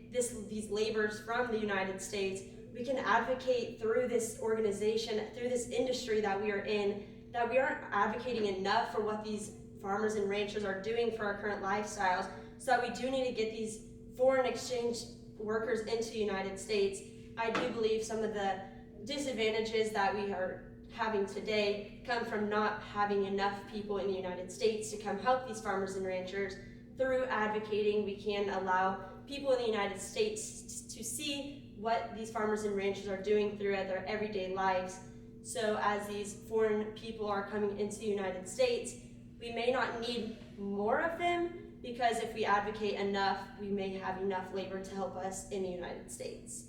these laborers from the United States, we can advocate through this organization, through this industry that we are in, that we aren't advocating enough for what these farmers and ranchers are doing for our current lifestyles, so that we do need to get these foreign exchange workers into the United States. I do believe some of the disadvantages that we are having today come from not having enough people in the United States to come help these farmers and ranchers. Through advocating, we can allow people in the United States to see what these farmers and ranchers are doing throughout their everyday lives. So as these foreign people are coming into the United States, we may not need more of them, because if we advocate enough, we may have enough labor to help us in the United States.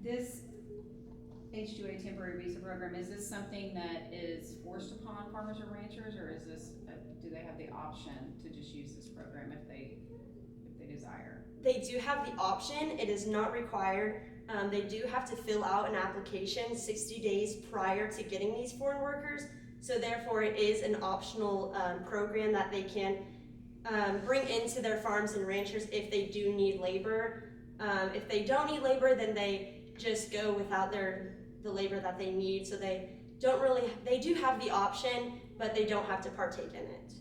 This H-2A temporary visa program, is this something that is forced upon farmers or ranchers, or is this, do they have the option to just use this program if they desire? They do have the option. It is not required. They do have to fill out an application 60 days prior to getting these foreign workers. So therefore it is an optional program that they can bring into their farms and ranchers if they do need labor. If they don't need labor, then they just go without the labor that they need. So they do have the option, but they don't have to partake in it.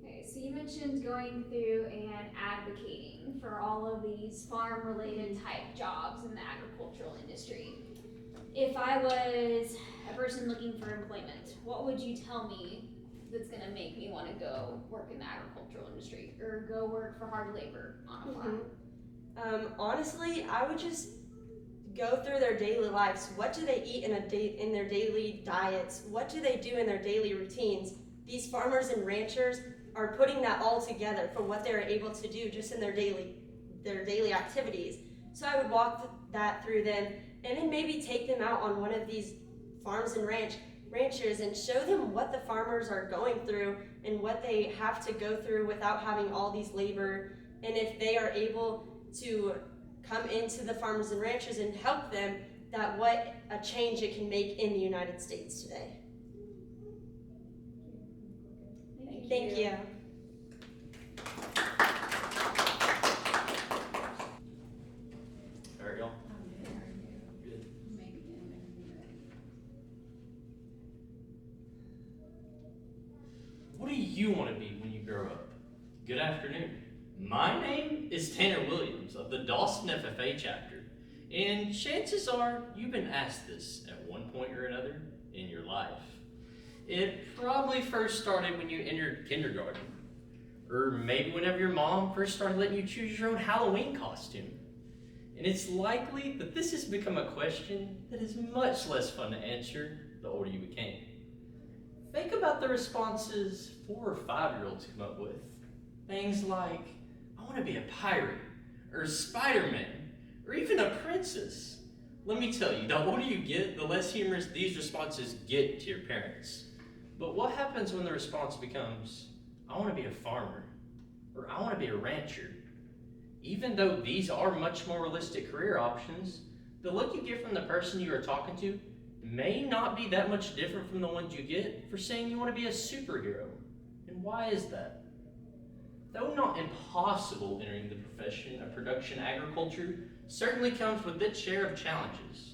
Okay, so you mentioned going through and advocating for all of these farm-related type jobs in the agricultural industry. If I was a person looking for employment, what would you tell me that's gonna make me wanna go work in the agricultural industry or go work for hard labor on a farm? Honestly, I would just go through their daily lives. What do they eat in their daily diets? What do they do in their daily routines? These farmers and ranchers are putting that all together for what they're able to do just in their daily activities. So I would walk that through them, and then maybe take them out on one of these farms and ranchers and show them what the farmers are going through and what they have to go through without having all these labor, and if they are able to come into the farmers and ranchers and help them, that what a change it can make in the United States today. Thank you. Ariel? Good. What do you want to be when you grow up? Good afternoon. My name is Tanner Williams of the Dawson FFA chapter, and chances are you've been asked this at one point or another in your life. It probably first started when you entered kindergarten, or maybe whenever your mom first started letting you choose your own Halloween costume. And it's likely that this has become a question that is much less fun to answer the older you became. Think about the responses 4 or 5-year-olds come up with. Things like, I want to be a pirate, or Spider-Man, or even a princess. Let me tell you, the older you get, the less humorous these responses get to your parents. But what happens when the response becomes, I want to be a farmer, or I want to be a rancher? Even though these are much more realistic career options, the look you get from the person you are talking to may not be that much different from the ones you get for saying you want to be a superhero. And why is that? Though not impossible, entering the profession of production agriculture certainly comes with its share of challenges,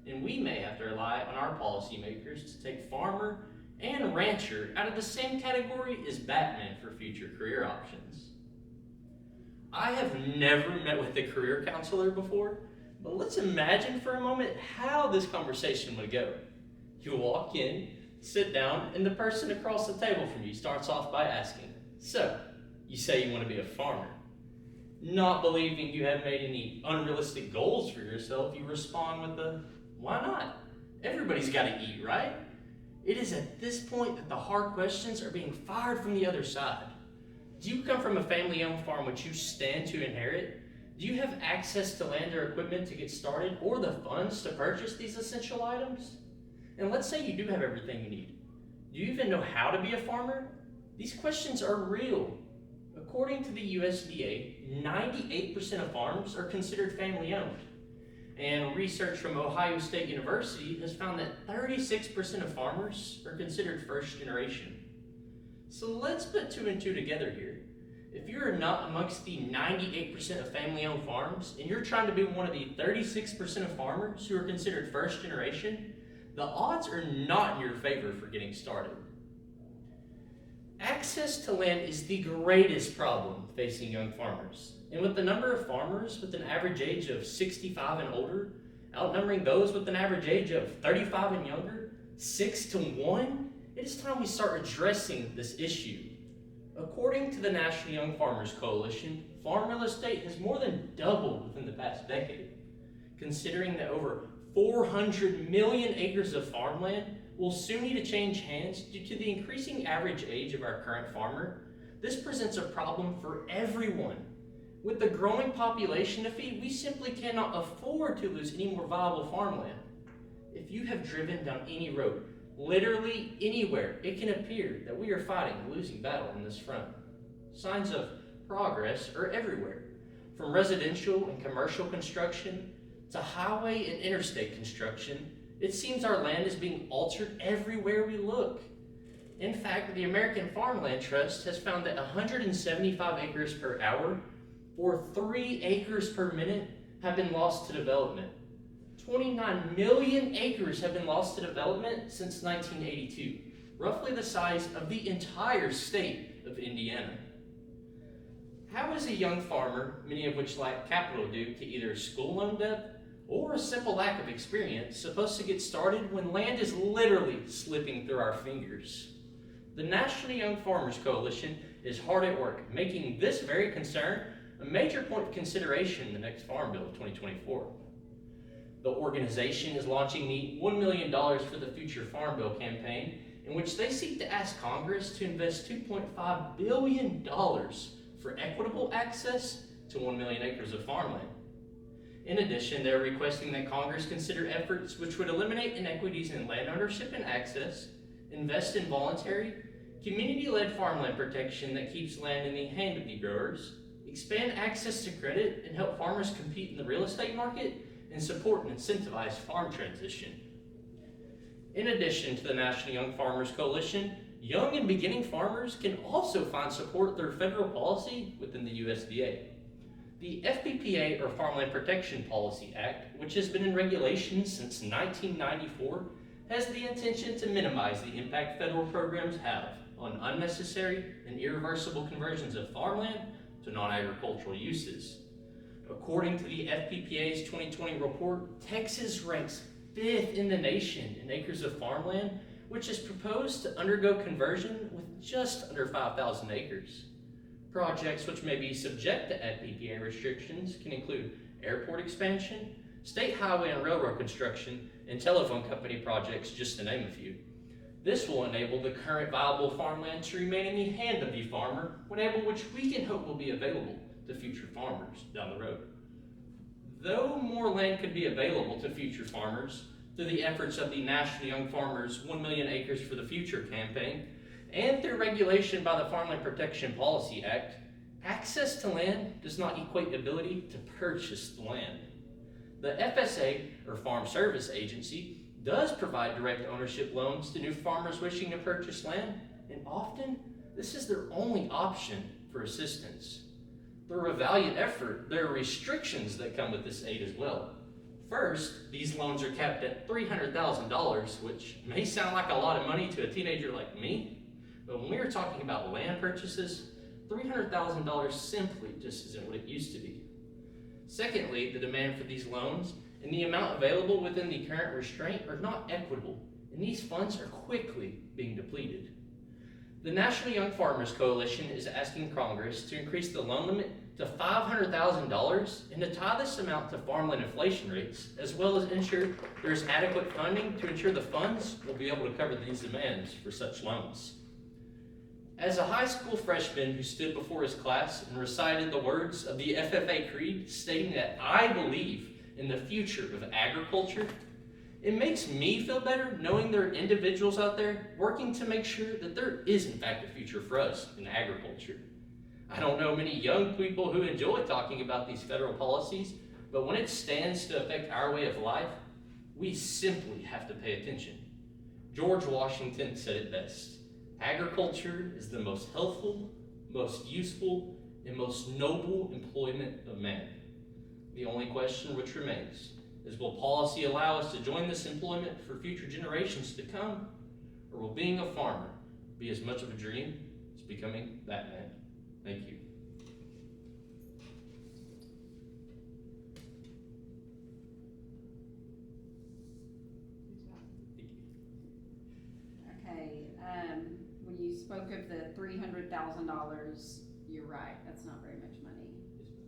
and we may have to rely on our policymakers to take farmer and rancher out of the same category as Batman for future career options. I have never met with a career counselor before, but let's imagine for a moment how this conversation would go. You walk in, sit down, and the person across the table from you starts off by asking, so, you say you want to be a farmer. Not believing you have made any unrealistic goals for yourself, you respond with the, why not? Everybody's got to eat, right? It is at this point that the hard questions are being fired from the other side. Do you come from a family-owned farm which you stand to inherit? Do you have access to land or equipment to get started, or the funds to purchase these essential items? And let's say you do have everything you need. Do you even know how to be a farmer? These questions are real. According to the USDA, 98% of farms are considered family-owned. And research from Ohio State University has found that 36% of farmers are considered first generation. So let's put 2 and 2 together here. If you're not amongst the 98% of family-owned farms, and you're trying to be one of the 36% of farmers who are considered first generation, the odds are not in your favor for getting started. Access to land is the greatest problem facing young farmers. And with the number of farmers with an average age of 65 and older outnumbering those with an average age of 35 and younger, 6 to 1, it is time we start addressing this issue. According to the National Young Farmers Coalition, farm real estate has more than doubled within the past decade. Considering that over 400 million acres of farmland will soon need to change hands due to the increasing average age of our current farmer. This presents a problem for everyone. With the growing population to feed, we simply cannot afford to lose any more viable farmland. If you have driven down any road, literally anywhere, it can appear that we are fighting a losing battle on this front. Signs of progress are everywhere, from residential and commercial construction to highway and interstate construction. It seems our land is being altered everywhere we look. In fact, the American Farmland Trust has found that 175 acres per hour or 3 acres per minute have been lost to development. 29 million acres have been lost to development since 1982, roughly the size of the entire state of Indiana. How is a young farmer, many of which lack capital due to either school loan debt or a simple lack of experience, supposed to get started when land is literally slipping through our fingers? The National Young Farmers Coalition is hard at work, making this very concern a major point of consideration in the next Farm Bill of 2024. The organization is launching the $1 million for the Future Farm Bill campaign, in which they seek to ask Congress to invest $2.5 billion for equitable access to 1 million acres of farmland. In addition, they're requesting that Congress consider efforts which would eliminate inequities in land ownership and access, invest in voluntary, community-led farmland protection that keeps land in the hand of the growers, expand access to credit and help farmers compete in the real estate market, and support and incentivize farm transition. In addition to the National Young Farmers Coalition, young and beginning farmers can also find support through federal policy within the USDA. The FPPA, or Farmland Protection Policy Act, which has been in regulation since 1994, has the intention to minimize the impact federal programs have on unnecessary and irreversible conversions of farmland to non-agricultural uses. According to the FPPA's 2020 report, Texas ranks 5th in the nation in acres of farmland, which is proposed to undergo conversion with just under 5,000 acres. Projects which may be subject to FPPA restrictions can include airport expansion, state highway and railroad construction, and telephone company projects, just to name a few. This will enable the current viable farmland to remain in the hand of the farmer, which we can hope will be available to future farmers down the road. Though more land could be available to future farmers through the efforts of the National Young Farmers 1 Million Acres for the Future campaign and through regulation by the Farmland Protection Policy Act, access to land does not equate the ability to purchase the land. The FSA, or Farm Service Agency, does provide direct ownership loans to new farmers wishing to purchase land, and often this is their only option for assistance. Through a valiant effort, there are restrictions that come with this aid as well. First, these loans are capped at $300,000, which may sound like a lot of money to a teenager like me, but when we are talking about land purchases, $300,000 simply just isn't what it used to be. Secondly, the demand for these loans and the amount available within the current restraint are not equitable, and these funds are quickly being depleted. The National Young Farmers Coalition is asking Congress to increase the loan limit to $500,000 and to tie this amount to farmland inflation rates, as well as ensure there is adequate funding to ensure the funds will be able to cover these demands for such loans. As a high school freshman who stood before his class and recited the words of the FFA Creed stating that I believe in the future of agriculture, it makes me feel better knowing there are individuals out there working to make sure that there is in fact a future for us in agriculture. I don't know many young people who enjoy talking about these federal policies, but when it stands to affect our way of life, we simply have to pay attention. George Washington said it best: agriculture is the most healthful, most useful, and most noble employment of man. The only question which remains is, will policy allow us to join this employment for future generations to come, or will being a farmer be as much of a dream as becoming that man? Thank you. Okay, when you spoke of the $300,000, you're right, that's not very much money.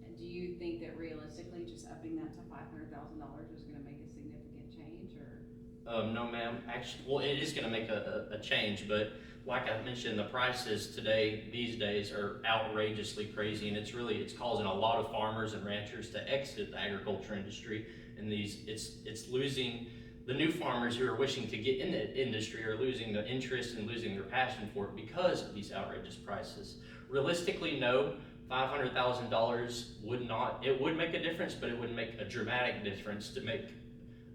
And do you think that realistically just upping that to $500,000 is gonna make a significant change? No, ma'am. Actually, well, it is going to make a change, but like I mentioned, the prices these days are outrageously crazy, and it's causing a lot of farmers and ranchers to exit the agriculture industry. And it's losing the new farmers who are wishing to get in the industry are losing the interest and losing their passion for it because of these outrageous prices. Realistically, no. $500,000 would make a difference, but it would make a dramatic difference to make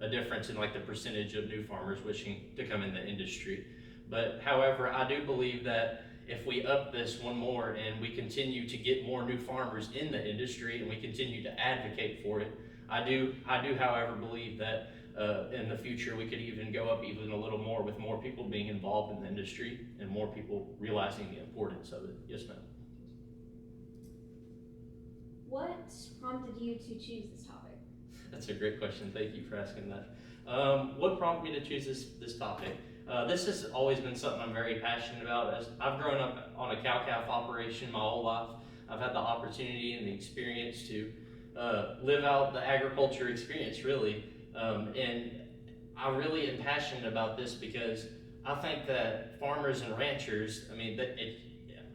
a difference in like the percentage of new farmers wishing to come in the industry. But however, I do believe that if we up this one more and we continue to get more new farmers in the industry and we continue to advocate for it, I do however believe that in the future we could even go up even a little more with more people being involved in the industry and more people realizing the importance of it. Yes, ma'am. What prompted you to choose this topic? That's a great question. Thank you for asking that. What prompted me to choose this topic? This has always been something I'm very passionate about. As I've grown up on a cow-calf operation my whole life, I've had the opportunity and the experience to live out the agriculture experience, really. And I really am passionate about this because I think that farmers and ranchers,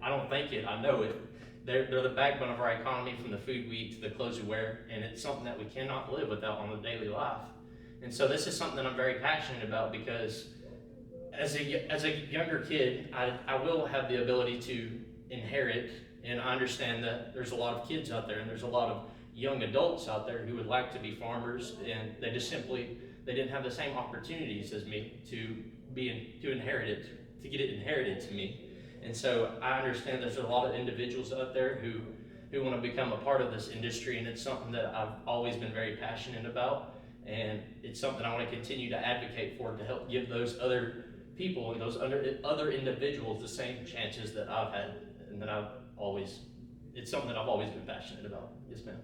I don't think it, I know it. They're the backbone of our economy, from the food we eat to the clothes we wear, and it's something that we cannot live without on a daily life. And so this is something that I'm very passionate about because as a younger kid, I will have the ability to inherit, and I understand that there's a lot of kids out there and there's a lot of young adults out there who would like to be farmers, and they didn't have the same opportunities as me to inherit it, to get it inherited to me. And so I understand there's a lot of individuals out there who want to become a part of this industry, and it's something that I've always been very passionate about, and it's something I want to continue to advocate for, to help give those other people and those other individuals the same chances that I've had, and that it's something that I've always been passionate about. Yes, ma'am.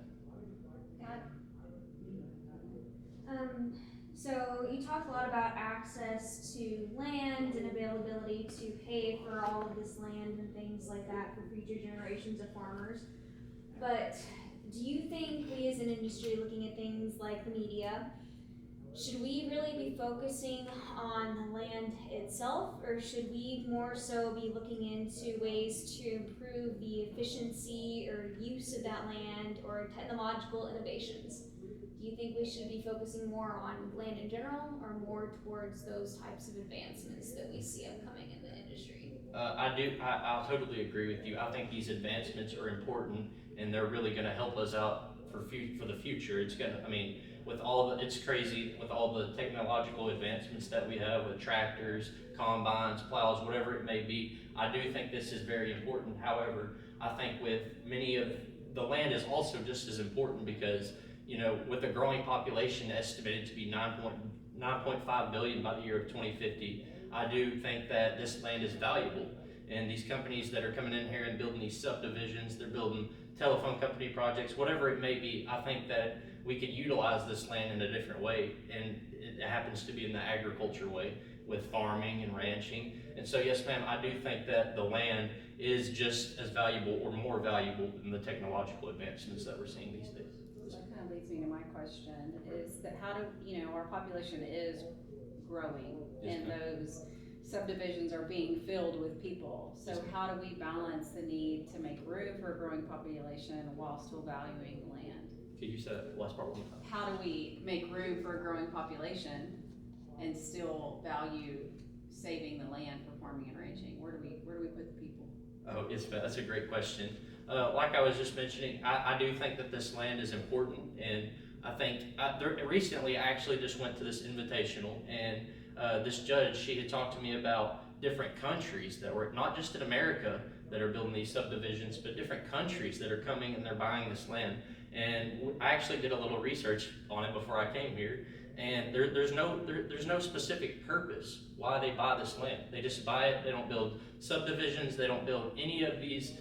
So you talked a lot about access to land and availability to pay for all of this land and things like that for future generations of farmers. But do you think we as an industry, looking at things like the media, should we really be focusing on the land itself, or should we more so be looking into ways to improve the efficiency or use of that land, or technological innovations? Do you think we should be focusing more on land in general, or more towards those types of advancements that we see upcoming in the industry? I totally agree with you. I think these advancements are important, and they're really going to help us out for the future. It's crazy with all the technological advancements that we have with tractors, combines, plows, whatever it may be. I do think this is very important. However, I think with many of the land is also just as important because, with a growing population estimated to be 9.5 billion by the year of 2050, I do think that this land is valuable. And these companies that are coming in here and building these subdivisions, they're building telephone company projects, whatever it may be, I think that we could utilize this land in a different way. And it happens to be in the agriculture way with farming and ranching. And so, yes, ma'am, I do think that the land is just as valuable or more valuable than the technological advancements that we're seeing these days. That kind of leads me to my question, is that our population is growing, Yes, and ma'am. those subdivisions are being filled with people. So Yes, ma'am. how do we balance the need to make room for a growing population while still valuing land? Could you say that last part one more time? How do we make room for a growing population and still value saving the land for farming and ranching? Where do we put the people? Oh, that's a great question. Like I was just mentioning, I do think that this land is important, and I think recently I actually just went to this invitational, and this judge, she had talked to me about different countries that were not just in America that are building these subdivisions, but different countries that are coming and they're buying this land. And I actually did a little research on it before I came here, and there's no specific purpose why they buy this land. They just buy it. They don't build subdivisions. They don't build any of these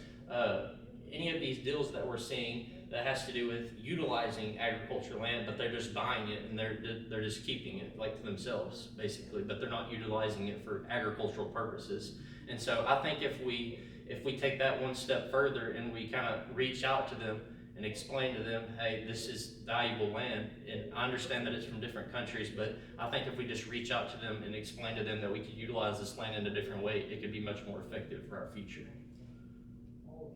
deals that we're seeing that has to do with utilizing agricultural land, but they're just buying it and they're just keeping it like to themselves basically, but they're not utilizing it for agricultural purposes. And so I think if we take that one step further and we kind of reach out to them and explain to them, hey, this is valuable land, and I understand that it's from different countries, but I think if we just reach out to them and explain to them that we could utilize this land in a different way, it could be much more effective for our future. Thank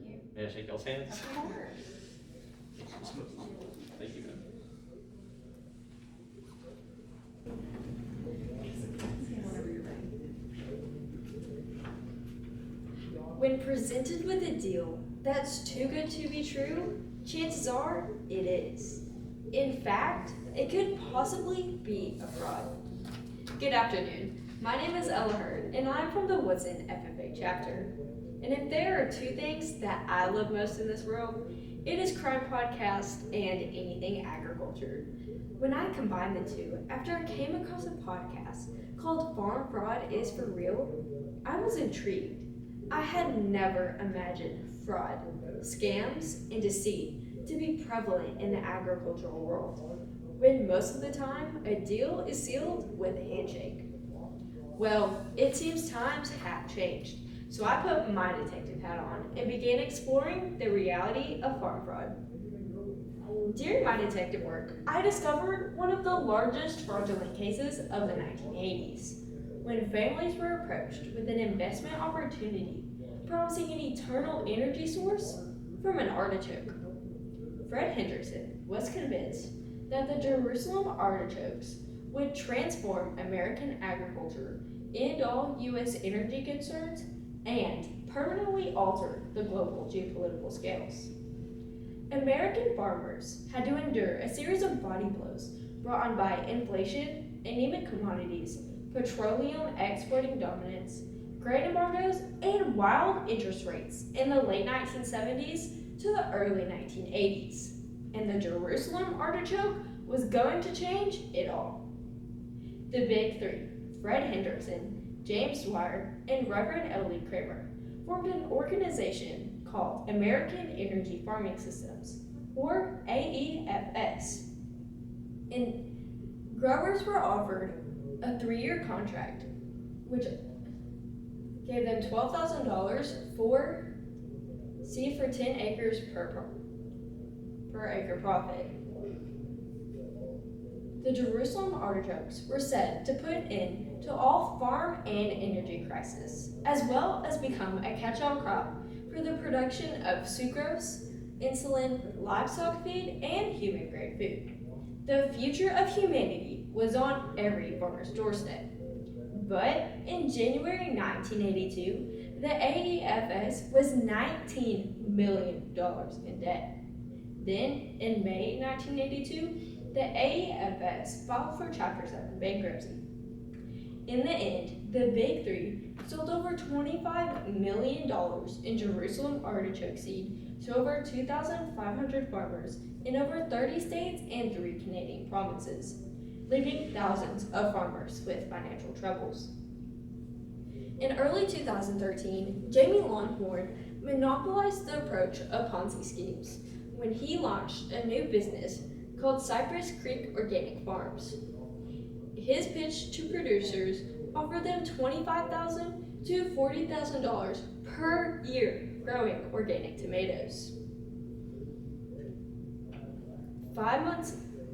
you. May I shake y'all's hands? Of course. Thank you, man. Whenever you're ready. When presented with a deal that's too good to be true, chances are it is. In fact, it could possibly be a fraud. Good afternoon. My name is Ella Hurd, and I'm from the Woodson FFA chapter. And if there are two things that I love most in this world, it is Crime Podcast and anything agriculture. When I combined the two, after I came across a podcast called Farm Fraud is For Real, I was intrigued. I had never imagined fraud, scams, and deceit to be prevalent in the agricultural world, when most of the time a deal is sealed with a handshake. Well, it seems times have changed, so I put my detective hat on and began exploring the reality of farm fraud. During my detective work, I discovered one of the largest fraudulent cases of the 1980s, when families were approached with an investment opportunity promising an eternal energy source from an artichoke. Fred Henderson was convinced that the Jerusalem artichokes would transform American agriculture, end all U.S. energy concerns, and permanently alter the global geopolitical scales. American farmers had to endure a series of body blows brought on by inflation, anemic commodities, petroleum exporting dominance, grain embargoes, and wild interest rates in the late 1970s to the early 1980s. And the Jerusalem artichoke was going to change it all. The Big Three, Fred Henderson, James Dwyer, and Reverend L.E. Kramer, formed an organization called American Energy Farming Systems, or AEFS. And growers were offered a 3-year contract, which gave them $12,000 for seed for 10 acres per acre profit. The Jerusalem artichokes were said to put an end to all farm and energy crisis, as well as become a catch-all crop for the production of sucrose, insulin, livestock feed, and human-grade food. The future of humanity was on every farmer's doorstep. But in January 1982, the AEFS was $19 million in debt. Then, in May 1982, the AEFS filed for Chapter 7 bankruptcy. In the end, the Big Three sold over $25 million in Jerusalem artichoke seed to over 2,500 farmers in over 30 states and 3 Canadian provinces, leaving thousands of farmers with financial troubles. In early 2013, Jamie Longhorn monopolized the approach of Ponzi schemes when he launched a new business called Cypress Creek Organic Farms. His pitch to producers offered them $25,000 to $40,000 per year growing organic tomatoes.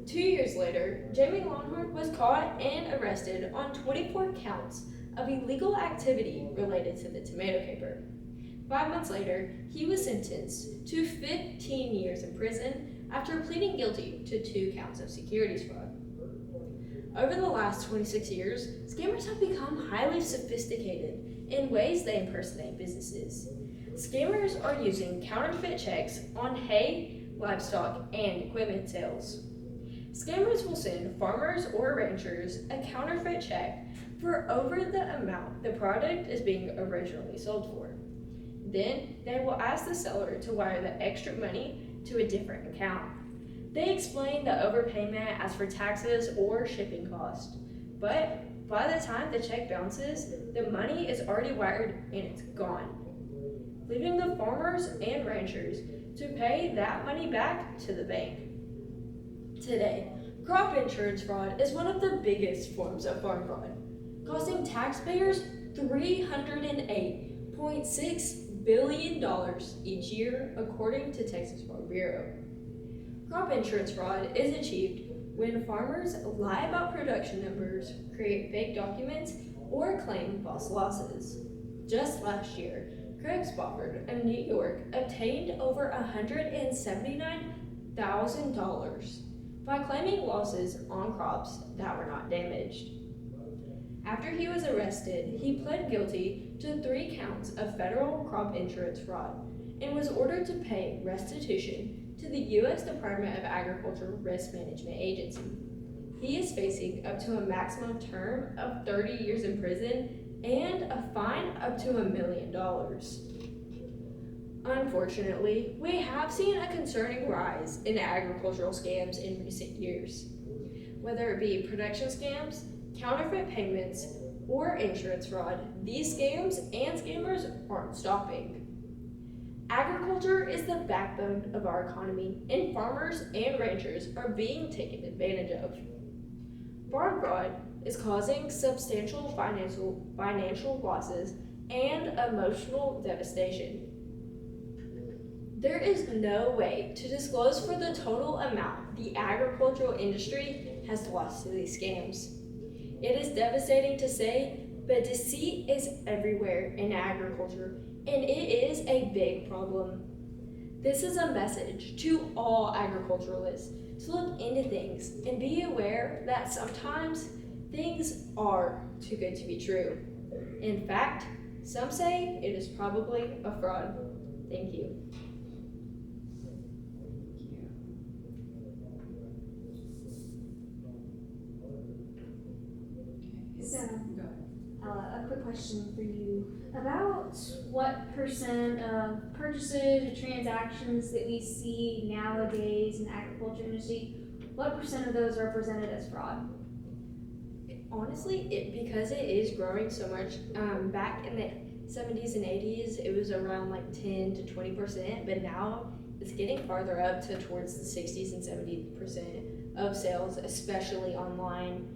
2 years later, Jamie Longhorn was caught and arrested on 24 counts of illegal activity related to the tomato caper. 5 months later, he was sentenced to 15 years in prison after pleading guilty to 2 counts of securities fraud. Over the last 26 years, scammers have become highly sophisticated in ways they impersonate businesses. Scammers are using counterfeit checks on hay, livestock, and equipment sales. Scammers will send farmers or ranchers a counterfeit check for over the amount the product is being originally sold for. Then, they will ask the seller to wire the extra money to a different account. They explain the overpayment as for taxes or shipping cost, but by the time the check bounces, the money is already wired and it's gone, leaving the farmers and ranchers to pay that money back to the bank. Today, crop insurance fraud is one of the biggest forms of farm fraud, costing taxpayers $308.6 billion each year, according to Texas Farm Bureau. Crop insurance fraud is achieved when farmers lie about production numbers, create fake documents, or claim false losses. Just last year, Craig Spofford of New York obtained over $179,000 by claiming losses on crops that were not damaged. After he was arrested, he pled guilty to 3 counts of federal crop insurance fraud and was ordered to pay restitution to the U.S. Department of Agriculture Risk Management Agency. He is facing up to a maximum term of 30 years in prison and a fine up to $1 million. Unfortunately, we have seen a concerning rise in agricultural scams in recent years. Whether it be production scams, counterfeit payments, or insurance fraud, these scams and scammers aren't stopping. Agriculture is the backbone of our economy, and farmers and ranchers are being taken advantage of. Farm fraud is causing substantial financial losses and emotional devastation. There is no way to disclose for the total amount the agricultural industry has lost to these scams. It is devastating to say, but deceit is everywhere in agriculture, and it is a big problem. This is a message to all agriculturalists to look into things and be aware that sometimes things are too good to be true. In fact, some say it is probably a fraud. Thank you. So, a quick question for you. About what percent of purchases or transactions that we see nowadays in the agriculture industry, what percent of those are represented as fraud? Honestly, because it is growing so much, back in the 70s and 80s, it was around like 10 to 20%, but now it's getting farther up to towards the 60s and 70% of sales, especially online,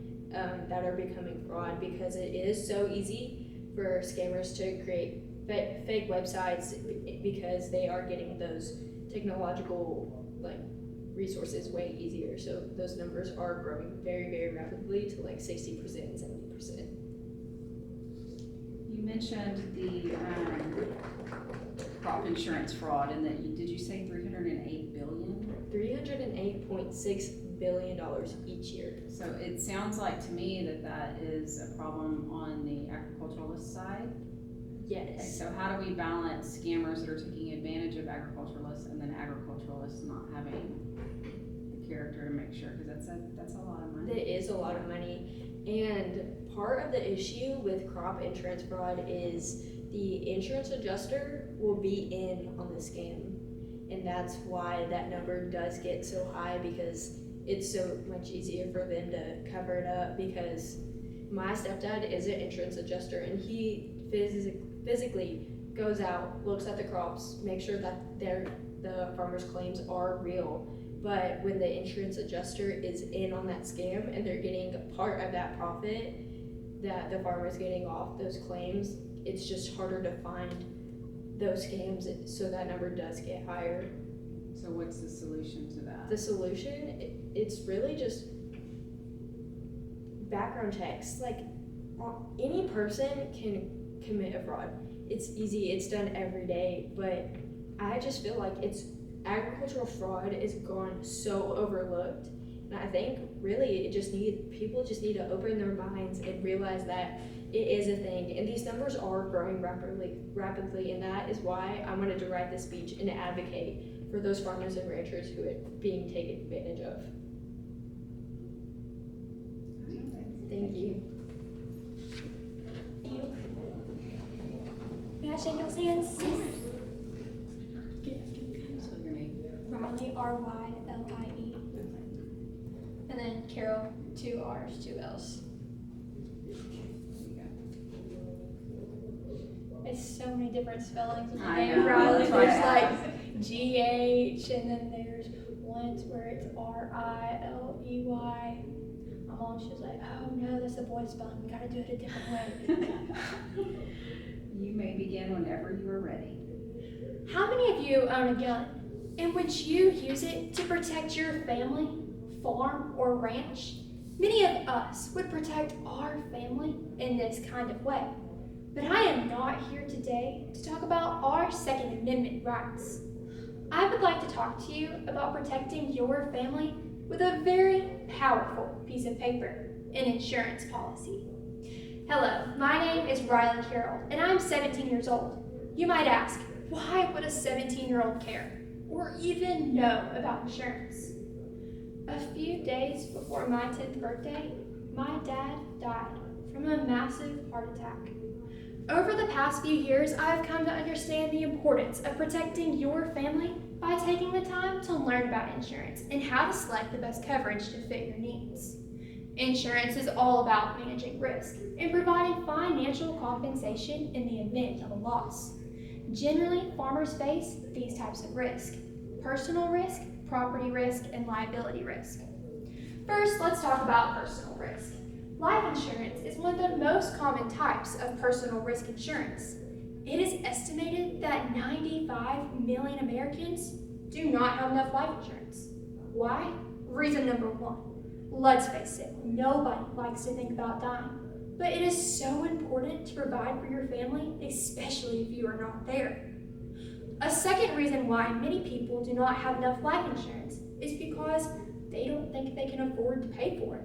that are becoming fraud because it is so easy for scammers to create fake websites because they are getting those technological resources way easier. So those numbers are growing very, very rapidly to like 60% and 70%. You mentioned the crop insurance fraud, and that did you say $308 billion? $308.6 billion each year. So it sounds like to me that is a problem on the agriculturalist side. Yes. So how do we balance scammers that are taking advantage of agriculturalists and then agriculturalists not having the character to make sure? Because that's a lot of money. It is a lot of money. And part of the issue with crop insurance fraud is the insurance adjuster will be in on the scam. And that's why that number does get so high, because it's so much easier for them to cover it up. Because my stepdad is an insurance adjuster, and he physically goes out, looks at the crops, makes sure that the farmer's claims are real. But when the insurance adjuster is in on that scam and they're getting part of that profit that the farmer's getting off those claims, it's just harder to find those scams, so that number does get higher. So what's the solution to that? The solution, it's really just background checks. Like, any person can commit a fraud. It's easy, it's done every day, but I just feel like agricultural fraud is gone so overlooked. And I think really people just need to open their minds and realize that it is a thing, and these numbers are growing rapidly, and that is why I wanted to write this speech and advocate for those farmers and ranchers who are being taken advantage of. Thank you. May I shake those hands? So your name? Riley, R-Y-L-I-E. And then Carol, 2 R's, 2 L's. It's so many different spellings of the I name know, Riley. that's why I There's like asked. G-H, and then there's ones where it's R-I-L-E-Y. My mom, she was like, oh no, that's the boy spelling. We gotta do it a different way. You may begin whenever you are ready. How many of you own a gun? And would you use it to protect your family, farm, or ranch? Many of us would protect our family in this kind of way. But I am not here today to talk about our Second Amendment rights. I would like to talk to you about protecting your family with a very powerful piece of paper, an insurance policy. Hello, my name is Riley Carroll, and I'm 17 years old. You might ask, why would a 17-year-old care or even know about insurance? A few days before my 10th birthday, my dad died from a massive heart attack. Over the past few years, I have come to understand the importance of protecting your family by taking the time to learn about insurance and how to select the best coverage to fit your needs. Insurance is all about managing risk and providing financial compensation in the event of a loss. Generally, farmers face these types of risk: personal risk, property risk, and liability risk. First, let's talk about personal risk. Life insurance is one of the most common types of personal risk insurance. It is estimated that 95 million Americans do not have enough life insurance. Why? Reason number one. Let's face it, nobody likes to think about dying, but it is so important to provide for your family, especially if you are not there. A second reason why many people do not have enough life insurance is because they don't think they can afford to pay for it.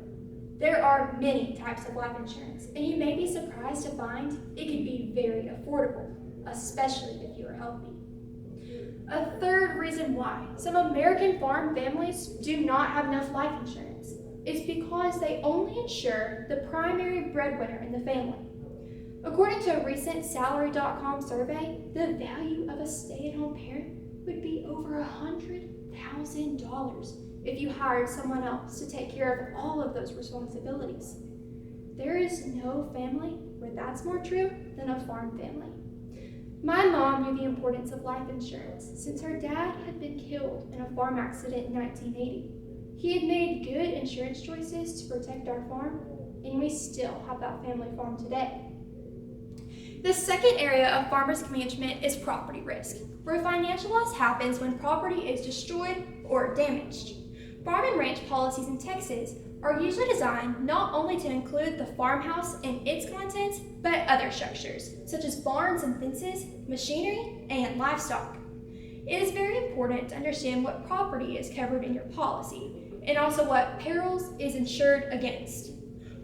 There are many types of life insurance, and you may be surprised to find it can be very affordable, especially if you are healthy. A third reason why some American farm families do not have enough life insurance is because they only insure the primary breadwinner in the family. According to a recent Salary.com survey, the value of a stay-at-home parent would be over $100,000 if you hired someone else to take care of all of those responsibilities. There is no family where that's more true than a farm family. My mom knew the importance of life insurance since her dad had been killed in a farm accident in 1980. He had made good insurance choices to protect our farm, and we still have that family farm today. The second area of farmers' management is property risk, where financial loss happens when property is destroyed or damaged. Farm and ranch policies in Texas are usually designed not only to include the farmhouse and its contents, but other structures, such as barns and fences, machinery, and livestock. It is very important to understand what property is covered in your policy, and also what perils is insured against.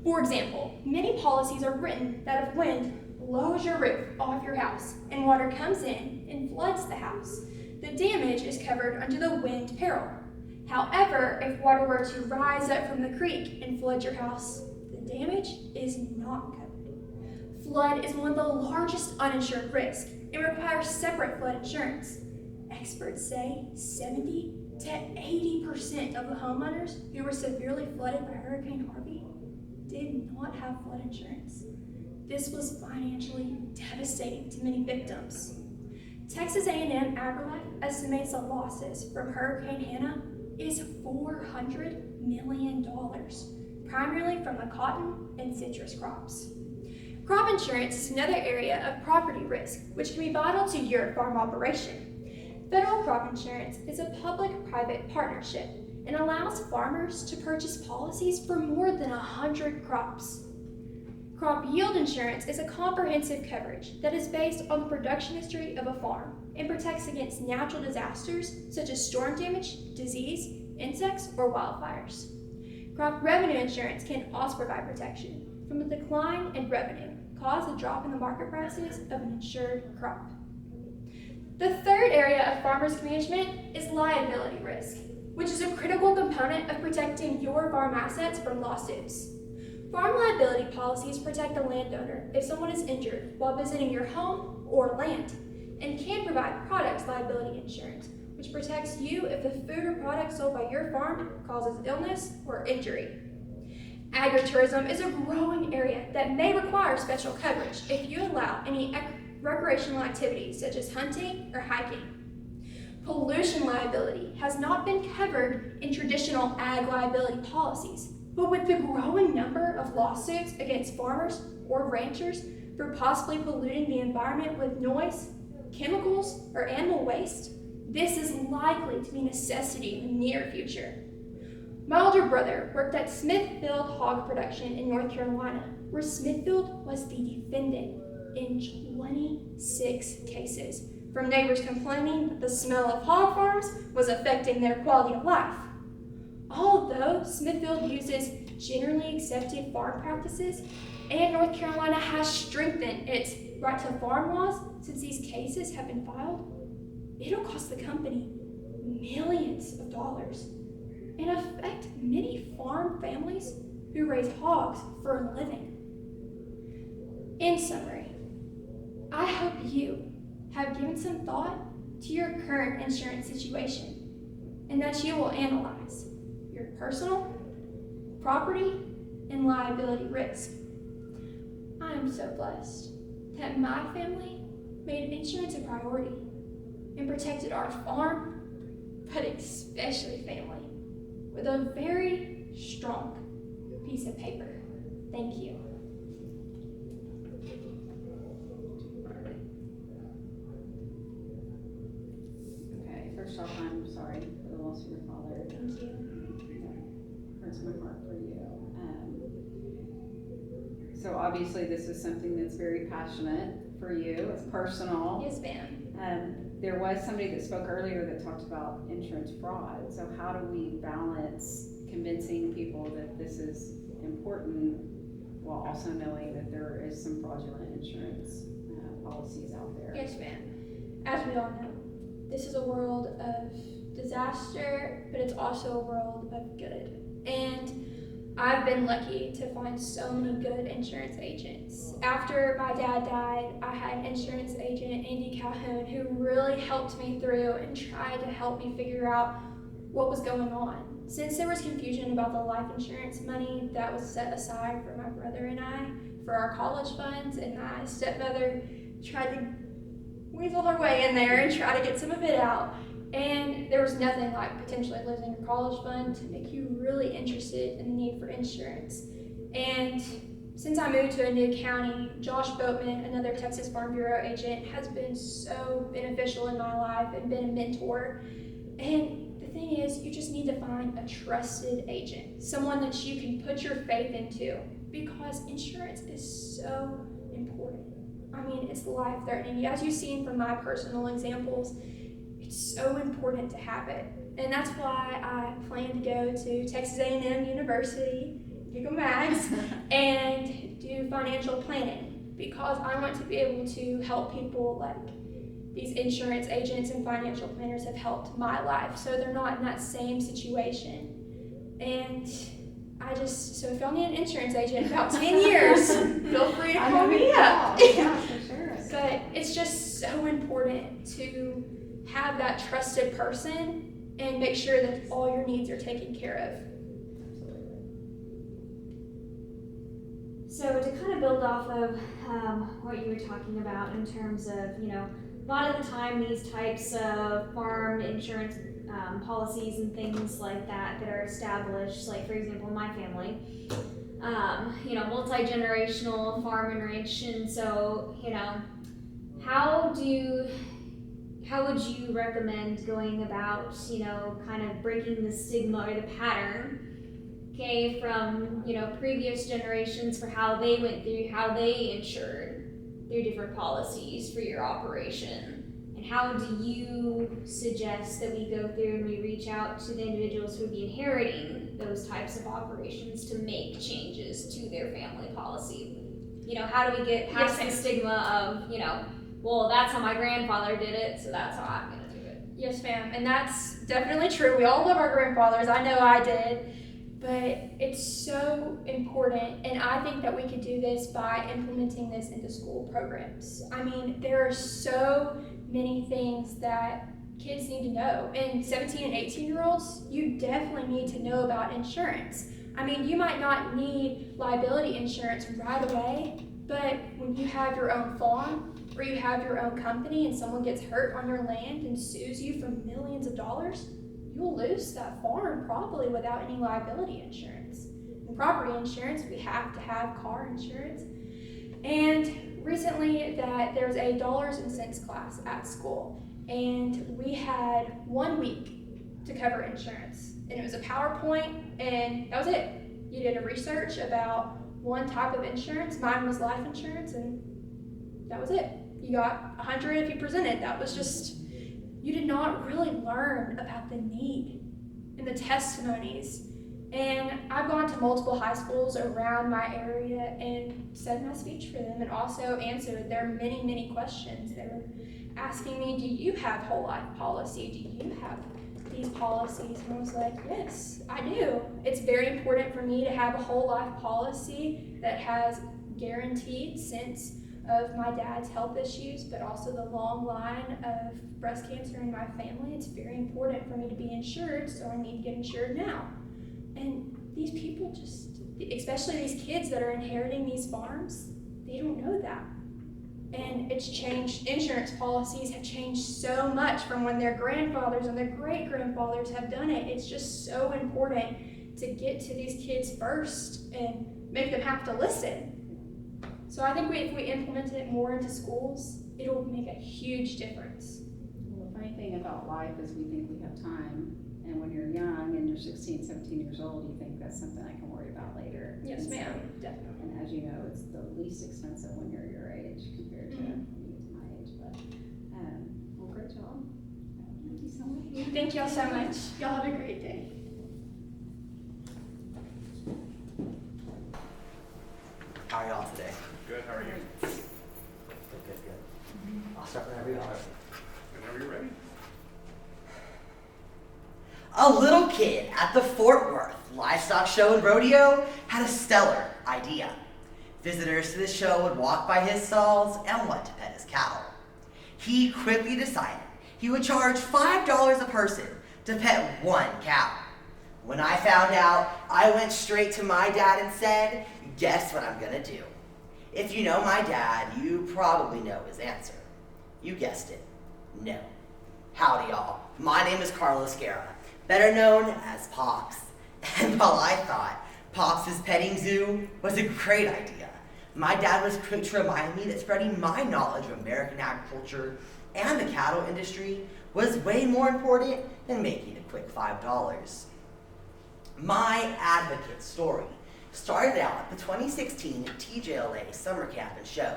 For example, many policies are written that if wind blows your roof off your house and water comes in and floods the house, the damage is covered under the wind peril. However, if water were to rise up from the creek and flood your house, the damage is not covered. Flood is one of the largest uninsured risks and requires separate flood insurance. Experts say 70 to 80% of the homeowners who were severely flooded by Hurricane Harvey did not have flood insurance. This was financially devastating to many victims. Texas A&M AgriLife estimates the losses from Hurricane Hannah is $400 million, primarily from the cotton and citrus crops. Crop insurance is another area of property risk, which can be vital to your farm operation. Federal crop insurance is a public-private partnership and allows farmers to purchase policies for more than 100 crops. Crop yield insurance is a comprehensive coverage that is based on the production history of a farm and protects against natural disasters such as storm damage, disease, insects, or wildfires. Crop revenue insurance can also provide protection from a decline in revenue caused by a drop in the market prices of an insured crop. The third area of farmers' management is liability risk, which is a critical component of protecting your farm assets from lawsuits. Farm liability policies protect the landowner if someone is injured while visiting your home or land, and can provide products liability insurance, which protects you if the food or product sold by your farm causes illness or injury. Agritourism is a growing area that may require special coverage if you allow any recreational activities such as hunting or hiking. Pollution liability has not been covered in traditional ag liability policies, but with the growing number of lawsuits against farmers or ranchers for possibly polluting the environment with noise, chemicals, or animal waste, this is likely to be a necessity in the near future. My older brother worked at Smithfield Hog Production in North Carolina, where Smithfield was the defendant in 26 cases, from neighbors complaining that the smell of hog farms was affecting their quality of life. Although Smithfield uses generally accepted farm practices, and North Carolina has strengthened its right to farm laws since these cases have been filed, it'll cost the company millions of dollars and affect many farm families who raise hogs for a living. In summary, I hope you have given some thought to your current insurance situation and that you will analyze your personal, property, and liability risk. I am so blessed that my family made insurance a priority and protected our farm, but especially family, with a very strong piece of paper. Thank you. Okay, first off, I'm sorry for the loss of your father. Thank you. Hurts my heart for you. So obviously this is something that's very passionate for you. It's personal. Yes, ma'am. There was somebody that spoke earlier that talked about insurance fraud. So how do we balance convincing people that this is important while also knowing that there is some fraudulent insurance policies out there? Yes, ma'am. As we all know, this is a world of disaster, but it's also a world of good. And I've been lucky to find so many good insurance agents. After my dad died, I had an insurance agent, Andy Calhoun, who really helped me through and tried to help me figure out what was going on. Since there was confusion about the life insurance money that was set aside for my brother and I for our college funds, and my stepmother tried to weasel her way in there and try to get some of it out. And there was nothing like potentially losing your college fund to make you really interested in the need for insurance. And since I moved to a new county, Josh Boatman, another Texas Farm Bureau agent, has been so beneficial in my life and been a mentor. And the thing is, you just need to find a trusted agent, someone that you can put your faith into, because insurance is so important. I mean, it's life-threatening. As you've seen from my personal examples, it's so important to have it. And that's why I plan to go to Texas A&M University, get a max, and do financial planning, because I want to be able to help people like these insurance agents and financial planners have helped my life, so they're not in that same situation. And so if y'all need an insurance agent in about 10 years, feel free to call me up. Yeah, for sure. But it's just so important to have that trusted person and make sure that all your needs are taken care of. So to kind of build off of what you were talking about in terms of, a lot of the time these types of farm insurance policies and things like that are established, like for example my family, multi-generational farm and ranch, and so, how would you recommend going about, kind of breaking the stigma or the pattern, okay, from, previous generations for how they went through, how they insured through different policies for your operation? And how do you suggest that we go through and we reach out to the individuals who would be inheriting those types of operations to make changes to their family policy? How do we get past the stigma of, well, that's how my grandfather did it, so that's how I'm gonna do it? Yes, ma'am, and that's definitely true. We all love our grandfathers. I know I did, but it's so important, and I think that we could do this by implementing this into school programs. I mean, there are so many things that kids need to know, and 17 and 18-year-olds, you definitely need to know about insurance. I mean, you might not need liability insurance right away, but when you have your own farm, or you have your own company and someone gets hurt on your land and sues you for millions of dollars, you'll lose that farm probably without any liability insurance. And property insurance, we have to have car insurance. And recently recently that there's a dollars and cents class at school, and we had 1 week to cover insurance. And it was a PowerPoint, and that was it. You did a research about one type of insurance. Mine was life insurance, and that was it. You got 100 if you presented. That was just, you did not really learn about the need and the testimonies. And I've gone to multiple high schools around my area and said my speech for them, and also answered their many, many questions. They were asking me, do you have whole life policy? Do you have these policies? And I was like, yes, I do. It's very important for me to have a whole life policy that has guaranteed sense of my dad's health issues, but also the long line of breast cancer in my family. It's very important for me to be insured, so I need to get insured now. And these people just, especially these kids that are inheriting these farms, they don't know that. And it's changed, insurance policies have changed so much from when their grandfathers and their great-grandfathers have done it. It's just so important to get to these kids first and make them have to listen. So I think if we implement it more into schools, it'll make a huge difference. Well, the funny thing about life is we think we have time, and when you're young and you're 16, 17 years old, you think that's something I can worry about later. Yes, And so- ma'am, definitely. And as you know, it's the least expensive when you're your age compared to when you get to my age. But well, great job. Thank you so much. Thank y'all so much. Y'all have a great day. How are y'all today? Good, how are you? Good. I'll start whenever you are. Whenever you're ready. A little kid at the Fort Worth Livestock Show and Rodeo had a stellar idea. Visitors to the show would walk by his stalls and want to pet his cattle. He quickly decided he would charge $5 a person to pet one cow. When I found out, I went straight to my dad and said, guess what I'm gonna do? If you know my dad, you probably know his answer. You guessed it, no. Howdy y'all, my name is Carlos Guerra, better known as Pops. And while I thought Pops' petting zoo was a great idea, my dad was quick to remind me that spreading my knowledge of American agriculture and the cattle industry was way more important than making a quick $5. My advocate story started out at the 2016 TJLA Summer Camp and Show.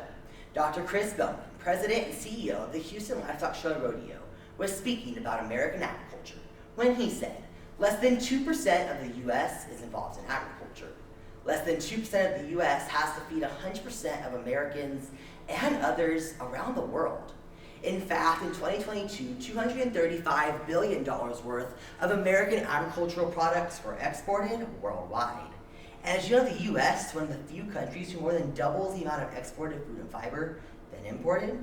Dr. Chris Bowman, President and CEO of the Houston Livestock Show and Rodeo, was speaking about American agriculture when he said, less than 2% of the U.S. is involved in agriculture. Less than 2% of the U.S. has to feed 100% of Americans and others around the world. In fact, in 2022, $235 billion worth of American agricultural products were exported worldwide. And as you know, the U.S. is one of the few countries who more than doubles the amount of exported food and fiber than imported.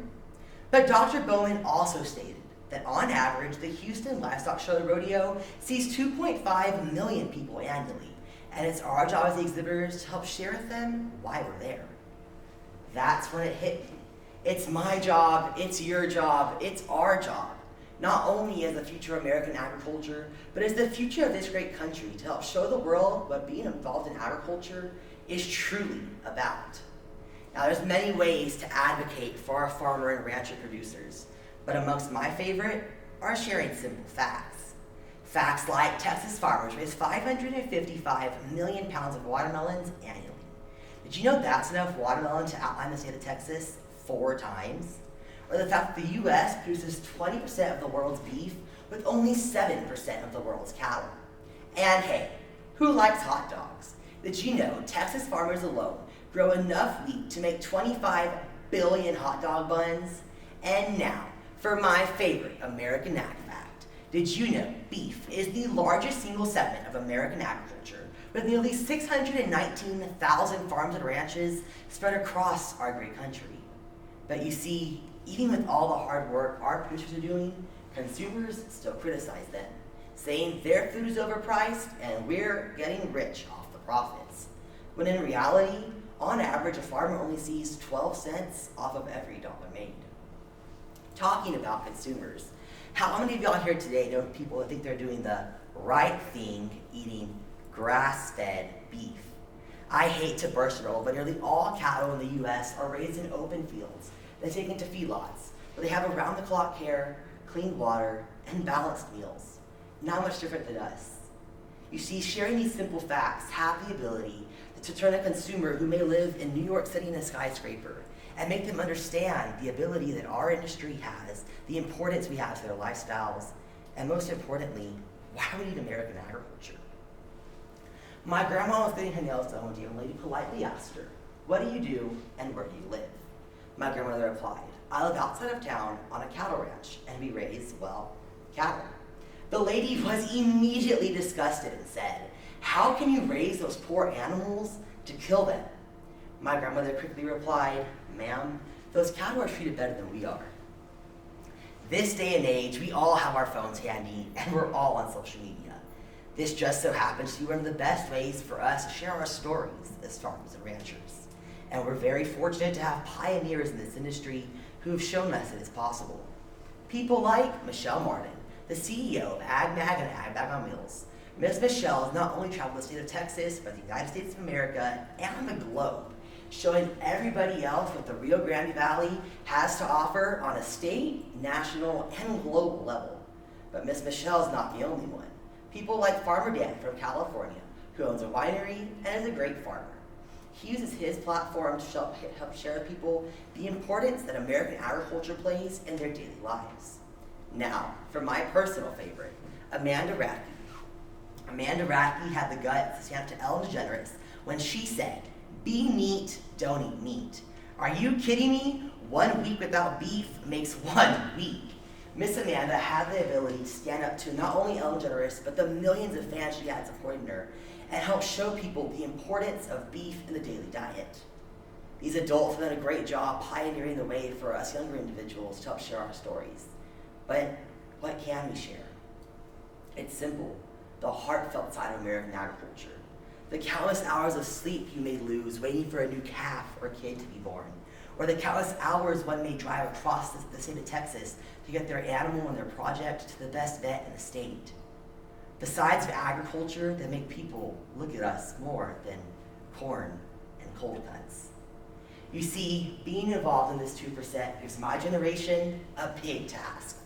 But Dr. Bowman also stated that on average, the Houston Livestock Show and Rodeo sees 2.5 million people annually, and it's our job as the exhibitors to help share with them why we're there. That's when it hit me. It's my job, it's your job, it's our job, not only as the future of American agriculture, but as the future of this great country to help show the world what being involved in agriculture is truly about. Now, there's many ways to advocate for our farmer and rancher producers, but amongst my favorite are sharing simple facts. Facts like Texas farmers raise 555 million pounds of watermelons annually. Did you know that's enough watermelon to outline the state of Texas 4 times? Or the fact that the U.S. produces 20% of the world's beef with only 7% of the world's cattle. And hey, who likes hot dogs? Did you know Texas farmers alone grow enough wheat to make 25 billion hot dog buns? And now, for my favorite American ag fact, did you know beef is the largest single segment of American agriculture, with nearly 619,000 farms and ranches spread across our great country? But you see, even with all the hard work our producers are doing, consumers still criticize them, saying their food is overpriced and we're getting rich off the profits. When in reality, on average, a farmer only sees 12 cents off of every dollar made. Talking about consumers, how many of y'all here today know people that think they're doing the right thing eating grass-fed beef? I hate to burst a bubble, but nearly all cattle in the U.S. are raised in open fields, then taken to feedlots, where they have around-the-clock care, clean water, and balanced meals. Not much different than us. You see, sharing these simple facts have the ability to turn a consumer who may live in New York City in a skyscraper and make them understand the ability that our industry has, the importance we have to their lifestyles, and most importantly, why we need American agriculture. My grandma was getting her nails done one day and a lady politely asked her, "What do you do and where do you live?" My grandmother replied, "I live outside of town on a cattle ranch and we raise, well, cattle." The lady was immediately disgusted and said, "How can you raise those poor animals to kill them?" My grandmother quickly replied, "Ma'am, those cattle are treated better than we are." This day and age, we all have our phones handy and we're all on social media. This just so happens to be one of the best ways for us to share our stories as farmers and ranchers. And we're very fortunate to have pioneers in this industry who have shown us that it's possible. People like Michelle Martin, the CEO of AgMag and AgMag on Wheels. Ms. Michelle has not only traveled the state of Texas, but the United States of America and the globe, showing everybody else what the Rio Grande Valley has to offer on a state, national, and global level. But Ms. Michelle is not the only one. People like Farmer Dan from California, who owns a winery and is a grape farmer. He uses his platform to help share with people the importance that American agriculture plays in their daily lives. Now, for my personal favorite, Amanda Radke. Amanda Radke had the guts to stand up to Ellen DeGeneres when she said, "Be neat, don't eat meat." Are you kidding me? 1 week without beef makes 1 week. Miss Amanda had the ability to stand up to not only Ellen DeGeneres, but the millions of fans she had supporting her, and help show people the importance of beef in the daily diet. These adults have done a great job pioneering the way for us younger individuals to help share our stories. But what can we share? It's simple, the heartfelt side of American agriculture. The countless hours of sleep you may lose waiting for a new calf or kid to be born, or the countless hours one may drive across the state of Texas to get their animal and their project to the best vet in the state. The sides of agriculture that make people look at us more than corn and cold cuts. You see, being involved in this 2% gives my generation a big task.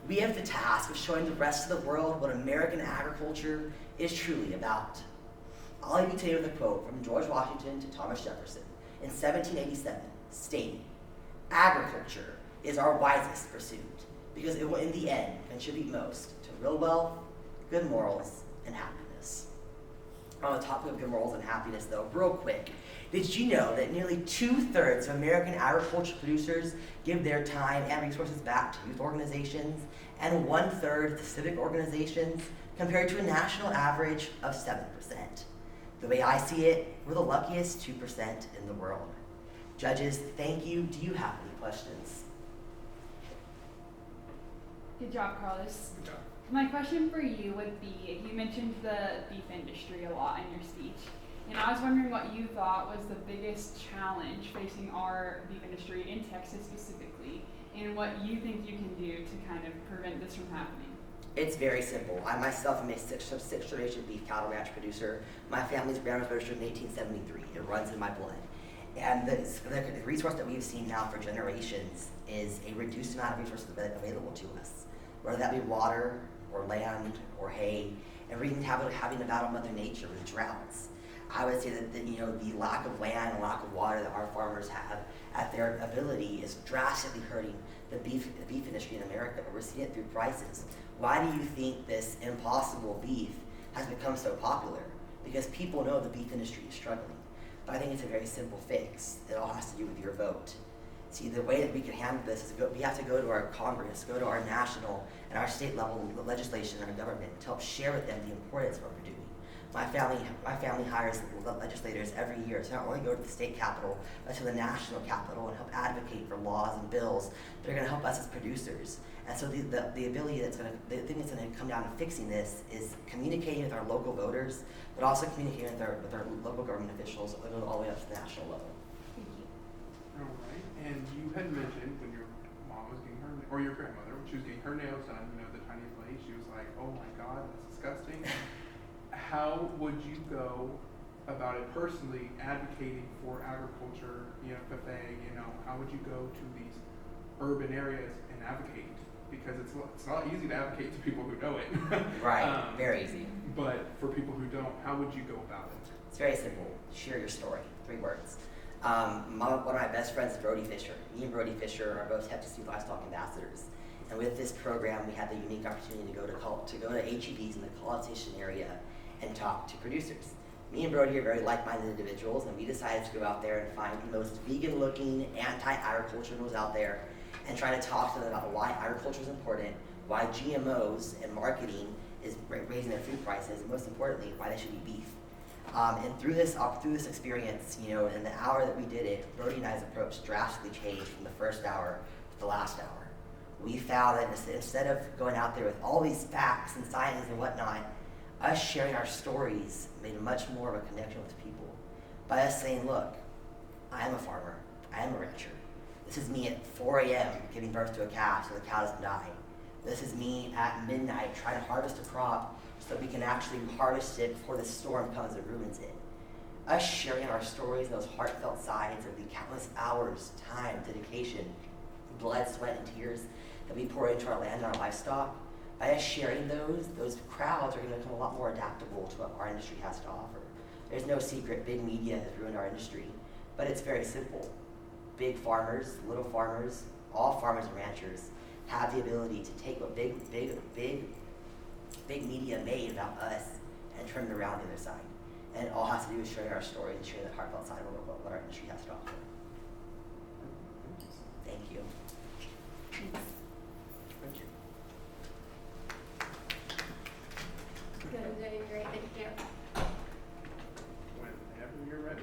We have the task of showing the rest of the world what American agriculture is truly about. I'll leave you today with a quote from George Washington to Thomas Jefferson in 1787, stating, "Agriculture is our wisest pursuit because it will in the end contribute most to real wealth, good morals, and happiness." On the topic of good morals and happiness though, real quick, did you know that nearly 2/3 of American agriculture producers give their time and resources back to youth organizations and 1/3 to civic organizations compared to a national average of 7%? The way I see it, we're the luckiest 2% in the world. Judges, thank you. Do you have any questions? Good job, Carlos. Good job. My question for you would be, you mentioned the beef industry a lot in your speech, and I was wondering what you thought was the biggest challenge facing our beef industry in Texas specifically, and what you think you can do to kind of prevent this from happening. It's very simple. I myself am a sixth generation beef cattle ranch producer. My family's brand was registered in 1873. It runs in my blood. And the resource that we've seen now for generations is a reduced amount of resources available to us, whether that be water or land or hay, and we're even having to battle Mother Nature with droughts. I would say that the lack of land and lack of water that our farmers have at their ability is drastically hurting the beef industry in America, but we're seeing it through prices. Why do you think this impossible beef has become so popular? Because people know the beef industry is struggling. But I think it's a very simple fix. It all has to do with your vote. See, the way that we can handle this is we have to go to our Congress, go to our national and our state level legislation and our government to help share with them the importance of what we're doing. My family hires legislators every year to not only go to the state capitol, but to the national capitol and help advocate for laws and bills that are going to help us as producers. And so the thing that's going to come down to fixing this is communicating with our local voters, but also communicating with our local government officials all the way up to the national level. Thank you. All right, and you had mentioned when your mom was getting her, or your grandmother, when she was getting her nails done, the tiny blade, she was like, "Oh my God, that's disgusting." How would you go about it personally, advocating for agriculture, FFA, how would you go to these urban areas and advocate? Because it's not easy to advocate to people who know it. Right, very easy. But for people who don't, how would you go about it? It's very simple. Share your story. 3 words. One of my best friends is Brody Fisher. Me and Brody Fisher are both Texas Youth Livestock Ambassadors. And with this program, we had the unique opportunity to go to HEBs in the College Station area and talk to producers. Me and Brody are very like-minded individuals, and we decided to go out there and find the most vegan-looking anti-agriculturals out there and try to talk to them about why agriculture is important, why GMOs and marketing is raising their food prices, and most importantly, why they should eat beef. And through this experience, in the hour that we did it, Brody and I's approach drastically changed from the first hour to the last hour. We found that instead of going out there with all these facts and science and whatnot, us sharing our stories made much more of a connection with people. By us saying, look, I am a farmer, I am a rancher. This is me at 4 a.m. giving birth to a calf so the cow doesn't die. This is me at midnight trying to harvest a crop so that we can actually harvest it before the storm comes and ruins it. Us sharing our stories and those heartfelt sides of the countless hours, time, dedication, blood, sweat, and tears that we pour into our land and our livestock, by us sharing those crowds are going to become a lot more adaptable to what our industry has to offer. There's no secret big media has ruined our industry, but it's very simple. Big farmers, little farmers, all farmers and ranchers have the ability to take what big media made about us and turn it around the other side. And all it has to do is share our stories and share that heartfelt side of what our industry has to offer. Thank you. Thank you. Good, I'm doing great, thank you. Whenever you're ready.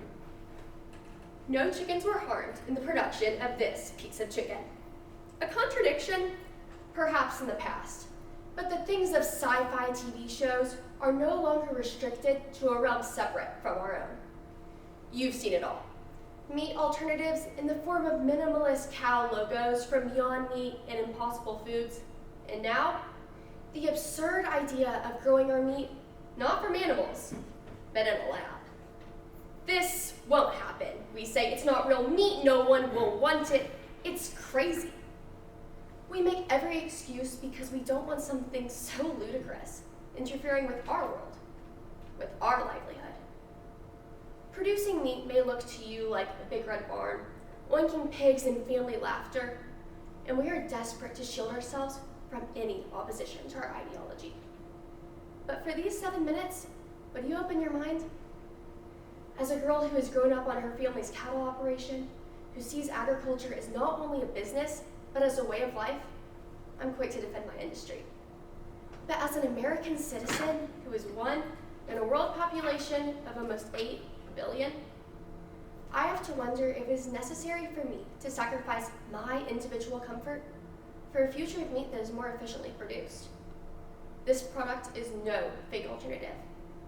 No chickens were harmed in the production of this piece of chicken. A contradiction? Perhaps in the past. But the things of sci-fi TV shows are no longer restricted to a realm separate from our own. You've seen it all. Meat alternatives in the form of minimalist cow logos from Beyond Meat and Impossible Foods. And now, the absurd idea of growing our meat not from animals, but in a lab. This won't happen. We say it's not real meat, no one will want it. It's crazy. We make every excuse because we don't want something so ludicrous interfering with our world, with our livelihood. Producing meat may look to you like a big red barn, oinking pigs and family laughter, and we are desperate to shield ourselves from any opposition to our ideology. But for these 7 minutes, would you open your mind? As a girl who has grown up on her family's cattle operation, who sees agriculture as not only a business, but as a way of life, I'm quick to defend my industry. But as an American citizen who is one in a world population of almost 8 billion, I have to wonder if it is necessary for me to sacrifice my individual comfort for a future of meat that is more efficiently produced. This product is no fake alternative,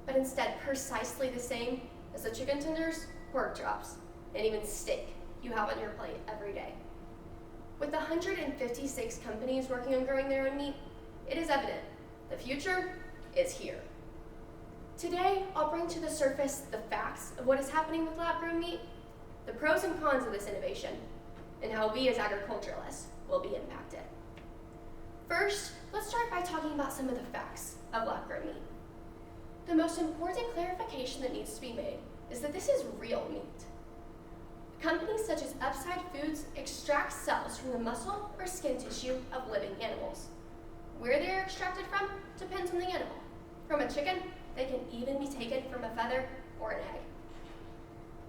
but instead precisely the same as the chicken tenders, pork chops, and even steak you have on your plate every day. With 156 companies working on growing their own meat, it is evident the future is here. Today, I'll bring to the surface the facts of what is happening with lab-grown meat, the pros and cons of this innovation, and how we as agriculturalists will be impacted. First, let's start by talking about some of the facts of lab-grown meat. The most important clarification that needs to be made is that this is real meat. Companies such as Upside Foods extract cells from the muscle or skin tissue of living animals. Where they are extracted from depends on the animal. From a chicken, they can even be taken from a feather or an egg.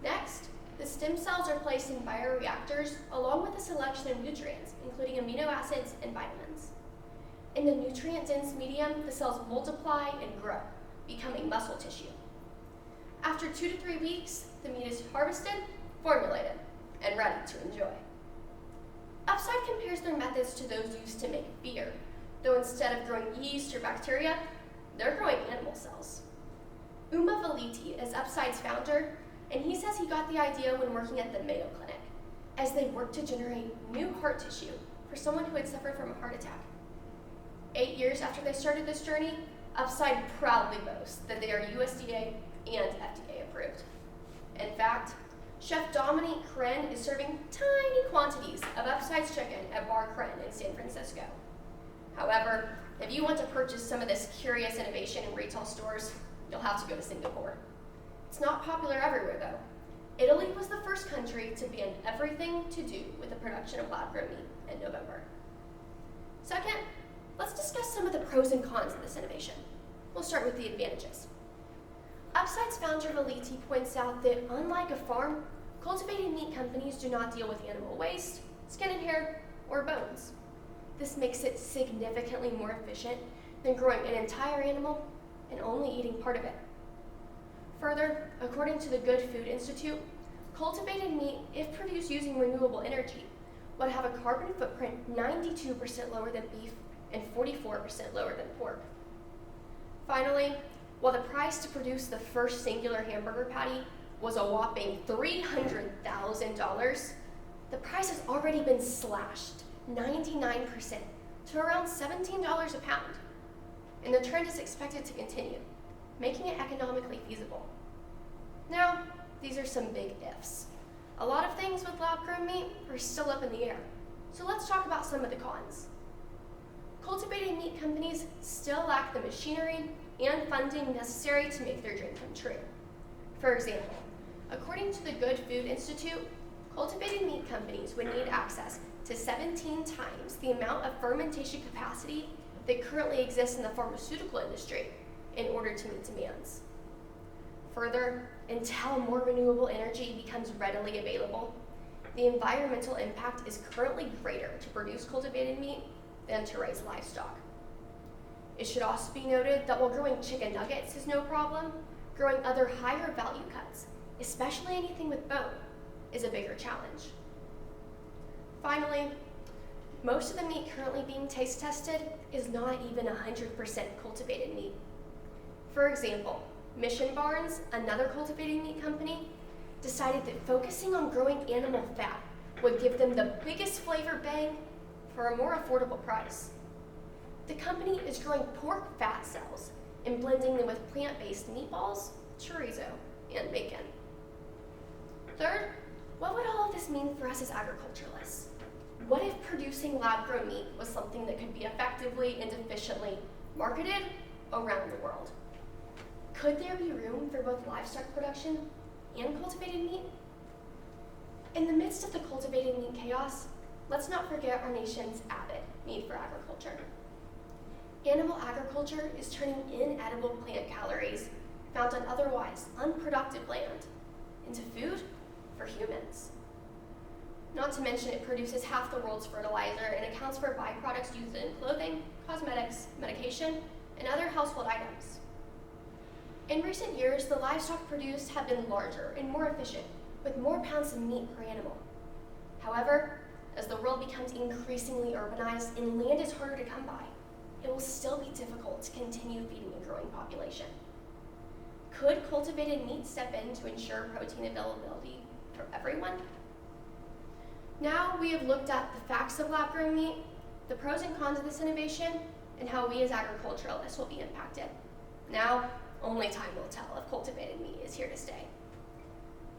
Next, the stem cells are placed in bioreactors along with a selection of nutrients, including amino acids and vitamins. In the nutrient-dense medium, the cells multiply and grow, becoming muscle tissue. After 2 to 3 weeks, the meat is harvested, formulated, and ready to enjoy. Upside compares their methods to those used to make beer, though instead of growing yeast or bacteria, they're growing animal cells. Uma Valiti is Upside's founder, and he says he got the idea when working at the Mayo Clinic, as they worked to generate new heart tissue for someone who had suffered from a heart attack. 8 years after they started this journey, Upside proudly boasts that they are USDA and FDA approved. In fact, Chef Dominique Crenn is serving tiny quantities of upsized chicken at Bar Crenn in San Francisco. However, if you want to purchase some of this curious innovation in retail stores, you'll have to go to Singapore. It's not popular everywhere though. Italy was the first country to ban everything to do with the production of lab-grown meat in November. Second, let's discuss some of the pros and cons of this innovation. We'll start with the advantages. Upside's founder Valiti points out that unlike a farm, cultivated meat companies do not deal with animal waste, skin and hair, or bones. This makes it significantly more efficient than growing an entire animal and only eating part of it. Further, according to the Good Food Institute, cultivated meat, if produced using renewable energy, would have a carbon footprint 92% lower than beef and 44% lower than pork. Finally, while the price to produce the first singular hamburger patty was a whopping $300,000, the price has already been slashed 99% to around $17 a pound, and the trend is expected to continue, making it economically feasible. Now, these are some big ifs. A lot of things with lab-grown meat are still up in the air, so let's talk about some of the cons. Cultivated meat companies still lack the machinery and funding necessary to make their dream come true. For example, according to the Good Food Institute, cultivated meat companies would need access to 17 times the amount of fermentation capacity that currently exists in the pharmaceutical industry in order to meet demands. Further, until more renewable energy becomes readily available, the environmental impact is currently greater to produce cultivated meat than to raise livestock. It should also be noted that while growing chicken nuggets is no problem, growing other higher value cuts, especially anything with bone, is a bigger challenge. Finally, most of the meat currently being taste tested is not even 100% cultivated meat. For example, Mission Barns, another cultivated meat company, decided that focusing on growing animal fat would give them the biggest flavor bang for a more affordable price. The company is growing pork fat cells and blending them with plant-based meatballs, chorizo, and bacon. Third, what would all of this mean for us as agriculturalists? What if producing lab-grown meat was something that could be effectively and efficiently marketed around the world? Could there be room for both livestock production and cultivated meat? In the midst of the cultivated meat chaos, let's not forget our nation's avid need for agriculture. Animal agriculture is turning inedible plant calories found on otherwise unproductive land into food for humans. Not to mention it produces half the world's fertilizer and accounts for byproducts used in clothing, cosmetics, medication, and other household items. In recent years, the livestock produced have been larger and more efficient, with more pounds of meat per animal. However, as the world becomes increasingly urbanized and land is harder to come by, it will still be difficult to continue feeding a growing population. Could cultivated meat step in to ensure protein availability for everyone? Now we have looked at the facts of lab-grown meat, the pros and cons of this innovation, and how we as agriculturalists will be impacted. Now, only time will tell if cultivated meat is here to stay.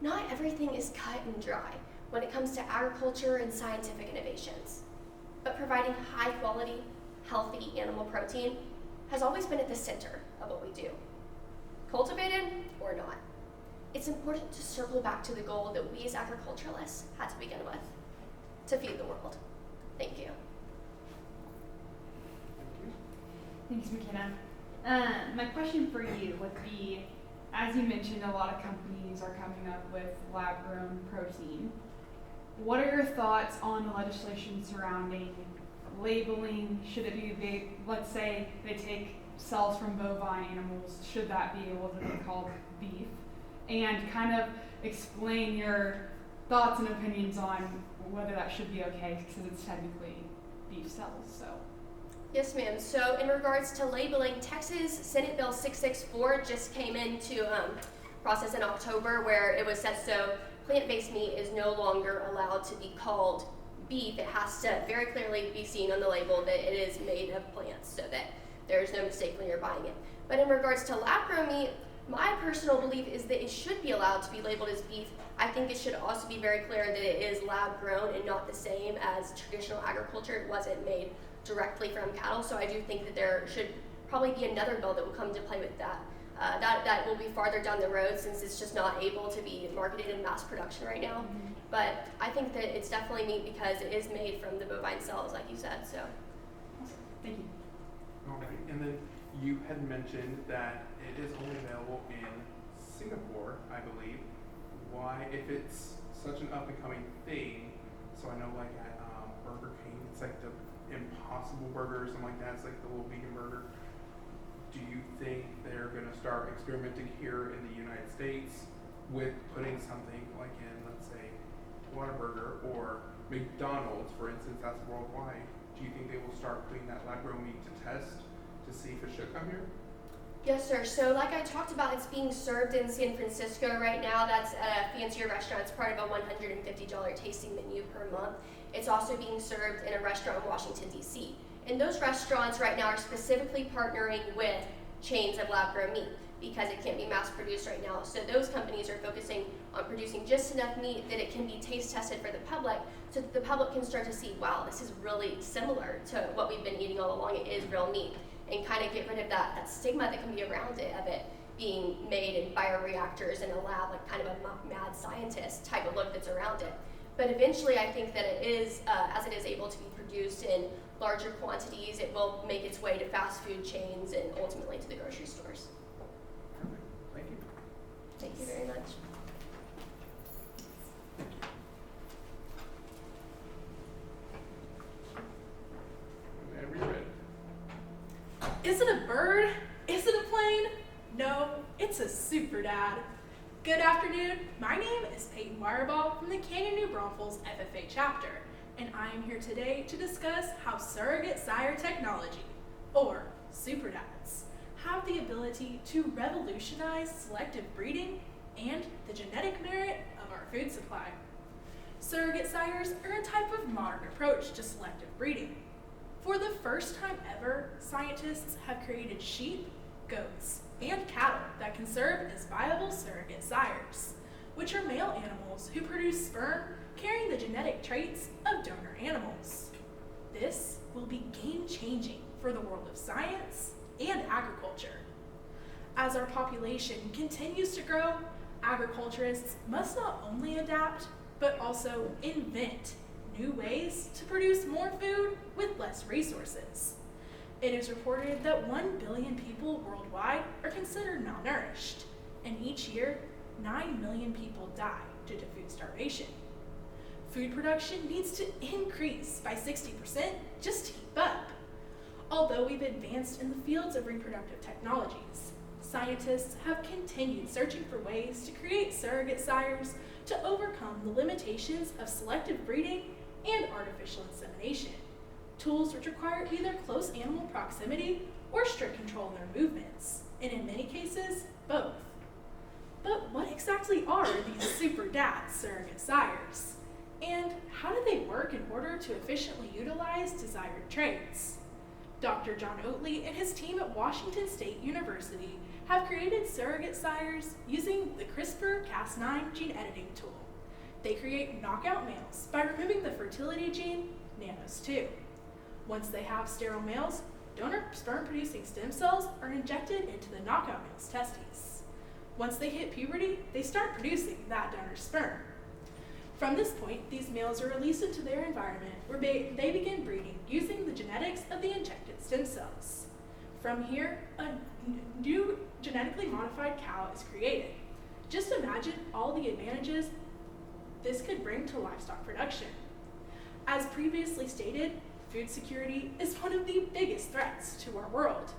Not everything is cut and dry when it comes to agriculture and scientific innovations, but providing high-quality, healthy animal protein has always been at the center of what we do. Cultivated or not, it's important to circle back to the goal that we as agriculturalists had to begin with, to feed the world. Thank you. Thanks, McKenna. My question for you would be, as you mentioned, a lot of companies are coming up with lab-grown protein. What are your thoughts on the legislation surrounding labeling? Should it be big? Let's say they take cells from bovine animals. Should that be able to be called beef? And kind of explain your thoughts and opinions on whether that should be okay, because it's technically beef cells. So. Yes, ma'am. So in regards to labeling, Texas Senate Bill 664 just came into process in October, where it was said so plant-based meat is no longer allowed to be called beef. It has to very clearly be seen on the label that it is made of plants so that there is no mistake when you're buying it. But in regards to lab-grown meat, My personal belief is that it should be allowed to be labeled as beef. I think it should also be very clear that it is lab grown and not the same as traditional agriculture. It wasn't made directly from cattle, so I do think that there should probably be another bill that will come to play with that. That will be farther down the road since it's just not able to be marketed in mass production right now. But I think that it's definitely meat because it is made from the bovine cells, like you said. So. Thank you. All right, and then you had mentioned that it is only available in Singapore, I believe. Why, if it's such an up and coming thing? So I know, like at Burger King, it's like the Impossible Burger or something like that. It's like the little vegan burger. Do you think they're going to start experimenting here in the United States with putting something like in, let's say, Whataburger or McDonald's, for instance, that's worldwide? Do you think they will start putting that lab-grown meat to test to see if it should come here? Yes, sir. So like I talked about, it's being served in San Francisco right now. That's at a fancier restaurant. It's part of a $150 tasting menu per month. It's also being served in a restaurant in Washington, D.C. And those restaurants right now are specifically partnering with chains of lab-grown meat because it can't be mass-produced right now. So those companies are focusing on producing just enough meat that it can be taste-tested for the public so that the public can start to see, wow, this is really similar to what we've been eating all along. It is real meat. And kind of get rid of that stigma that can be around it, of it being made in bioreactors in a lab, like kind of a mad scientist type of look that's around it. But eventually I think that it is, as it is able to be produced in larger quantities, it will make its way to fast food chains and ultimately to the grocery stores. Thank you. Thank you very much. And we read. Is it a bird? Is it a plane? No, it's a super dad. Good afternoon. My name is Peyton Wireball from the Canyon New Braunfels FFA chapter, and I am here today to discuss how surrogate sire technology, or super dads, have the ability to revolutionize selective breeding and the genetic merit of our food supply. Surrogate sires are a type of modern approach to selective breeding. For the first time ever, scientists have created sheep, goats, and cattle that can serve as viable surrogate sires, which are male animals who produce sperm carrying the genetic traits of donor animals. This will be game-changing for the world of science and agriculture. As our population continues to grow, agriculturists must not only adapt, but also invent new ways to produce more food with less resources. It is reported that 1 billion people worldwide are considered malnourished, and each year, 9 million people die due to food starvation. Food production needs to increase by 60% just to keep up. Although we've advanced in the fields of reproductive technologies, scientists have continued searching for ways to create surrogate sires to overcome the limitations of selective breeding and artificial insemination, tools which require either close animal proximity or strict control in their movements, and in many cases, both. But what exactly are these super dad surrogate sires? And how do they work in order to efficiently utilize desired traits? Dr. John Oatley and his team at Washington State University have created surrogate sires using the CRISPR-Cas9 gene editing tool. They create knockout males by removing the fertility gene, NANOS2. Once they have sterile males, donor sperm-producing stem cells are injected into the knockout male's testes. Once they hit puberty, they start producing that donor sperm. From this point, these males are released into their environment where they begin breeding using the genetics of the injected stem cells. From here, a new genetically modified cow is created. Just imagine all the advantages this could bring to livestock production. As previously stated, food security is one of the biggest threats to our world.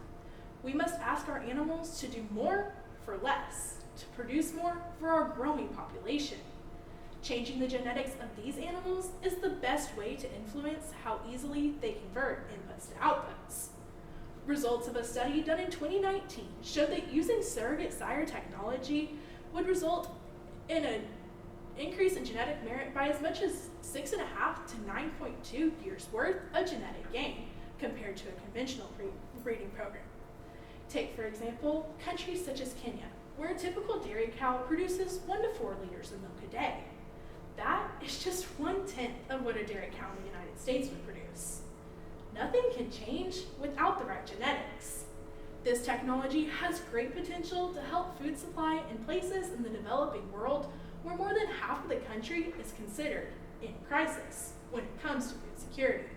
We must ask our animals to do more for less, to produce more for our growing population. Changing the genetics of these animals is the best way to influence how easily they convert inputs to outputs. Results of a study done in 2019 showed that using surrogate sire technology would result in an increase in genetic merit by as much as 6.5 to 9.2 years worth of genetic gain compared to a conventional breeding program. Take, for example, countries such as Kenya, where a typical dairy cow produces 1 to 4 liters of milk a day. That is just 1/10 of what a dairy cow in the United States would produce. Nothing can change without the right genetics. This technology has great potential to help food supply in places in the developing world where more than half of the country is considered in crisis when it comes to food security.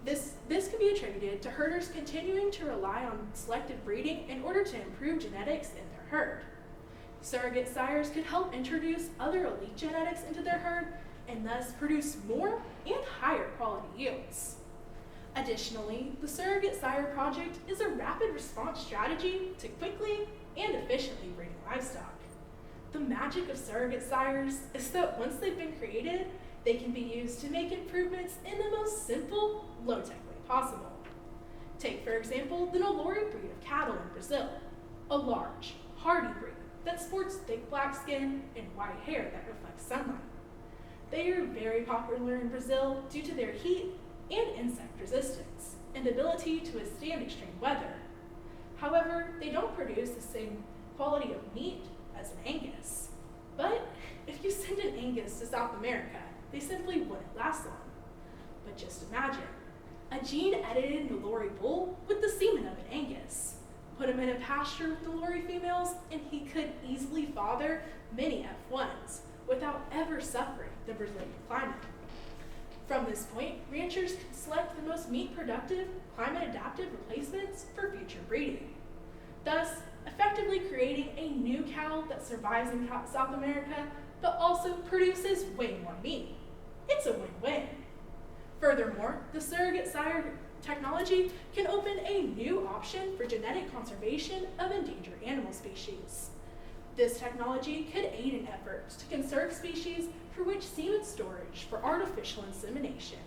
This can be attributed to herders continuing to rely on selective breeding in order to improve genetics in their herd. Surrogate sires could help introduce other elite genetics into their herd and thus produce more and higher quality yields. Additionally, the Surrogate Sire Project is a rapid response strategy to quickly and efficiently breeding livestock. The magic of surrogate sires is that once they've been created, they can be used to make improvements in the most simple, low-tech way possible. Take, for example, the Nelore breed of cattle in Brazil, a large, hardy breed that sports thick black skin and white hair that reflects sunlight. They are very popular in Brazil due to their heat and insect resistance and ability to withstand extreme weather. However, they don't produce the same quality of meat as an Angus. But if you send an Angus to South America, they simply wouldn't last long. But just imagine, a gene-edited Nelore bull with the semen of an Angus. Put him in a pasture with Nelore females, and he could easily father many F1s without ever suffering the Brazilian climate. From this point, ranchers can select the most meat-productive, climate-adaptive replacements for future breeding, thus effectively creating a new cow that survives in South America, but also produces way more meat. It's a win-win. Furthermore, the surrogate sire technology can open a new option for genetic conservation of endangered animal species. This technology could aid in efforts to conserve species for which semen storage for artificial insemination,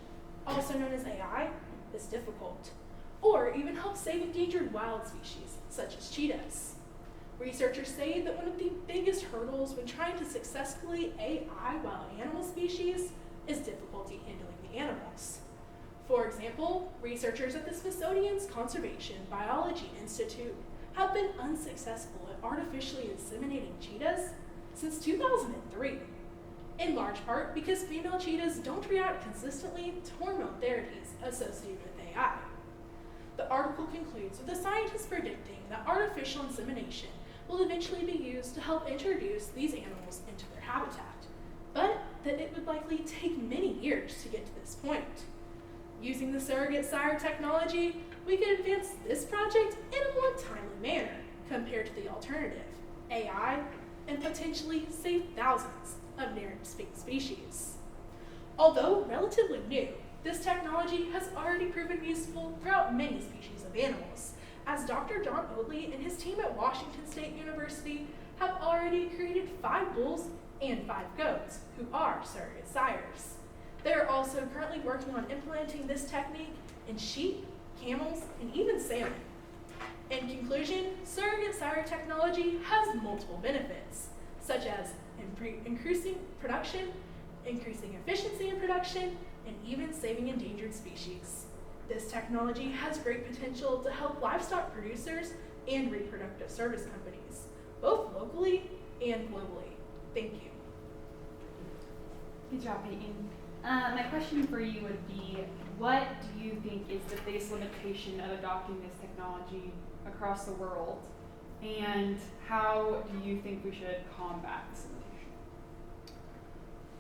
also known as AI, is difficult, or even help save endangered wild species, such as cheetahs. Researchers say that one of the biggest hurdles when trying to successfully AI wild animal species is difficulty handling the animals. For example, researchers at the Smithsonian's Conservation Biology Institute have been unsuccessful at artificially inseminating cheetahs since 2003, in large part because female cheetahs don't react consistently to hormone therapies associated with AI. The article concludes with the scientists predicting that artificial insemination will eventually be used to help introduce these animals into their habitat, but that it would likely take many years to get to this point. Using the surrogate sire technology, we could advance this project in a more timely manner compared to the alternative, AI, and potentially save thousands of near extinct species. Although relatively new, this technology has already proven useful throughout many species of animals, as Dr. John Oatley and his team at Washington State University have already created 5 bulls and 5 goats who are surrogate sires. They are also currently working on implementing this technique in sheep, camels, and even salmon. In conclusion, surrogate sire technology has multiple benefits, such as increasing production, increasing efficiency in production, and even saving endangered species. This technology has great potential to help livestock producers and reproductive service companies, both locally and globally. Thank you. Good job, Peyton. My question for you would be, what do you think is the biggest limitation of adopting this technology across the world, and how do you think we should combat this limitation?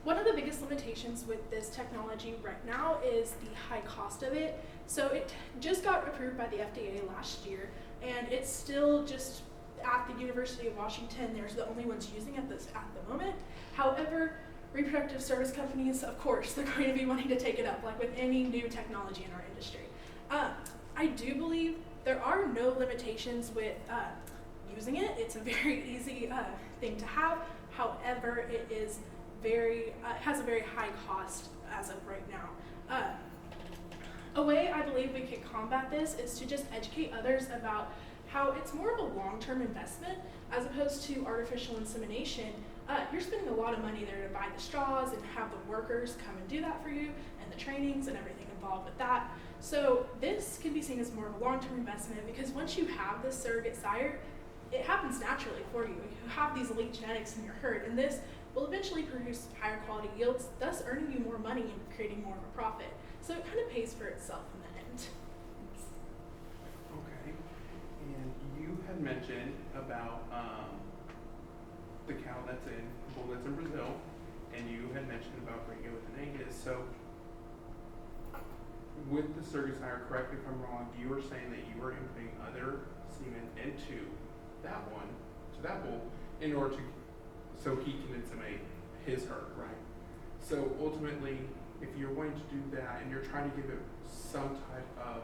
One of the biggest limitations with this technology right now is the high cost of it. So it just got approved by the FDA last year, and it's still just at the University of Washington. They're the only ones using it at the moment. However, reproductive service companies, of course, they're going to be wanting to take it up, like with any new technology in our industry. I do believe there are no limitations with using it. It's a very easy thing to have. However, it is has a very high cost as of right now. A way I believe we can combat this is to just educate others about how it's more of a long-term investment as opposed to artificial insemination. You're spending a lot of money there to buy the straws and have the workers come and do that for you, and the trainings and everything involved with that. So this can be seen as more of a long-term investment because once you have this surrogate sire, it happens naturally for you. You have these elite genetics in your herd, and this will eventually produce higher quality yields, thus earning you more money and creating more of a profit. So it kind of pays for itself in the end. Okay. And you had mentioned about the cow that's in Brazil, and you had mentioned about bringing it with an Angus. So with the Sturgis sire, correct me if I'm wrong, you were saying that you were inputting other semen into that one, to that bull, in order to, so he can inseminate his herd, right? So ultimately, if you're going to do that and you're trying to give it some type of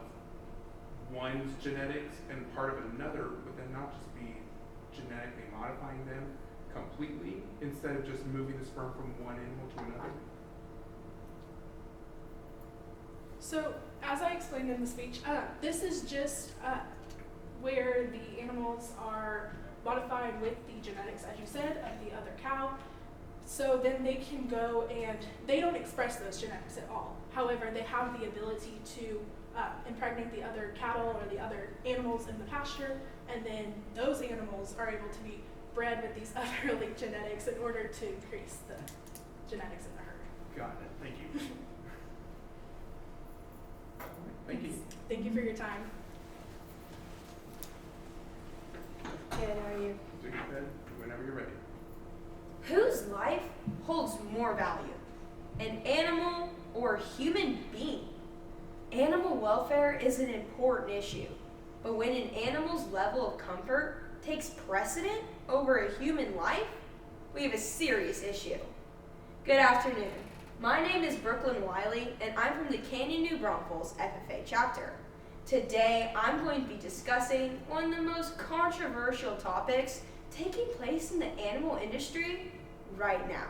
one's genetics and part of another, would then not just be genetically modifying them completely instead of just moving the sperm from one animal to another? So, as I explained in the speech, this is just where the animals are modified with the genetics, as you said, of the other cow. So then they can go and they don't express those genetics at all. However, they have the ability to impregnate the other cattle or the other animals in the pasture, and then those animals are able to be bred with these other elite genetics in order to increase the genetics in the herd. Got it. Thank you. Thank you. Thank you for your time. Good, how are you? Do your bed whenever you're ready. Whose life holds more value? An animal or a human being? Animal welfare is an important issue, but when an animal's level of comfort takes precedent over a human life, we have a serious issue. Good afternoon. My name is Brooklyn Wiley, and I'm from the Canyon New Braunfels FFA chapter. Today, I'm going to be discussing one of the most controversial topics taking place in the animal industry right now.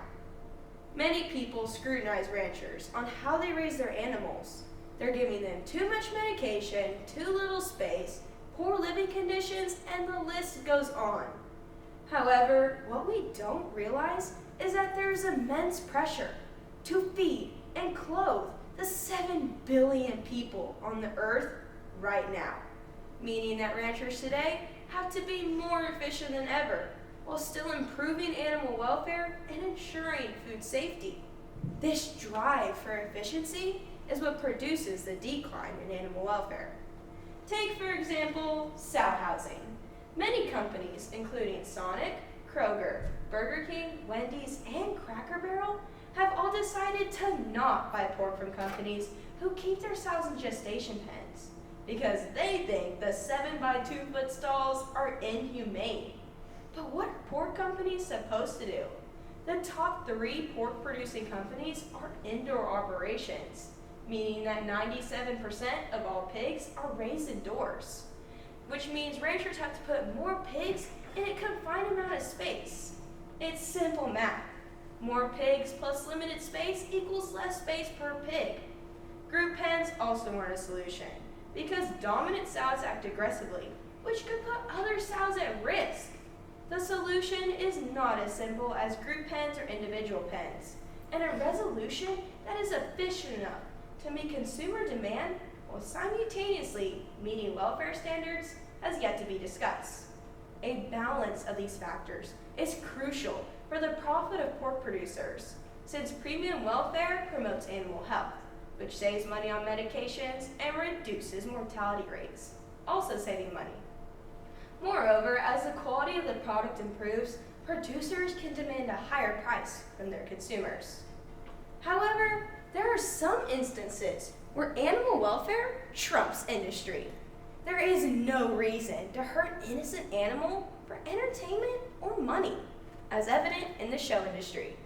Many people scrutinize ranchers on how they raise their animals. They're giving them too much medication, too little space, poor living conditions, and the list goes on. However, what we don't realize is that there's immense pressure to feed and clothe the 7 billion people on the earth right now, meaning that ranchers today have to be more efficient than ever while still improving animal welfare and ensuring food safety. This drive for efficiency is what produces the decline in animal welfare. Take, for example, sow housing. Many companies, including Sonic, Kroger, Burger King, Wendy's, and Cracker Barrel, have all decided to not buy pork from companies who keep their sows in gestation pens because they think the 7 by 2 foot stalls are inhumane. But what are pork companies supposed to do? The top 3 pork producing companies are indoor operations, meaning that 97% of all pigs are raised indoors, which means ranchers have to put more pigs in a confined amount of space. It's simple math. More pigs plus limited space equals less space per pig. Group pens also aren't a solution because dominant sows act aggressively, which could put other sows at risk. The solution is not as simple as group pens or individual pens, and a resolution that is efficient enough to meet consumer demand while simultaneously meeting welfare standards has yet to be discussed. A balance of these factors is crucial for the profit of pork producers, since premium welfare promotes animal health, which saves money on medications and reduces mortality rates, also saving money. Moreover, as the quality of the product improves, producers can demand a higher price from their consumers. However, there are some instances where animal welfare trumps industry. There is no reason to hurt innocent animal for entertainment or money, as evident in the show industry.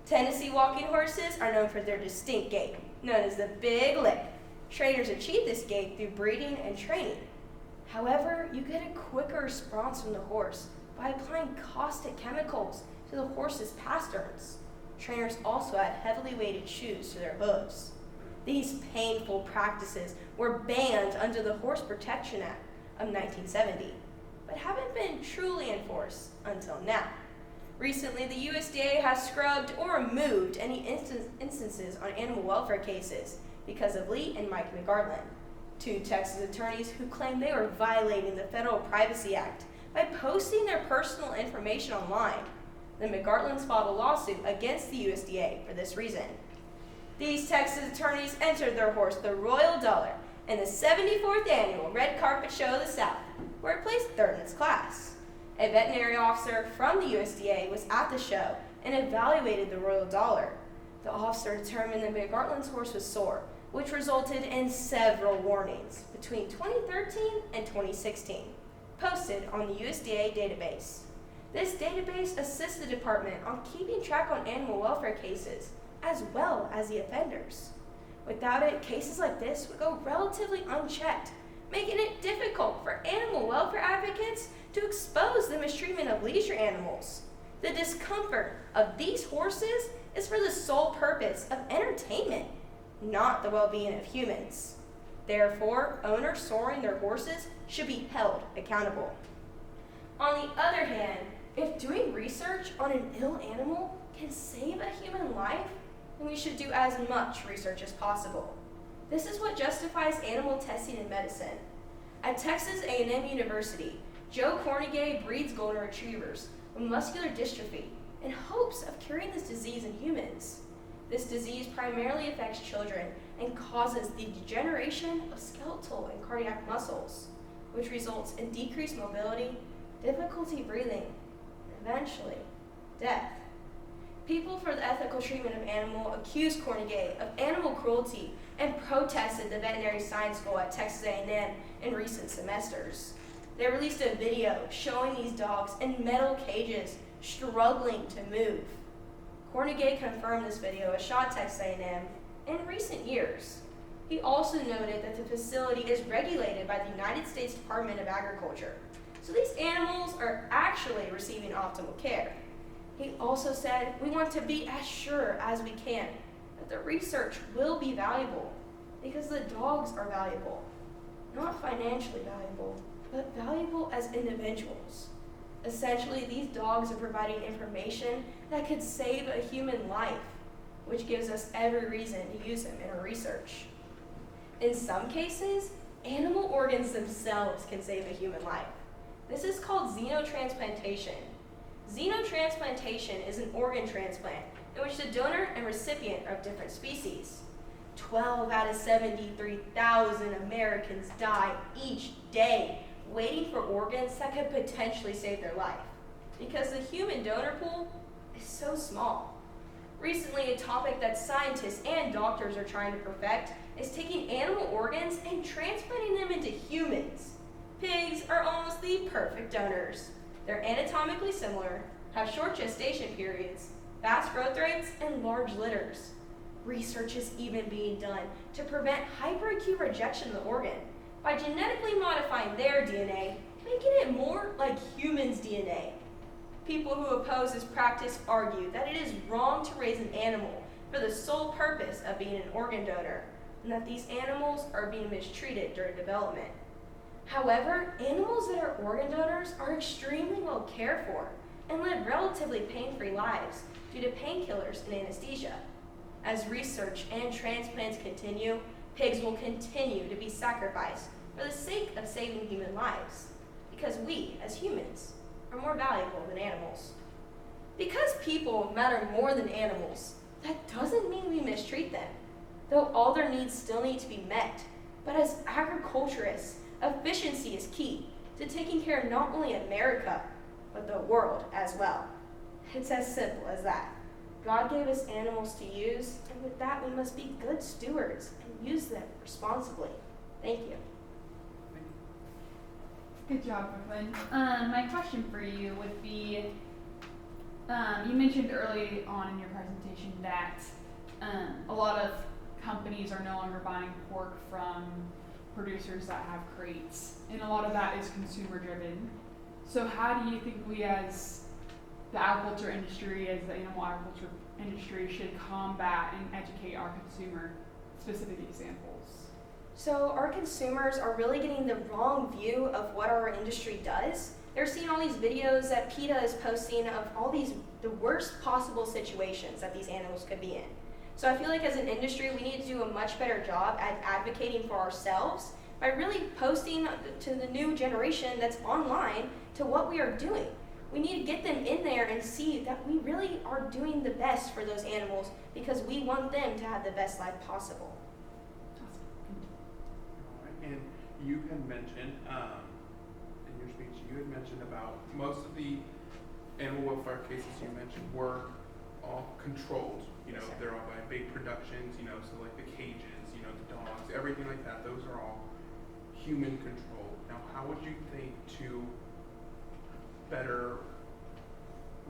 Tennessee walking horses are known for their distinct gait, known as the big lick. Trainers achieve this gait through breeding and training. However, you get a quicker response from the horse by applying caustic chemicals to the horse's pasterns. Trainers also add heavily weighted shoes to their hooves. These painful practices were banned under the Horse Protection Act of 1970, but haven't been truly enforced until now. Recently, the USDA has scrubbed or removed any instances on animal welfare cases because of Lee and Mike McGarland, 2 Texas attorneys who claim they were violating the Federal Privacy Act by posting their personal information online. The McGartlands filed a lawsuit against the USDA for this reason. These Texas attorneys entered their horse, the Royal Dollar, in the 74th annual Red Carpet Show of the South, where it placed third in its class. A veterinary officer from the USDA was at the show and evaluated the Royal Dollar. The officer determined the McGartland's horse was sore, which resulted in several warnings between 2013 and 2016, posted on the USDA database. This database assists the department on keeping track on animal welfare cases, as well as the offenders. Without it, cases like this would go relatively unchecked, making it difficult for animal welfare advocates to expose the mistreatment of leisure animals. The discomfort of these horses is for the sole purpose of entertainment, not the well-being of humans. Therefore, owners soring their horses should be held accountable. On the other hand, if doing research on an ill animal can save a human life, then we should do as much research as possible. This is what justifies animal testing in medicine. At Texas A&M University, Joe Cornegay breeds golden retrievers with muscular dystrophy in hopes of curing this disease in humans. This disease primarily affects children and causes the degeneration of skeletal and cardiac muscles, which results in decreased mobility, difficulty breathing, and eventually death. People for the ethical treatment of animals accused Cornegay of animal cruelty and protested the veterinary science school at Texas A&M in recent semesters. They released a video showing these dogs in metal cages struggling to move. Cornegay confirmed this video was shot at Texas A&M in recent years. He also noted that the facility is regulated by the United States Department of Agriculture, so these animals are actually receiving optimal care. He also said, "We want to be as sure as we can that the research will be valuable because the dogs are valuable, not financially valuable, but valuable as individuals." Essentially, these dogs are providing information that could save a human life, which gives us every reason to use them in our research. In some cases, animal organs themselves can save a human life. This is called xenotransplantation. Xenotransplantation is an organ transplant in which the donor and recipient are of different species. 12 out of 73,000 Americans die each day waiting for organs that could potentially save their life because the human donor pool is so small. Recently, a topic that scientists and doctors are trying to perfect is taking animal organs and transplanting them into humans. Pigs are almost the perfect donors. They're anatomically similar, have short gestation periods, fast growth rates, and large litters. Research is even being done to prevent hyperacute rejection of the organ by genetically modifying their DNA, making it more like humans' DNA. People who oppose this practice argue that it is wrong to raise an animal for the sole purpose of being an organ donor, and that these animals are being mistreated during development. However, animals that are organ donors are extremely well cared for and live relatively pain-free lives due to painkillers and anesthesia. As research and transplants continue, pigs will continue to be sacrificed for the sake of saving human lives, because we, as humans, are more valuable than animals. Because people matter more than animals, that doesn't mean we mistreat them, though all their needs still need to be met. But as agriculturists, efficiency is key to taking care of not only America, but the world as well. It's as simple as that. God gave us animals to use, and with that we must be good stewards and use them responsibly. Thank you. Good job, Brooklyn. My question for you would be, you mentioned early on in your presentation that a lot of companies are no longer buying pork from producers that have crates, and a lot of that is consumer driven. So how do you think we as the agriculture industry, as the animal agriculture industry, should combat and educate our consumer? Specific examples. So our consumers are really getting the wrong view of what our industry does. They're seeing all these videos that PETA is posting of all these, the worst possible situations that these animals could be in. So I feel like as an industry, we need to do a much better job at advocating for ourselves by really posting to the new generation that's online to what we are doing. We need to get them in there and see that we really are doing the best for those animals because we want them to have the best life possible. And you had mentioned, in your speech, you had mentioned about most of the animal welfare cases you mentioned were all controlled. They're all by big productions, so like the cages, the dogs, everything like that, those are all human controlled. Now, how would you think to better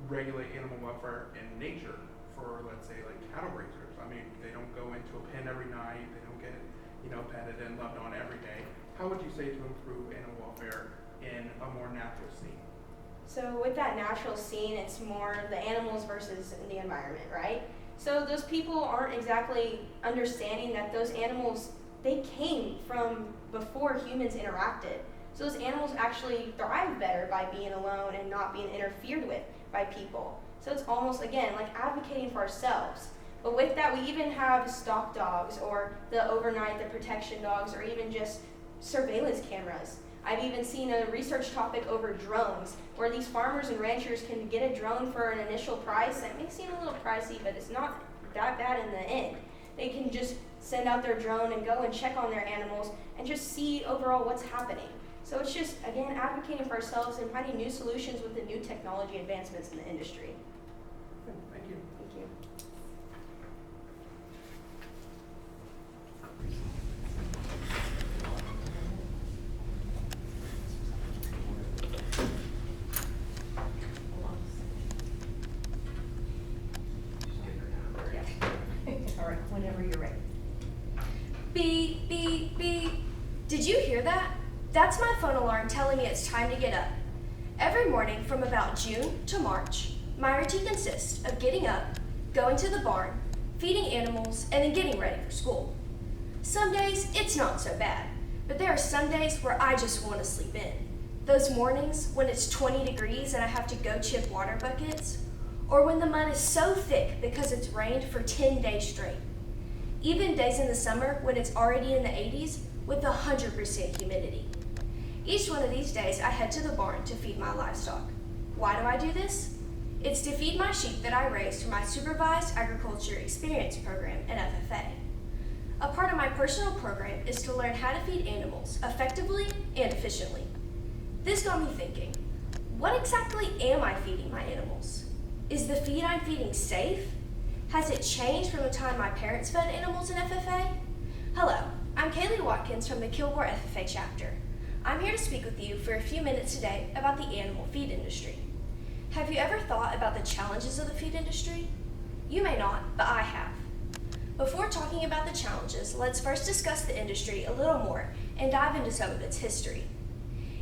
regulate animal welfare in nature for, let's say, like cattle raisers? I mean, they don't go into a pen every night, they don't get, petted and loved on every day. How would you say to improve animal welfare in a more natural scene? So with that natural scene, it's more the animals versus the environment, right? So those people aren't exactly understanding that those animals, they came from before humans interacted. So those animals actually thrive better by being alone and not being interfered with by people. So it's almost, again, like advocating for ourselves. But with that, we even have stock dogs or the overnight, the protection dogs, or even just surveillance cameras. I've even seen a research topic over drones, where these farmers and ranchers can get a drone for an initial price that may seem a little pricey, but it's not that bad in the end. They can just send out their drone and go and check on their animals and just see overall what's happening. So it's just, again, advocating for ourselves and finding new solutions with the new technology advancements in the industry. Thank you. Thank you. All right, whenever you're ready. Beep, beep, beep. Did you hear that? That's my phone alarm telling me it's time to get up. Every morning from about June to March, my routine consists of getting up, going to the barn, feeding animals, and then getting ready for school. Some days it's not so bad, but there are some days where I just want to sleep in. Those mornings when it's 20 degrees and I have to go chip water buckets, or when the mud is so thick because it's rained for 10 days straight. Even days in the summer when it's already in the 80s with 100% humidity. Each one of these days I head to the barn to feed my livestock. Why do I do this? It's to feed my sheep that I raise through my Supervised Agriculture Experience Program at FFA. A part of my personal program is to learn how to feed animals effectively and efficiently. This got me thinking, what exactly am I feeding my animals? Is the feed I'm feeding safe? Has it changed from the time my parents fed animals in FFA? Hello, I'm Kaylee Watkins from the Kilgore FFA chapter. I'm here to speak with you for a few minutes today about the animal feed industry. Have you ever thought about the challenges of the feed industry? You may not, but I have. Before talking about the challenges, let's first discuss the industry a little more and dive into some of its history.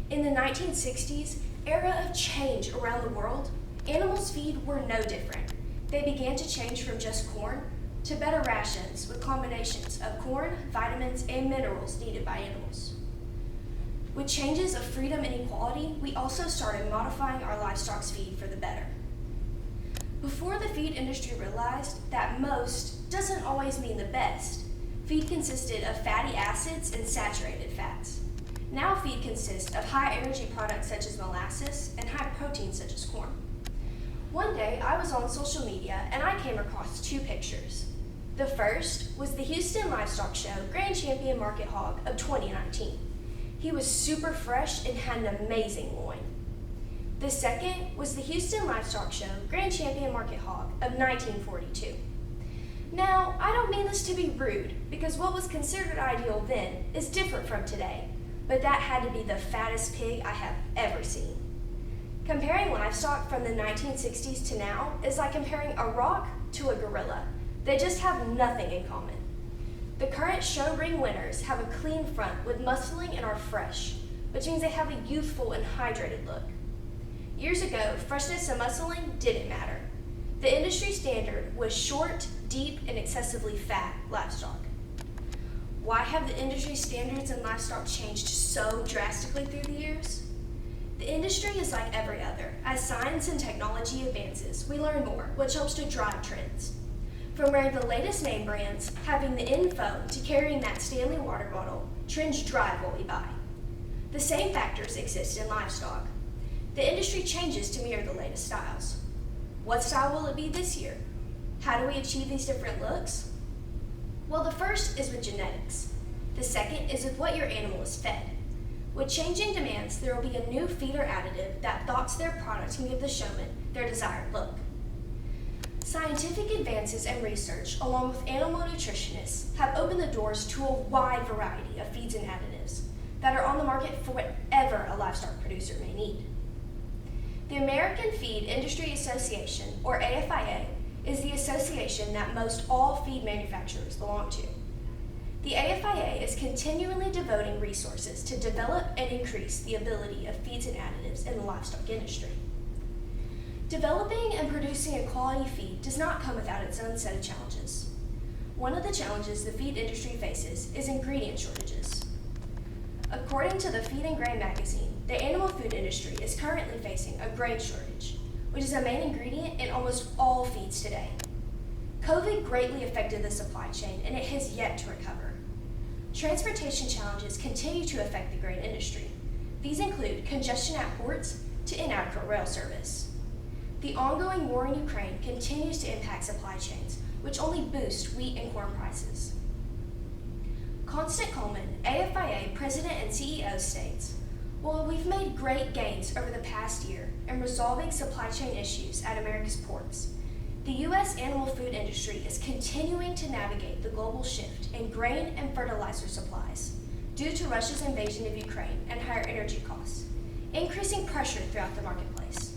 In the 1960s, era of change around the world, animals' feed were no different. They began to change from just corn to better rations with combinations of corn, vitamins, and minerals needed by animals. With changes of freedom and equality, we also started modifying our livestock's feed for the better. Before the feed industry realized that most doesn't always mean the best, feed consisted of fatty acids and saturated fats. Now feed consists of high energy products such as molasses and high protein such as corn. One day I was on social media and I came across two pictures. The first was the Houston Livestock Show Grand Champion Market Hog of 2019. He was super fresh and had an amazing loin. The second was the Houston Livestock Show Grand Champion Market Hog of 1942. Now, I don't mean this to be rude, because what was considered ideal then is different from today, but that had to be the fattest pig I have ever seen. Comparing livestock from the 1960s to now is like comparing a rock to a gorilla. They just have nothing in common. The current show ring winners have a clean front with muscling and are fresh, which means they have a youthful and hydrated look. Years ago, freshness and muscling didn't matter. The industry standard was short, deep, and excessively fat livestock. Why have the industry standards in livestock changed so drastically through the years? The industry is like every other. As science and technology advances, we learn more, which helps to drive trends. From wearing the latest name brands, having the info, to carrying that Stanley water bottle, trends drive what we buy. The same factors exist in livestock. The industry changes to mirror the latest styles. What style will it be this year? How do we achieve these different looks? Well, the first is with genetics. The second is with what your animal is fed. With changing demands, there will be a new feed or additive that thoughts their product can give the showman their desired look. Scientific advances and research, along with animal nutritionists, have opened the doors to a wide variety of feeds and additives that are on the market for whatever a livestock producer may need. The American Feed Industry Association, or AFIA, is the association that most all feed manufacturers belong to. The AFIA is continually devoting resources to develop and increase the ability of feeds and additives in the livestock industry. Developing and producing a quality feed does not come without its own set of challenges. One of the challenges the feed industry faces is ingredient shortages. According to the Feed and Grain magazine, the animal food industry is currently facing a grain shortage, which is a main ingredient in almost all feeds today. COVID greatly affected the supply chain, and it has yet to recover. Transportation challenges continue to affect the grain industry. These include congestion at ports to inadequate rail service. The ongoing war in Ukraine continues to impact supply chains, which only boost wheat and corn prices. Constant Coleman, AFIA President and CEO, states, "While we've made great gains over the past year in resolving supply chain issues at America's ports, the U.S. animal food industry is continuing to navigate the global shift in grain and fertilizer supplies due to Russia's invasion of Ukraine and higher energy costs, increasing pressure throughout the marketplace.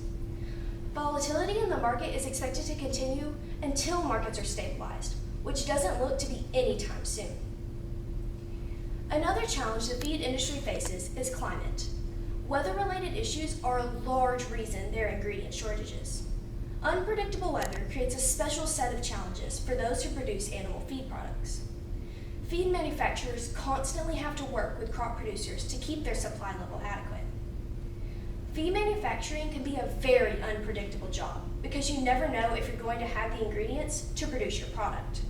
Volatility in the market is expected to continue until markets are stabilized, which doesn't look to be anytime soon." Another challenge the feed industry faces is climate. Weather-related issues are a large reason there are ingredient shortages. Unpredictable weather creates a special set of challenges for those who produce animal feed products. Feed manufacturers constantly have to work with crop producers to keep their supply level adequate. Feed manufacturing can be a very unpredictable job because you never know if you're going to have the ingredients to produce your product.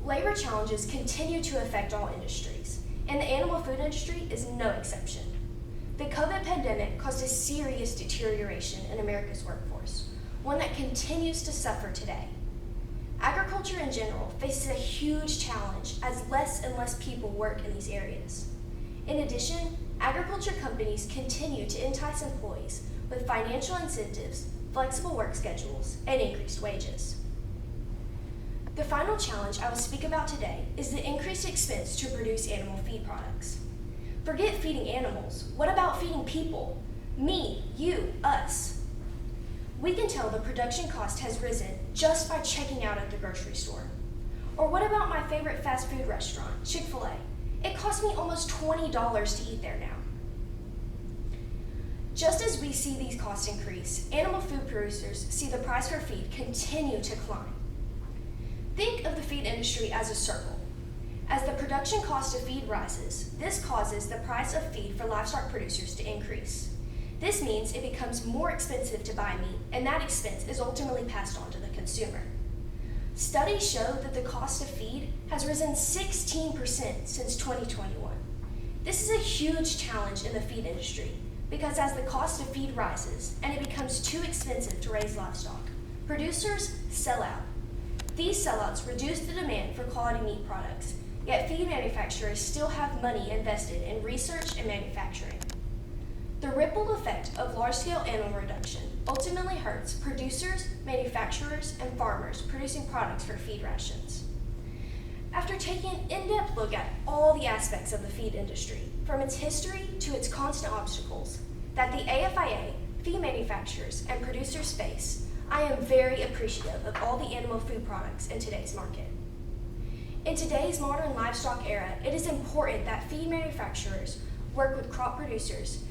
Labor challenges continue to affect all industries, and the animal food industry is no exception. The COVID pandemic caused a serious deterioration in America's workforce, one that continues to suffer today. Agriculture in general faces a huge challenge as less and less people work in these areas. In addition, agriculture companies continue to entice employees with financial incentives, flexible work schedules, and increased wages. The final challenge I will speak about today is the increased expense to produce animal feed products. Forget feeding animals. What about feeding people? Me, you, us. We can tell the production cost has risen just by checking out at the grocery store. Or what about my favorite fast food restaurant, Chick-fil-A? It costs me almost $20 to eat there now. Just as we see these costs increase, animal food producers see the price for feed continue to climb. Think of the feed industry as a circle. As the production cost of feed rises, this causes the price of feed for livestock producers to increase. This means it becomes more expensive to buy meat, and that expense is ultimately passed on to the consumer. Studies show that the cost of feed has risen 16% since 2021. This is a huge challenge in the feed industry because as the cost of feed rises and it becomes too expensive to raise livestock, producers sell out. These sellouts reduce the demand for quality meat products, yet feed manufacturers still have money invested in research and manufacturing. The ripple effect of large-scale animal reduction ultimately hurts producers, manufacturers, and farmers producing products for feed rations. After taking an in-depth look at all the aspects of the feed industry, from its history to its constant obstacles, that the AFIA, feed manufacturers, and producers face, I am very appreciative of all the animal food products in today's market. In today's modern livestock era, it is important that feed manufacturers work with crop producers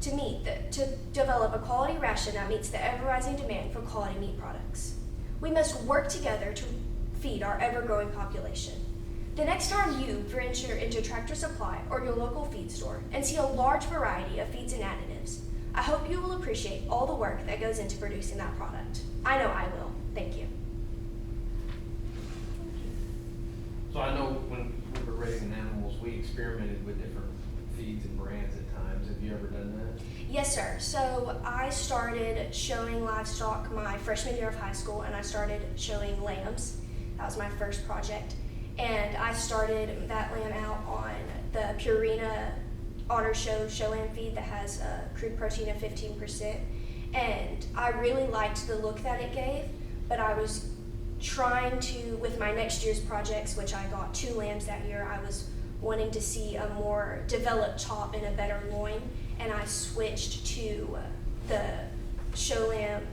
to develop a quality ration that meets the ever-rising demand for quality meat products. We must work together to feed our ever-growing population. The next time you venture into Tractor Supply or your local feed store and see a large variety of feeds and additives, I hope you will appreciate all the work that goes into producing that product. I know I will. Thank you. So I know when we were raising animals, we experimented with different feeds and brands at times. Have you ever done that? Yes, sir. So I started showing livestock my freshman year of high school, and I started showing lambs. That was my first project. And I started that lamb out on the Purina Honor Show lamb feed that has a crude protein of 15%. And I really liked the look that it gave, but I was trying to, with my next year's projects, which I got 2 lambs that year, I was wanting to see a more developed top and a better loin, and I switched to the show lamb,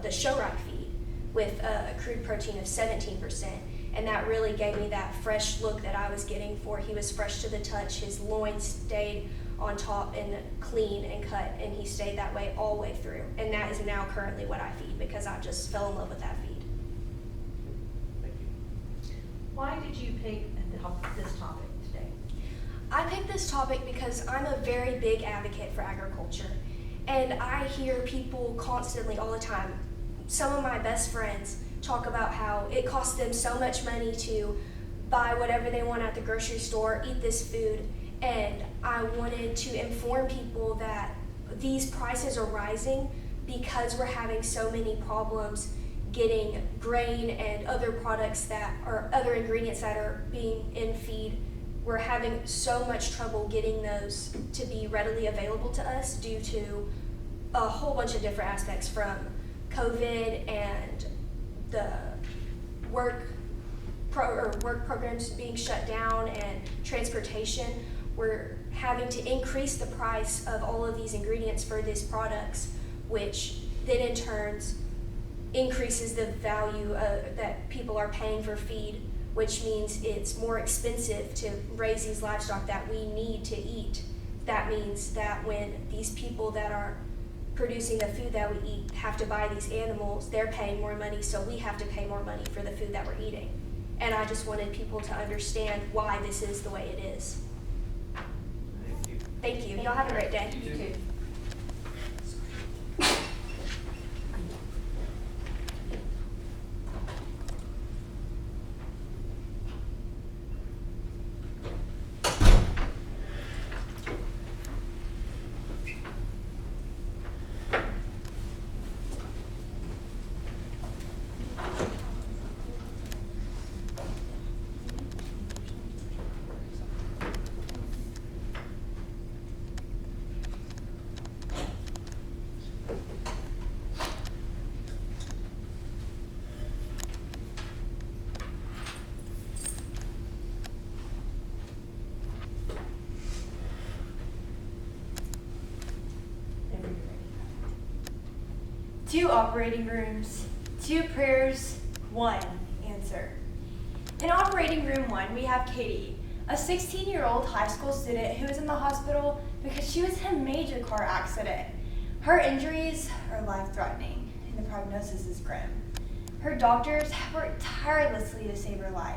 the show right feed with a crude protein of 17%, and that really gave me that fresh look that I was getting for. He was fresh to the touch, his loin stayed on top and clean and cut, and he stayed that way all the way through, and that is now currently what I feed because I just fell in love with that feed. Why did you pick this topic today? I picked this topic because I'm a very big advocate for agriculture, and I hear people constantly all the time. Some of my best friends talk about how it costs them so much money to buy whatever they want at the grocery store, eat this food, and I wanted to inform people that these prices are rising because we're having so many problems getting grain and other products that are other ingredients that are being in feed. We're having so much trouble getting those to be readily available to us due to a whole bunch of different aspects, from COVID and the work programs being shut down and transportation. We're having to increase the price of all of these ingredients for these products, which then in turn increases the value that people are paying for feed, which means it's more expensive to raise these livestock that we need to eat. That means that when these people that are producing the food that we eat have to buy these animals, they're paying more money, so we have to pay more money for the food that we're eating. And I just wanted people to understand why this is the way it is. Thank you. Y'all have a great day. You too. Two operating rooms, 2 prayers, 1 answer. In operating room 1, we have Katie, a 16-year-old high school student who is in the hospital because she was in a major car accident. Her injuries are life-threatening, and the prognosis is grim. Her doctors have worked tirelessly to save her life,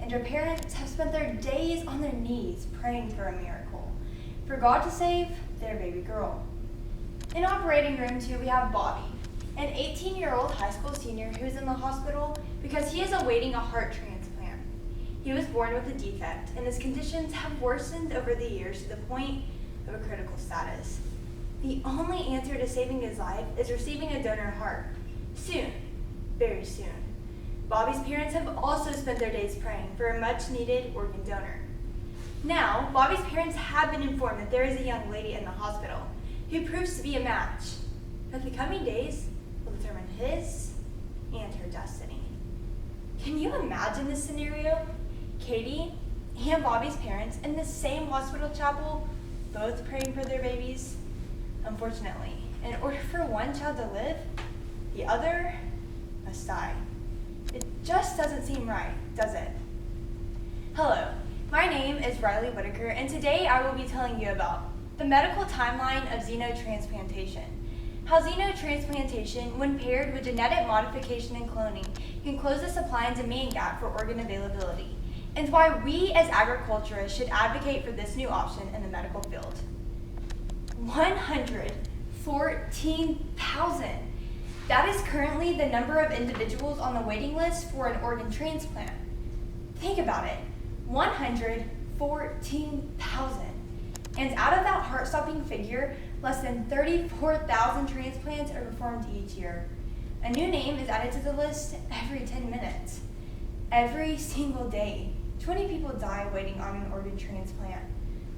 and her parents have spent their days on their knees praying for a miracle, for God to save their baby girl. In operating room 2, we have Bobby, an 18-year-old high school senior who is in the hospital because he is awaiting a heart transplant. He was born with a defect, and his conditions have worsened over the years to the point of a critical status. The only answer to saving his life is receiving a donor heart. Soon, very soon. Bobby's parents have also spent their days praying for a much-needed organ donor. Now, Bobby's parents have been informed that there is a young lady in the hospital who proves to be a match, but the coming days will determine his and her destiny. Can you imagine this scenario? Katie and Bobby's parents in the same hospital chapel, both praying for their babies? Unfortunately, in order for one child to live, the other must die. It just doesn't seem right, does it? Hello, my name is Riley Whitaker, and today I will be telling you about the medical timeline of xenotransplantation. How xenotransplantation, when paired with genetic modification and cloning, can close the supply and demand gap for organ availability, and why we as agriculturists should advocate for this new option in the medical field. 114,000. That is currently the number of individuals on the waiting list for an organ transplant. Think about it, 114,000. And out of that heart-stopping figure, less than 34,000 transplants are performed each year. A new name is added to the list every 10 minutes. Every single day, 20 people die waiting on an organ transplant.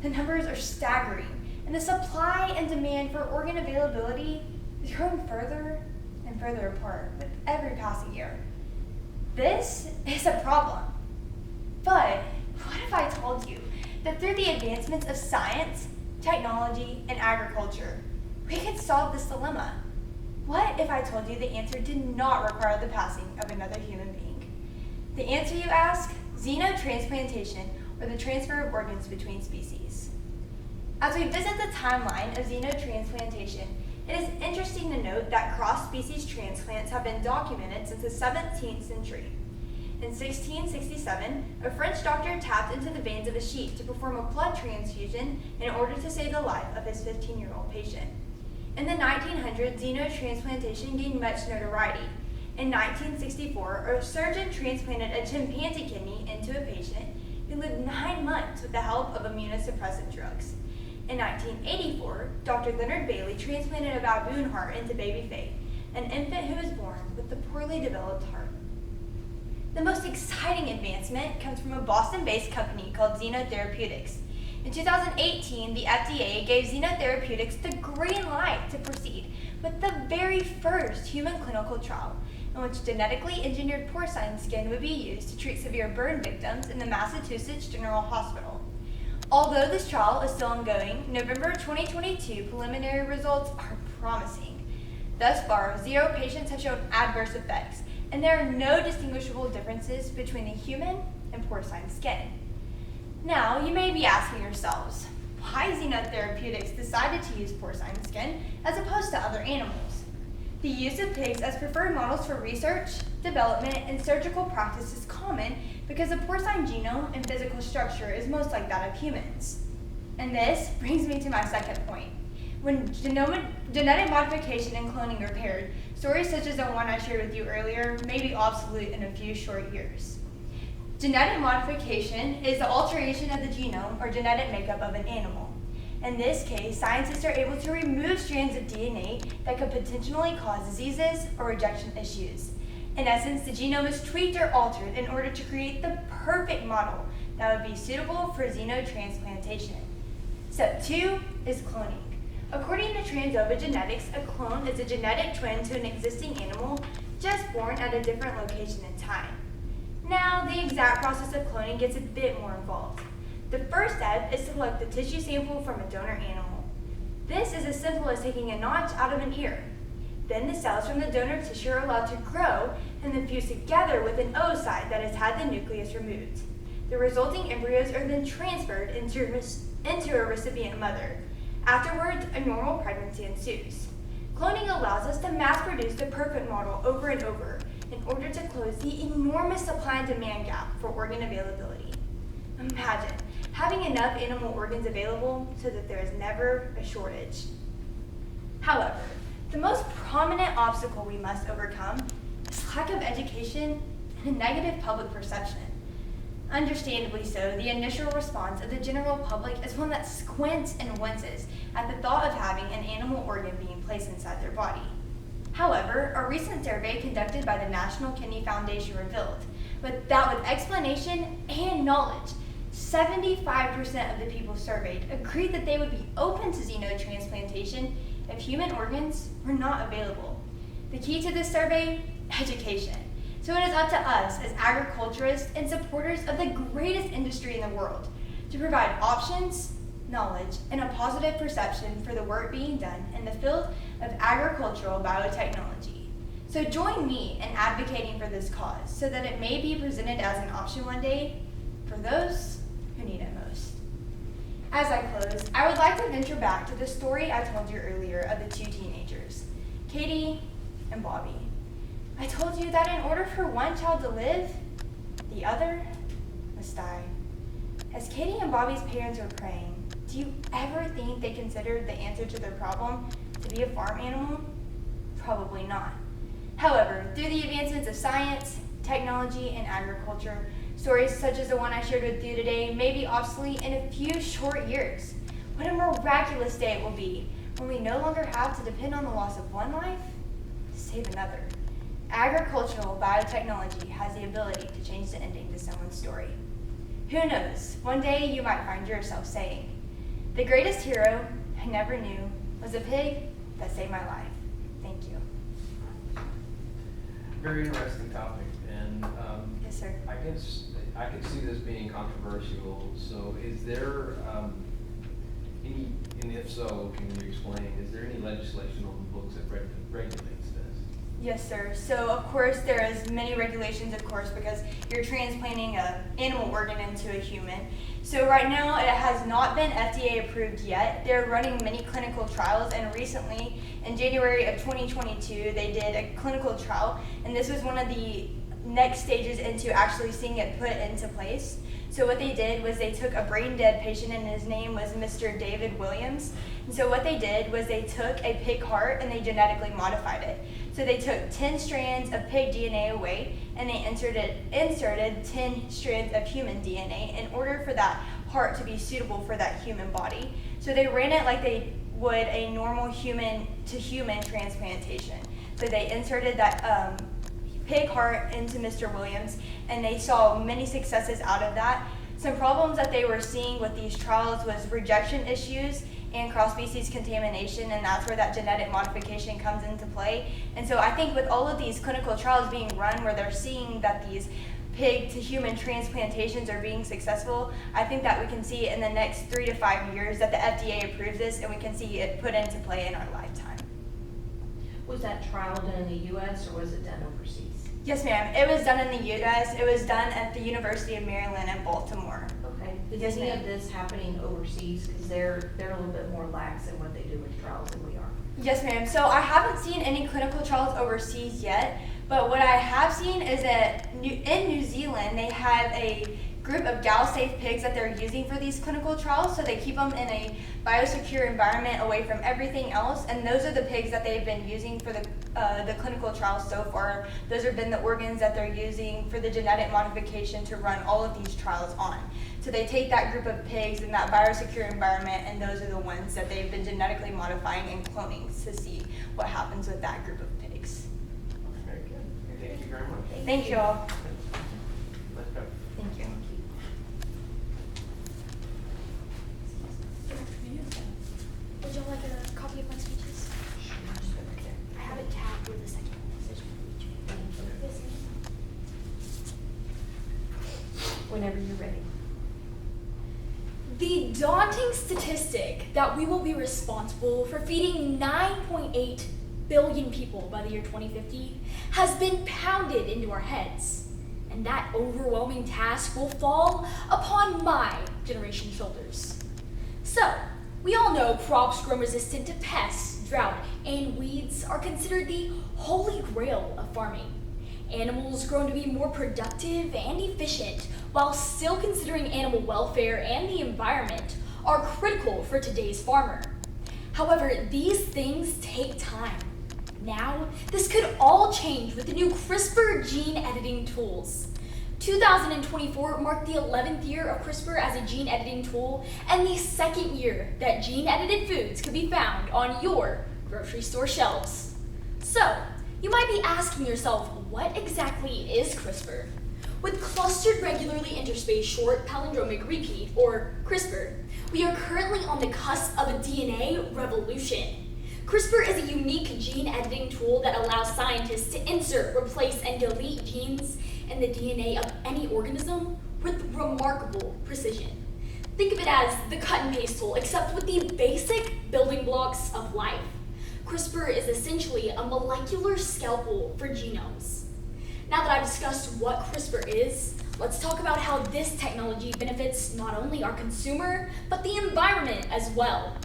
The numbers are staggering, and the supply and demand for organ availability is growing further and further apart with every passing year. This is a problem. But what if I told you that through the advancements of science, technology, and agriculture, we could solve this dilemma? What if I told you the answer did not require the passing of another human being? The answer, you ask? Xenotransplantation, or the transfer of organs between species. As we visit the timeline of xenotransplantation, it is interesting to note that cross-species transplants have been documented since the 17th century. In 1667, a French doctor tapped into the veins of a sheep to perform a blood transfusion in order to save the life of his 15-year-old patient. In the 1900s, xenotransplantation gained much notoriety. In 1964, a surgeon transplanted a chimpanzee kidney into a patient who lived 9 months with the help of immunosuppressant drugs. In 1984, Dr. Leonard Bailey transplanted a baboon heart into baby Faith, an infant who was born with a poorly developed heart. The most exciting advancement comes from a Boston-based company called Xenotherapeutics. In 2018, the FDA gave Xenotherapeutics the green light to proceed with the very first human clinical trial, in which genetically engineered porcine skin would be used to treat severe burn victims in the Massachusetts General Hospital. Although this trial is still ongoing, November 2022 preliminary results are promising. Thus far, 0 patients have shown adverse effects, and there are no distinguishable differences between the human and porcine skin. Now, you may be asking yourselves, why Xenotherapeutics decided to use porcine skin as opposed to other animals? The use of pigs as preferred models for research, development, and surgical practice is common because the porcine genome and physical structure is most like that of humans. And this brings me to my second point. When genetic modification and cloning are paired, stories such as the one I shared with you earlier may be obsolete in a few short years. Genetic modification is the alteration of the genome or genetic makeup of an animal. In this case, scientists are able to remove strands of DNA that could potentially cause diseases or rejection issues. In essence, the genome is tweaked or altered in order to create the perfect model that would be suitable for xenotransplantation. Step 2 is cloning. According to Transova Genetics, a clone is a genetic twin to an existing animal just born at a different location and time. Now, the exact process of cloning gets a bit more involved. The first step is to collect the tissue sample from a donor animal. This is as simple as taking a notch out of an ear. Then the cells from the donor tissue are allowed to grow and then fuse together with an oocyte that has had the nucleus removed. The resulting embryos are then transferred into a recipient mother. Afterwards, a normal pregnancy ensues. Cloning allows us to mass produce the perfect model over and over in order to close the enormous supply and demand gap for organ availability. Imagine having enough animal organs available so that there is never a shortage. However, the most prominent obstacle we must overcome is lack of education and a negative public perception. Understandably so, the initial response of the general public is one that squints and winces at the thought of having an animal organ being placed inside their body. However, a recent survey conducted by the National Kidney Foundation revealed that with explanation and knowledge, 75% of the people surveyed agreed that they would be open to xenotransplantation if human organs were not available. The key to this survey? Education. So it is up to us as agriculturists and supporters of the greatest industry in the world to provide options, knowledge, and a positive perception for the work being done in the field of agricultural biotechnology. So join me in advocating for this cause so that it may be presented as an option one day for those who need it most. As I close, I would like to venture back to the story I told you earlier of the 2 teenagers, Katie and Bobby. I told you that in order for one child to live, the other must die. As Katie and Bobby's parents were praying, do you ever think they considered the answer to their problem to be a farm animal? Probably not. However, through the advancements of science, technology, and agriculture, stories such as the one I shared with you today may be obsolete in a few short years. What a miraculous day it will be when we no longer have to depend on the loss of one life to save another. Agricultural biotechnology has the ability to change the ending to someone's story. Who knows, one day you might find yourself saying, "The greatest hero I never knew was a pig that saved my life." Thank you. Very interesting topic, and Yes, sir. I guess I could see this being controversial. So, is there any, and if so, can you explain? Is there any legislation on the books that regulates this? Yes, sir. So, of course, there is many regulations, of course, because you're transplanting an animal organ into a human. So right now, it has not been FDA approved yet. They're running many clinical trials, and recently, in January of 2022, they did a clinical trial, and this was one of the next stages into actually seeing it put into place. So what they did was they took a brain dead patient, and his name was Mr. David Williams. And so what they did was they took a pig heart and they genetically modified it. So they took 10 strands of pig DNA away, and they inserted 10 strands of human DNA in order for that heart to be suitable for that human body. So they ran it like they would a normal human to human transplantation. So they inserted that pig heart into Mr. Williams, and they saw many successes out of that. Some problems that they were seeing with these trials was rejection issues and cross-species contamination, and that's where that genetic modification comes into play. And so I think with all of these clinical trials being run where they're seeing that these pig to human transplantations are being successful, I think that we can see in the next 3 to 5 years that the FDA approves this and we can see it put into play in our lifetime. Was that trial done in the U.S. or was it done overseas? Yes, ma'am. It was done in the U.S. It was done at the University of Maryland in Baltimore. Okay. Is Yes, any ma'am. of this happening overseas? Because they're a little bit more lax in what they do with trials than we are. Yes, ma'am. So I haven't seen any clinical trials overseas yet, but what I have seen is that in New Zealand, they have a group of gal-safe pigs that they're using for these clinical trials, so they keep them in a biosecure environment away from everything else, and those are the pigs that they've been using for the clinical trials so far. Those have been the organs that they're using for the genetic modification to run all of these trials on. So they take that group of pigs in that biosecure environment, and those are the ones that they've been genetically modifying and cloning to see what happens with that group of pigs. Very good. Thank you very much. Thank you all. Let's go. Thank you. Would you like a copy of my speeches? I have it tagged with a second message for each. Whenever you're ready. The daunting statistic that we will be responsible for feeding 9.8 billion people by the year 2050 has been pounded into our heads, and that overwhelming task will fall upon my generation's shoulders. So, we all know crops grown resistant to pests, drought, and weeds are considered the holy grail of farming. Animals grown to be more productive and efficient while still considering animal welfare and the environment are critical for today's farmer. However, these things take time. Now, this could all change with the new CRISPR gene editing tools. 2024 marked the 11th year of CRISPR as a gene editing tool and the second year that gene edited foods could be found on your grocery store shelves. So, you might be asking yourself, what exactly is CRISPR? With clustered regularly interspaced short palindromic repeat, or CRISPR, we are currently on the cusp of a DNA revolution. CRISPR is a unique gene editing tool that allows scientists to insert, replace, and delete genes in the DNA of any organism with remarkable precision. Think of it as the cut and paste tool, except with the basic building blocks of life. CRISPR is essentially a molecular scalpel for genomes. Now that I've discussed what CRISPR is, let's talk about how this technology benefits not only our consumer, but the environment as well.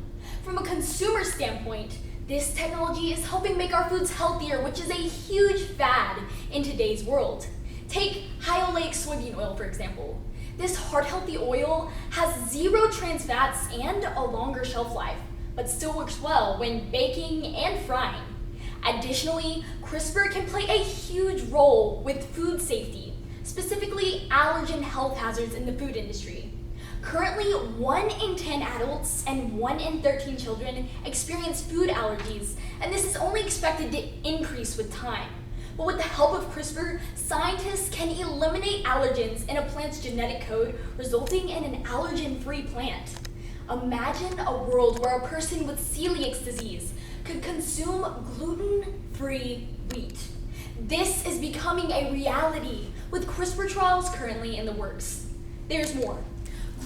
From a consumer standpoint, this technology is helping make our foods healthier, which is a huge fad in today's world. Take high oleic soybean oil, for example. This heart-healthy oil has 0 trans fats and a longer shelf life, but still works well when baking and frying. Additionally, CRISPR can play a huge role with food safety, specifically allergen health hazards in the food industry. Currently, 1 in 10 adults and 1 in 13 children experience food allergies, and this is only expected to increase with time. But with the help of CRISPR, scientists can eliminate allergens in a plant's genetic code, resulting in an allergen-free plant. Imagine a world where a person with celiac disease could consume gluten-free wheat. This is becoming a reality with CRISPR trials currently in the works. There's more.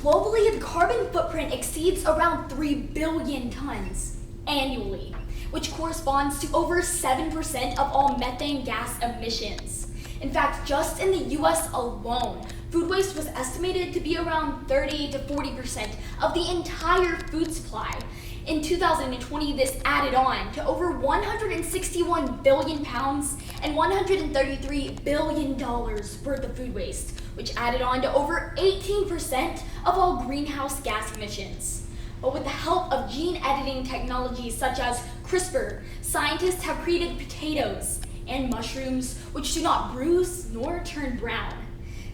Globally, the carbon footprint exceeds around 3 billion tons annually, which corresponds to over 7% of all methane gas emissions. In fact, just in the US alone, food waste was estimated to be around 30 to 40% of the entire food supply. In 2020, this added on to over 161 billion pounds and $133 billion worth of food waste, which added on to over 18% of all greenhouse gas emissions. But with the help of gene editing technologies such as CRISPR, scientists have created potatoes and mushrooms which do not bruise nor turn brown.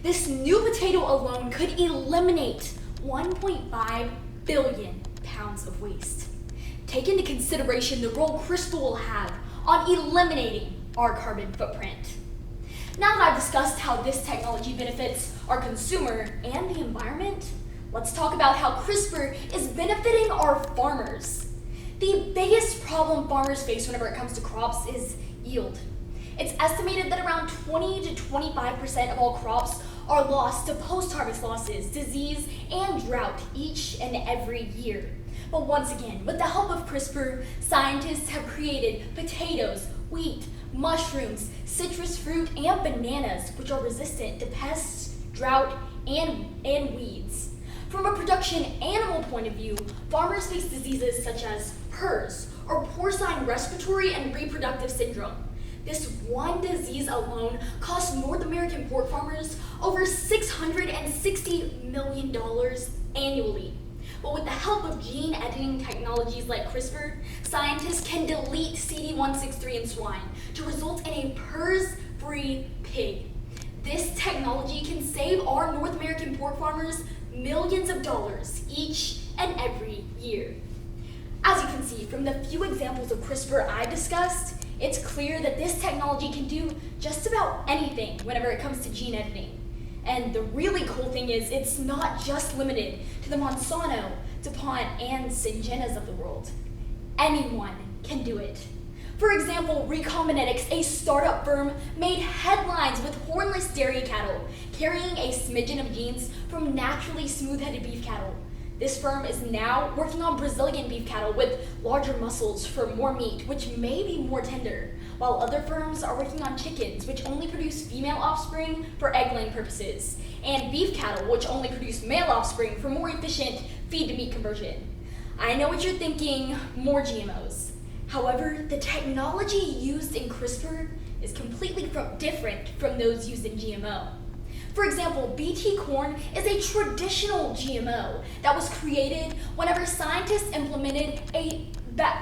This new potato alone could eliminate 1.5 billion pounds of waste. Take into consideration the role CRISPR will have on eliminating our carbon footprint. Now that I've discussed how this technology benefits our consumer and the environment, let's talk about how CRISPR is benefiting our farmers. The biggest problem farmers face whenever it comes to crops is yield. It's estimated that around 20 to 25% of all crops are lost to post-harvest losses, disease, and drought each and every year. But once again, with the help of CRISPR, scientists have created potatoes, wheat, mushrooms, citrus fruit, and bananas, which are resistant to pests, drought, and weeds. From a production animal point of view, farmers face diseases such as PRRS, or porcine respiratory and reproductive syndrome. This one disease alone costs North American pork farmers over $660 million annually. But with the help of gene editing technologies like CRISPR, scientists can delete CD163 in swine to result in a PRRS-free pig. This technology can save our North American pork farmers millions of dollars each and every year. As you can see from the few examples of CRISPR I discussed, it's clear that this technology can do just about anything whenever it comes to gene editing. And the really cool thing is it's not just limited to the Monsanto, DuPont, and Syngenas of the world. Anyone can do it. For example, Recombinetics, a startup firm, made headlines with hornless dairy cattle, carrying a smidgen of genes from naturally smooth-headed beef cattle. This firm is now working on Brazilian beef cattle with larger muscles for more meat, which may be more tender, while other firms are working on chickens, which only produce female offspring for egg-laying purposes, and beef cattle, which only produce male offspring for more efficient feed-to-meat conversion. I know what you're thinking, more GMOs. However, the technology used in CRISPR is completely different from those used in GMO. For example, BT corn is a traditional GMO that was created whenever scientists implemented a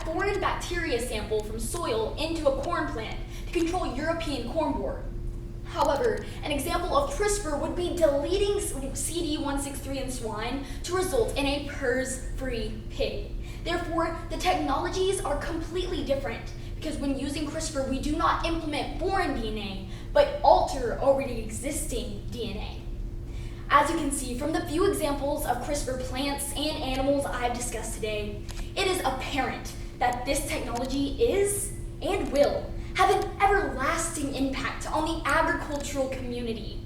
foreign bacteria sample from soil into a corn plant to control European corn borer. However, an example of CRISPR would be deleting CD163 in swine to result in a PRRS-free pig. Therefore, the technologies are completely different because when using CRISPR, we do not implement foreign DNA, but alter already existing DNA. As you can see from the few examples of CRISPR plants and animals I've discussed today, it is apparent that this technology is and will have an everlasting impact on the agricultural community.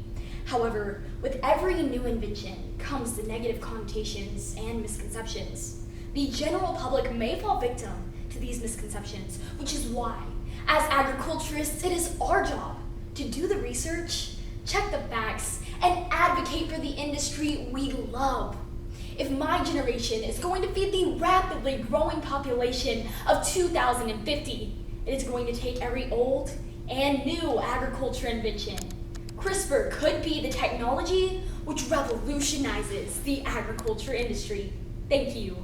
However, with every new invention comes the negative connotations and misconceptions. The general public may fall victim to these misconceptions, which is why, as agriculturists, it is our job to do the research, check the facts, and advocate for the industry we love. If my generation is going to feed the rapidly growing population of 2050, it is going to take every old and new agriculture invention. CRISPR could be the technology which revolutionizes the agriculture industry. Thank you.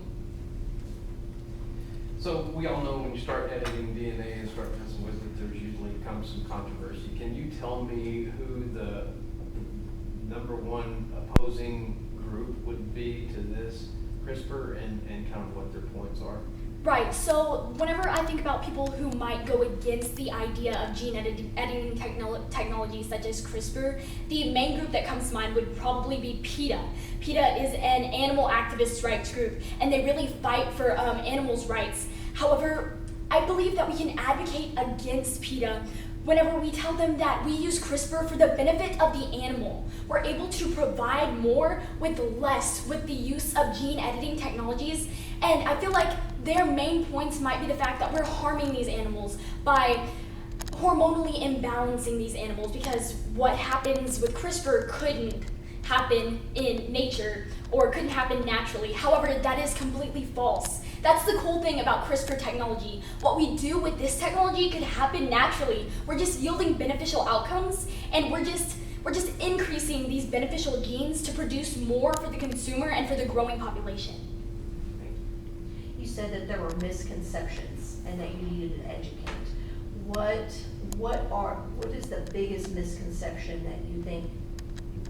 So we all know when you start editing DNA and start messing with it, there's usually comes some controversy. Can you tell me who the number one opposing group would be CRISPR and kind of what their points are? Right, so whenever I think about people who might go against the idea of gene editing technologies such as CRISPR, the main group that comes to mind would probably be PETA. PETA is an animal activist rights group, and they really fight for animals' rights. However, I believe that we can advocate against PETA whenever we tell them that we use CRISPR for the benefit of the animal. We're able to provide more with less with the use of gene editing technologies, and I feel like their main points might be the fact that we're harming these animals by hormonally imbalancing these animals, because what happens with CRISPR couldn't happen in nature or couldn't happen naturally. However, that is completely false. That's the cool thing about CRISPR technology. What we do with this technology could happen naturally. We're just yielding beneficial outcomes, and we're just increasing these beneficial genes to produce more for the consumer and for the growing population. You said that there were misconceptions and that you needed to educate. What is the biggest misconception that you think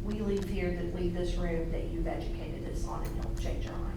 we leave this room that you've educated us on and helped change our minds?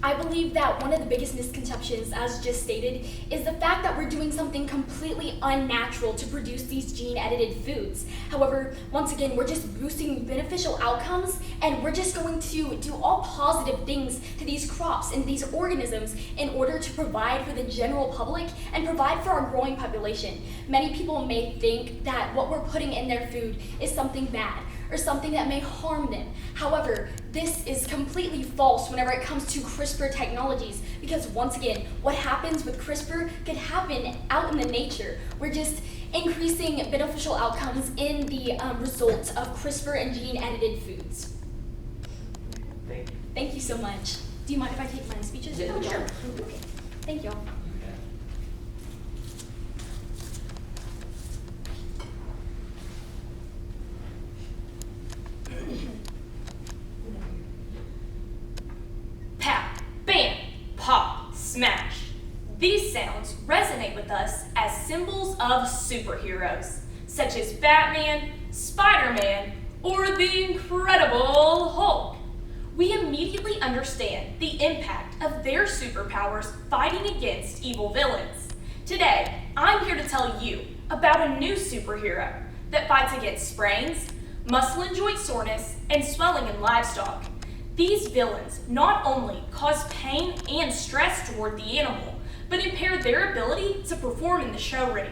I believe that one of the biggest misconceptions, as just stated, is the fact that we're doing something completely unnatural to produce these gene-edited foods. However, once again, we're just boosting beneficial outcomes, and we're just going to do all positive things to these crops and these organisms in order to provide for the general public and provide for our growing population. Many people may think that what we're putting in their food is something bad or something that may harm them. However, this is completely false whenever it comes to CRISPR technologies, because once again, what happens with CRISPR could happen out in the nature. We're just increasing beneficial outcomes in the results of CRISPR and gene-edited foods. Thank you. Thank you so much. Do you mind if I take my speeches? Yeah, Sure. sure. Okay. Thank you. Pow, bam, pop, smash. These sounds resonate with us as symbols of superheroes, such as Batman, Spider-Man, or the Incredible Hulk. We immediately understand the impact of their superpowers fighting against evil villains. Today, I'm here to tell you about a new superhero that fights against sprains, muscle and joint soreness, and swelling in livestock. These villains not only cause pain and stress toward the animal, but impair their ability to perform in the show ring.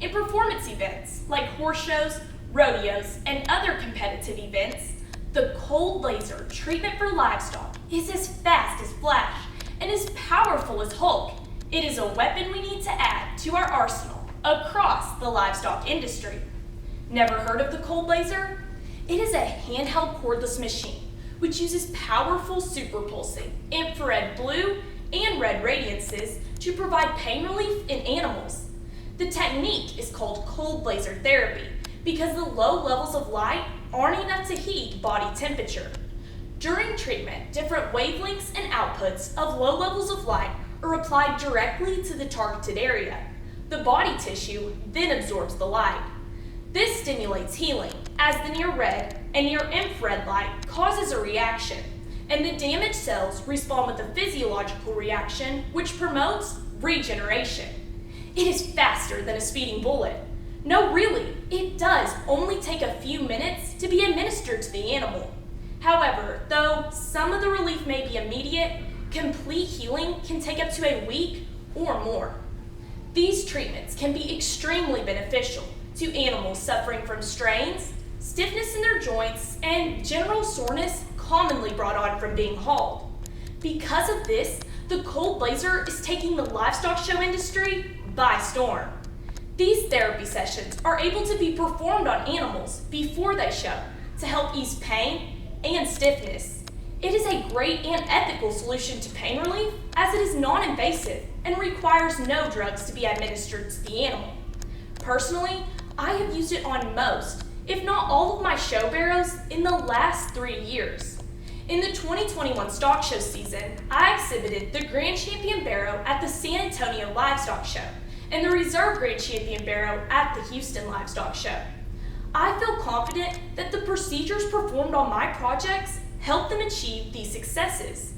In performance events like horse shows, rodeos, and other competitive events, the cold laser treatment for livestock is as fast as Flash and as powerful as Hulk. It is a weapon we need to add to our arsenal across the livestock industry. Never heard of the cold laser? It is a handheld cordless machine which uses powerful superpulsing, infrared blue, and red radiances to provide pain relief in animals. The technique is called cold laser therapy because the low levels of light aren't enough to heat body temperature. During treatment, different wavelengths and outputs of low levels of light are applied directly to the targeted area. The body tissue then absorbs the light. This stimulates healing, as the near-red and near-infrared light causes a reaction, and the damaged cells respond with a physiological reaction which promotes regeneration. It is faster than a speeding bullet. No, really, it does only take a few minutes to be administered to the animal. However, though some of the relief may be immediate, complete healing can take up to a week or more. These treatments can be extremely beneficial to animals suffering from strains, stiffness in their joints, and general soreness commonly brought on from being hauled. Because of this, the cold laser is taking the livestock show industry by storm. These therapy sessions are able to be performed on animals before they show to help ease pain and stiffness. It is a great and ethical solution to pain relief as it is non-invasive and requires no drugs to be administered to the animal. Personally, I have used it on most, if not all of my show barrows in the last 3 years. In the 2021 stock show season, I exhibited the Grand Champion Barrow at the San Antonio Livestock Show and the Reserve Grand Champion Barrow at the Houston Livestock Show. I feel confident that the procedures performed on my projects helped them achieve these successes.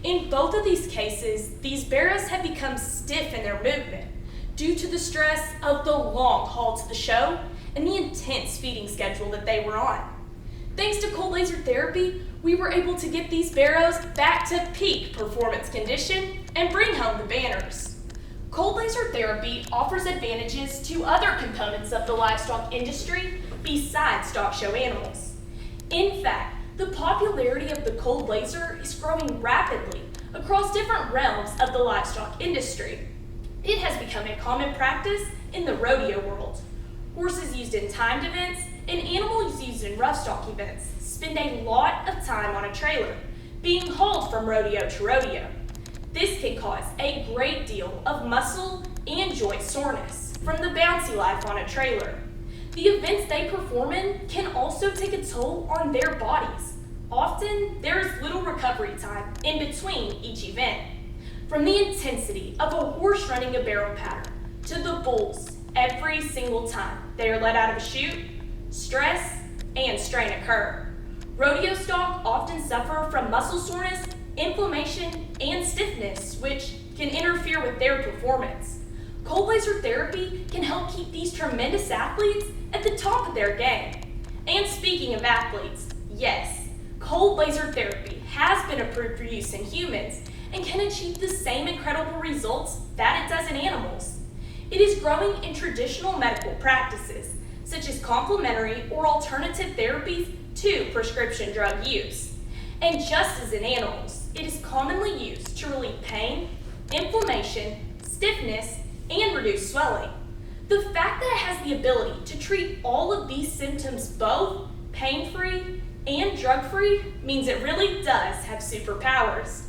In both of these cases, these barrows have become stiff in their movement due to the stress of the long haul to the show and the intense feeding schedule that they were on. Thanks to cold laser therapy, we were able to get these barrows back to peak performance condition and bring home the banners. Cold laser therapy offers advantages to other components of the livestock industry besides stock show animals. In fact, the popularity of the cold laser is growing rapidly across different realms of the livestock industry. It has become a common practice in the rodeo world. Horses used in timed events and animals used in rough stock events spend a lot of time on a trailer, being hauled from rodeo to rodeo. This can cause a great deal of muscle and joint soreness from the bouncy life on a trailer. The events they perform in can also take a toll on their bodies. Often, there is little recovery time in between each event. From the intensity of a horse running a barrel pattern to the bulls every single time they are let out of a chute, stress and strain occur. Rodeo stock often suffer from muscle soreness, inflammation, and stiffness, which can interfere with their performance. Cold laser therapy can help keep these tremendous athletes at the top of their game. And speaking of athletes, yes, cold laser therapy has been approved for use in humans and can achieve the same incredible results that it does in animals. It is growing in traditional medical practices, such as complementary or alternative therapies to prescription drug use. And just as in animals, it is commonly used to relieve pain, inflammation, stiffness, and reduce swelling. The fact that it has the ability to treat all of these symptoms both pain-free and drug-free means it really does have superpowers.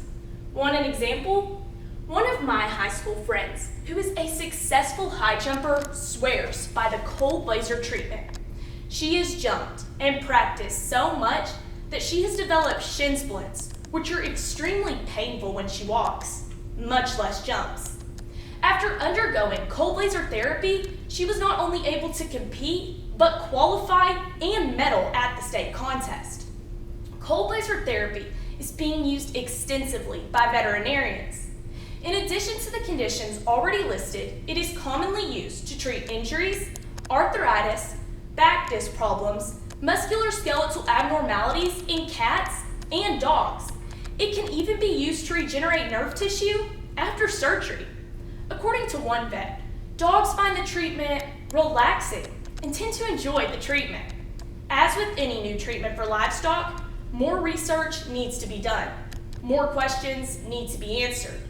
Want an example? One of my high school friends, who is a successful high jumper, swears by the cold laser treatment. She has jumped and practiced so much that she has developed shin splints, which are extremely painful when she walks, much less jumps. After undergoing cold laser therapy, she was not only able to compete, but qualify and medal at the state contest. Cold laser therapy is being used extensively by veterinarians. In addition to the conditions already listed, it is commonly used to treat injuries, arthritis, back disc problems, musculoskeletal abnormalities in cats and dogs. It can even be used to regenerate nerve tissue after surgery. According to one vet, dogs find the treatment relaxing and tend to enjoy the treatment. As with any new treatment for livestock, more research needs to be done. More questions need to be answered.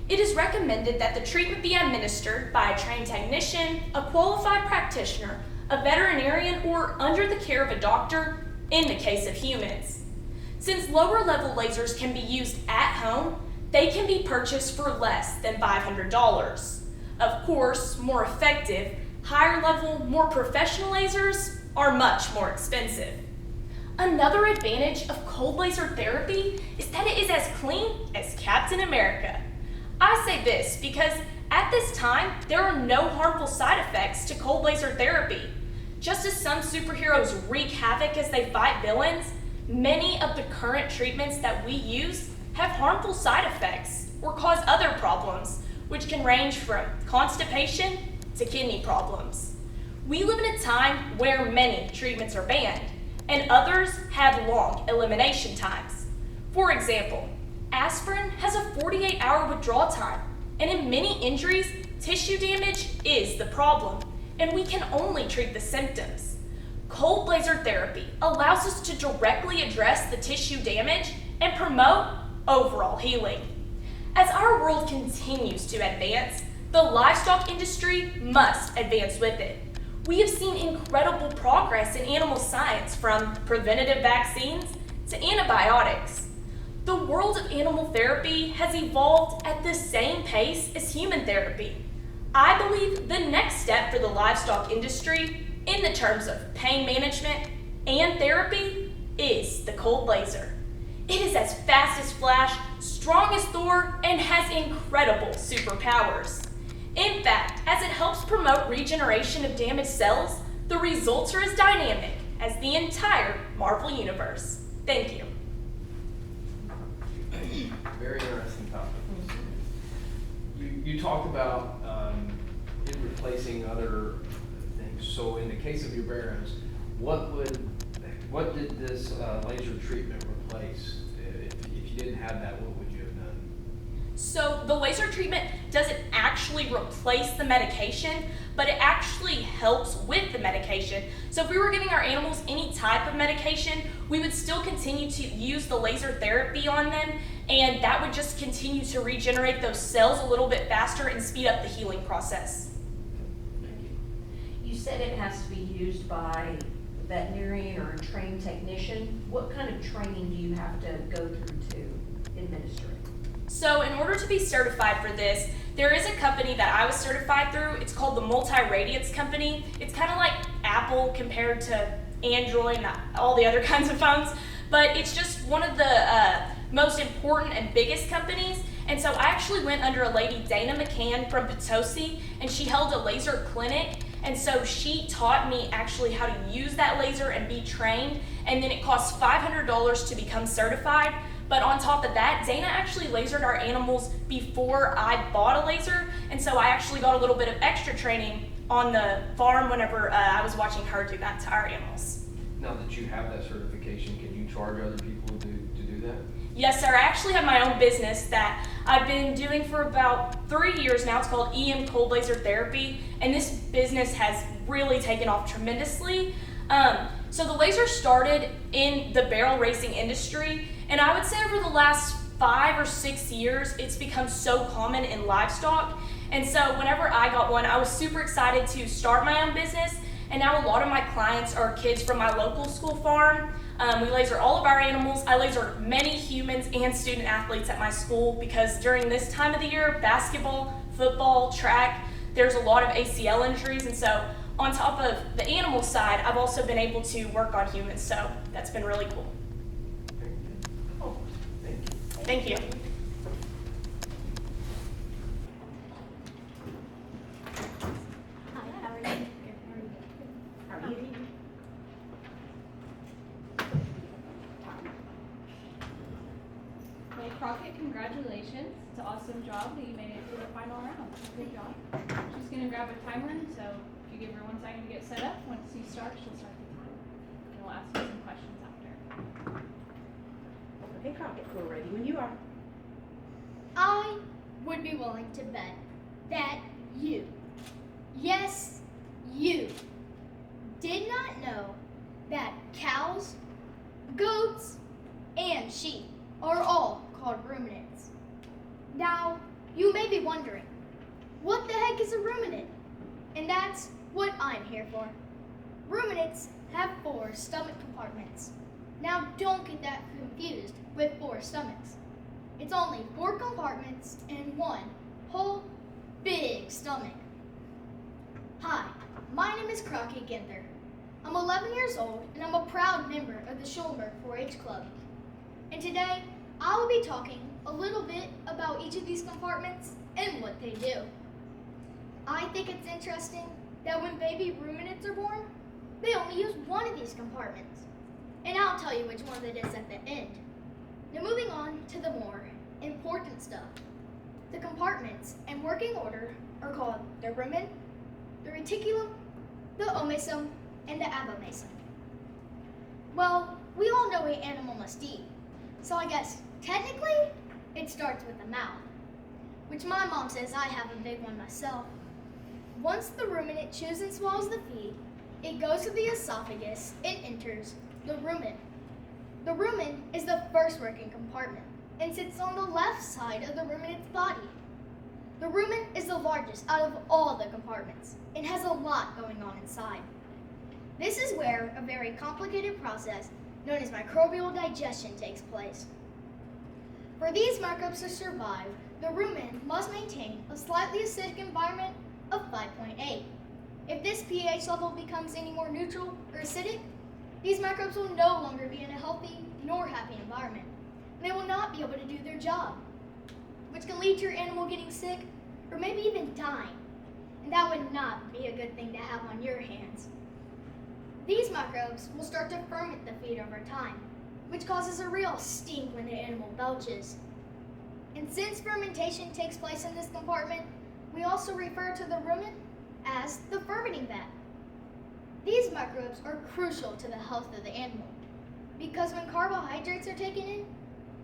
It is recommended that the treatment be administered by a trained technician, a qualified practitioner, a veterinarian, or under the care of a doctor in the case of humans. Since lower level lasers can be used at home, they can be purchased for less than $500. Of course, more effective, higher level, more professional lasers are much more expensive. Another advantage of cold laser therapy is that it is as clean as Captain America. I say this because at this time, there are no harmful side effects to cold laser therapy. Just as some superheroes wreak havoc as they fight villains, many of the current treatments that we use have harmful side effects or cause other problems, which can range from constipation to kidney problems. We live in a time where many treatments are banned, and others have long elimination times. For example, aspirin has a 48-hour withdrawal time, and in many injuries, tissue damage is the problem, and we can only treat the symptoms. Cold laser therapy allows us to directly address the tissue damage and promote overall healing. As our world continues to advance, the livestock industry must advance with it. We have seen incredible progress in animal science, from preventative vaccines to antibiotics. The world of animal therapy has evolved at the same pace as human therapy. I believe the next step for the livestock industry, in the terms of pain management and therapy, is the cold laser. It is as fast as Flash, strong as Thor, and has incredible superpowers. In fact, as it helps promote regeneration of damaged cells, the results are as dynamic as the entire Marvel Universe. Thank you. very interesting topic. You talked about it replacing other things. So in the case of your Barons, what did this laser treatment replace? If you didn't have that, what would you have done? So the laser treatment doesn't actually replace the medication, but it actually helps with the medication. So if we were giving our animals any type of medication, we would still continue to use the laser therapy on them, and that would just continue to regenerate those cells a little bit faster and speed up the healing process. You said it has to be used by a veterinarian or a trained technician. What kind of training do you have to go through to administer it? So in order to be certified for this, there is a company that I was certified through. It's called the Multi-Radiance Company. It's kind of like Apple compared to Android and all the other kinds of phones, but it's just one of the most important and biggest companies. And so I actually went under a lady, Dana McCann from Potosi, and she held a laser clinic. And so she taught me actually how to use that laser and be trained. And then it costs $500 to become certified. But on top of that, Dana actually lasered our animals before I bought a laser. And so I actually got a little bit of extra training on the farm whenever I was watching her do that to our animals. Now that you have that certification, can you charge other people to do that? Yes, sir. I actually have my own business that I've been doing for about 3 years now. It's called EM Cold Laser Therapy, and this business has really taken off tremendously. So the laser started in the barrel racing industry, and I would say over the last 5 or 6 years, it's become so common in livestock. And so whenever I got one, I was super excited to start my own business, and now a lot of my clients are kids from my local school farm. We laser all of our animals. I laser many humans and student athletes at my school because during this time of the year, basketball, football, track, there's a lot of ACL injuries. And so on top of the animal side, I've also been able to work on humans. So that's been really cool. Oh, Thank you. Hi, how are you? How are you? Well, Crockett, congratulations. It's an awesome job that you made it to the final round. Good job. She's going to grab a timer, so if you give her 1 second to get set up, once you start, she'll start the timer. And we'll ask you some questions after. Okay, Crockett, we're ready when you are. I would be willing to bet that you, yes, you, did not know that cows, goats, and sheep are all called ruminants. Now, you may be wondering, what the heck is a ruminant? And that's what I'm here for. Ruminants have 4 stomach compartments. Now, don't get that confused with 4 stomachs. It's only 4 compartments and 1 whole big stomach. Hi, my name is Crockett Ginther. I'm 11 years old and I'm a proud member of the Schulenburg 4-H Club. And today, I will be talking a little bit about each of these compartments and what they do. I think it's interesting that when baby ruminants are born, they only use one of these compartments. And I'll tell you which one it is at the end. Now moving on to the more important stuff. The compartments in working order are called the rumen, the reticulum, the omasum, and the abomasum. Well, we all know an animal must eat, so I guess technically it starts with the mouth, which my mom says I have a big one myself. Once the ruminant chews and swallows the feed, it goes to the esophagus and enters the rumen. The rumen is the first working compartment and sits on the left side of the ruminant's body. The rumen is the largest out of all the compartments and has a lot going on inside. This is where a very complicated process known as microbial digestion takes place. For these markups to survive, the rumen must maintain a slightly acidic environment of 5.8. If this pH level becomes any more neutral or acidic, these microbes will no longer be in a healthy nor happy environment, and they will not be able to do their job, which can lead to your animal getting sick or maybe even dying, and that would not be a good thing to have on your hands. These microbes will start to ferment the feed over time, which causes a real stink when the animal belches. And since fermentation takes place in this compartment, we also refer to the rumen as the fermenting vat. These microbes are crucial to the health of the animal because when carbohydrates are taken in,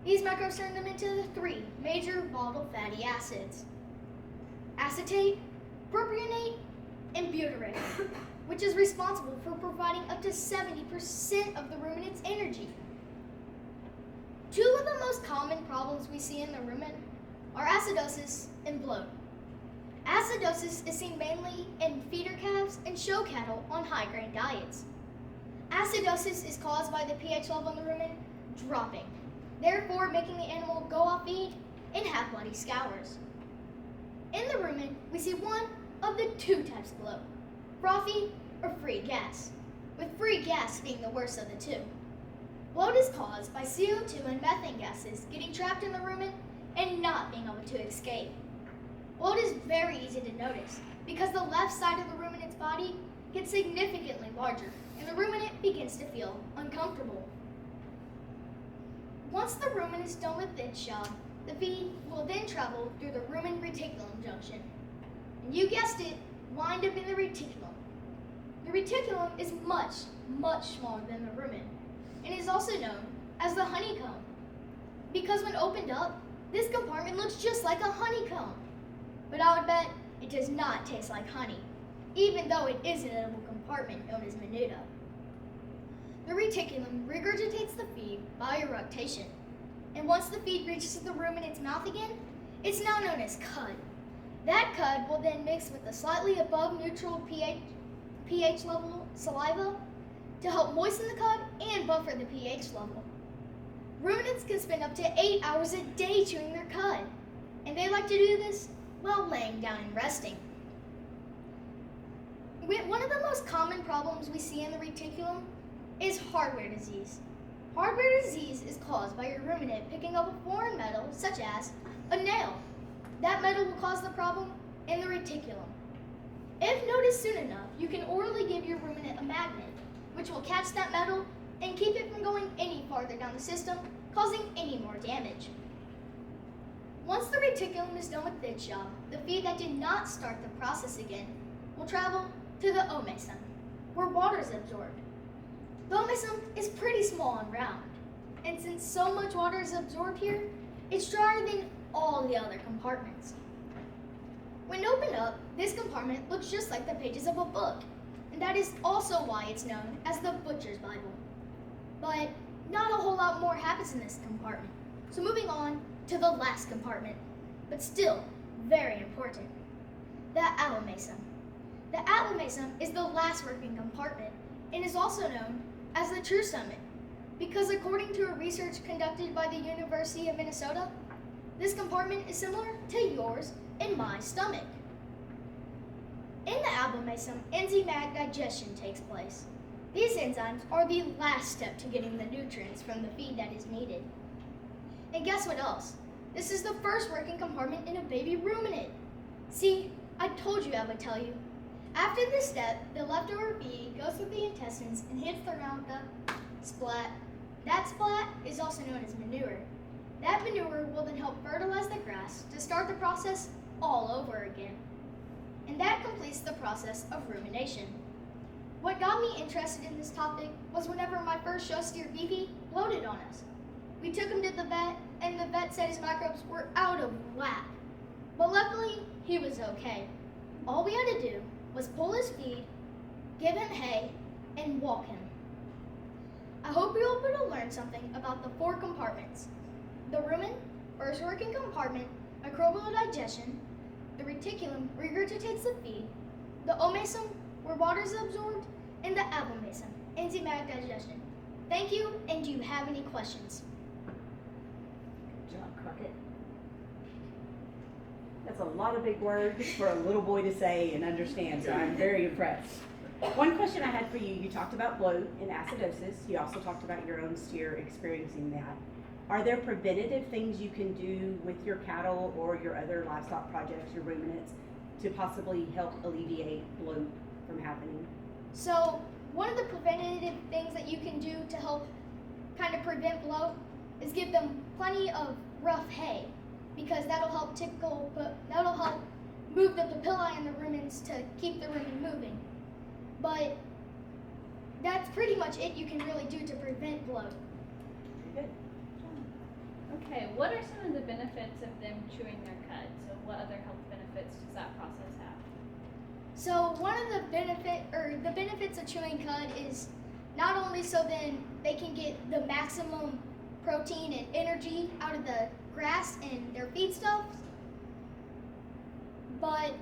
these microbes turn them into the three major volatile fatty acids: acetate, propionate, and butyrate, which is responsible for providing up to 70% of the ruminant's energy. Two of the most common problems we see in the rumen are acidosis and bloat. Acidosis is seen mainly in feeder calves and show cattle on high-grain diets. Acidosis is caused by the pH level in the rumen dropping, therefore making the animal go off feed and have bloody scours. In the rumen, we see one of the two types of bloat: frothy or free gas, with free gas being the worst of the two. Bloat is caused by CO2 and methane gases getting trapped in the rumen and not being able to escape. Bloat is very easy to notice because the left side of the ruminant's body gets significantly larger and the ruminant begins to feel uncomfortable. Once the rumen is done with its job, the feed will then travel through the rumen reticulum junction. And you guessed it, wind up in the reticulum. The reticulum is much, much smaller than the rumen and is also known as the honeycomb because when opened up, this compartment looks just like a honeycomb. But I would bet it does not taste like honey, even though it is an edible compartment known as menudo. The reticulum regurgitates the feed by eructation, and once the feed reaches the ruminant's mouth again, it's now known as cud. That cud will then mix with the slightly above neutral pH level saliva to help moisten the cud and buffer the pH level. Ruminants can spend up to 8 hours a day chewing their cud, and they like to do this while laying down and resting. One of the most common problems we see in the reticulum is hardware disease. Hardware disease is caused by your ruminant picking up a foreign metal such as a nail. That metal will cause the problem in the reticulum. If noticed soon enough, you can orally give your ruminant a magnet, which will catch that metal and keep it from going any farther down the system, causing any more damage. Once the reticulum is done with its job, the feed that did not start the process again will travel to the omasum, where water is absorbed. The omasum is pretty small and round, and since so much water is absorbed here, it's drier than all the other compartments. When opened up, this compartment looks just like the pages of a book, and that is also why it's known as the Butcher's Bible. But not a whole lot more happens in this compartment, so moving on to the last compartment, but still very important, the abomasum. The abomasum is the last working compartment and is also known as the true stomach because according to a research conducted by the University of Minnesota, this compartment is similar to yours and my stomach. In the abomasum, enzymatic digestion takes place. These enzymes are the last step to getting the nutrients from the feed that is needed. And guess what else? This is the first working compartment in a baby ruminant. See, I told you I would tell you. After this step, the leftover feed goes through the intestines and hits the ground with a splat. That splat is also known as manure. That manure will then help fertilize the grass to start the process all over again. And that completes the process of rumination. What got me interested in this topic was whenever my first show steer Beefy bloated on us. We took him to the vet, and the vet said his microbes were out of whack. But luckily, he was okay. All we had to do was pull his feed, give him hay, and walk him. I hope you were able to learn something about the 4 compartments. The rumen, first working compartment, microbial digestion. The reticulum regurgitates the feed. The omasum, where water is absorbed, and the abomasum, enzymatic digestion. Thank you, and do you have any questions? Good job, Crockett. That's a lot of big words for a little boy to say and understand, so I'm very impressed. One question I had for you, you talked about bloat and acidosis. You also talked about your own steer experiencing that. Are there preventative things you can do with your cattle or your other livestock projects, your ruminants, to possibly help alleviate bloat from happening? So, one of the preventative things that you can do to help kind of prevent bloat is give them plenty of rough hay. because that'll help move the papillae and the rumens to keep the rumen moving. But that's pretty much it you can really do to prevent bloat. Good. Okay, what are some of the benefits of them chewing their cud? So what other health benefits does that process have? So one of the benefits of chewing cud is not only so then they can get the maximum protein and energy out of the grass and their feedstuffs, but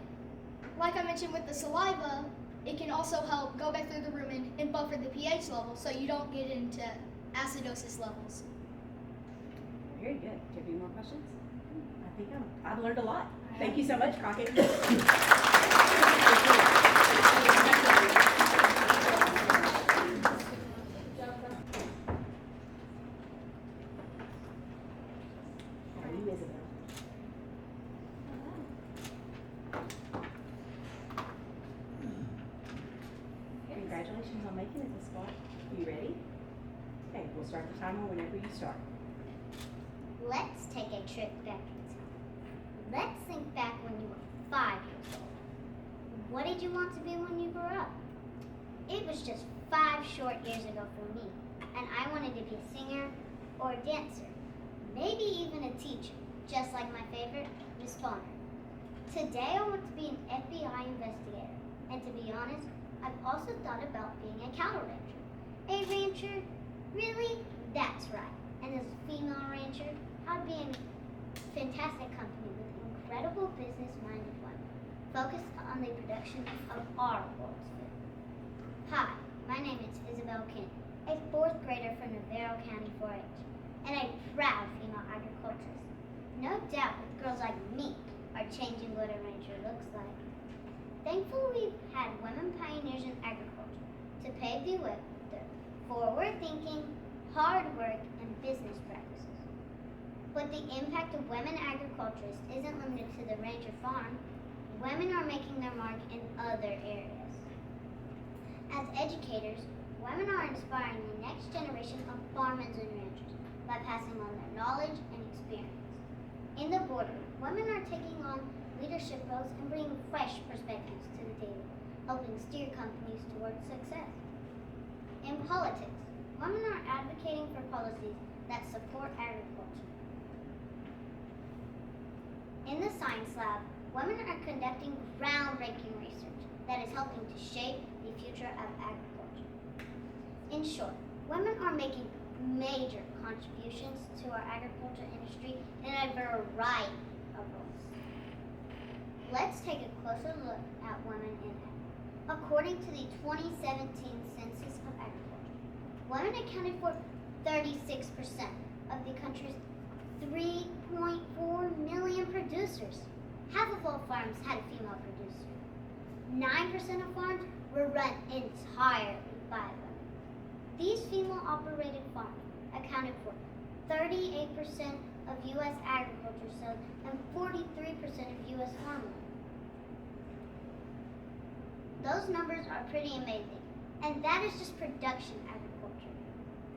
like I mentioned with the saliva, it can also help go back through the rumen and buffer the pH level so you don't get into acidosis levels. Very good. Do you have any more questions? I think I've learned a lot. Thank you so much, Crockett. Are you Isabel? Congratulations on making it this far. Are you ready? Okay, we'll start the timer whenever you start. Let's take a trip back in time. Let's think back when you were 5 years old. What did you want to be when you grew up? It was just 5 short years ago for me, and I wanted to be a singer or a dancer, maybe even a teacher, just like my favorite, Miss Bonner. Today I want to be an FBI investigator, and to be honest, I've also thought about being a cattle rancher. A rancher? Really? That's right. And as a female rancher, I'd be in fantastic company with incredible business-minded women, focused on the production of our world's food. Hi, my name is Isabel King, a 4th grader from Navarro County 4-H, and a proud female agriculturist. No doubt that girls like me are changing what a rancher looks like. Thankfully, we've had women pioneers in agriculture to pave the way with their forward-thinking, hard work, and business practices. But the impact of women agriculturists isn't limited to the rancher farm. Women are making their mark in other areas. As educators, women are inspiring the next generation of farmers and ranchers by passing on their knowledge and experience. In the border, women are taking on leadership roles and bringing fresh perspectives to the table, helping steer companies towards success. In politics, women are advocating for policies that support agriculture. In the science lab, women are conducting groundbreaking research that is helping to shape the future of agriculture. In short, women are making major contributions to our agriculture industry in a variety of roles. Let's take a closer look at women in ag. According to the 2017 Census of Agriculture, women accounted for 36% of the country's 3.4 million producers. Half of all farms had a female producer. 9% of farms were run entirely by women. These female-operated farms accounted for 38% of U.S. agriculture sales and 43% of U.S. farmland. Those numbers are pretty amazing, and that is just production agriculture.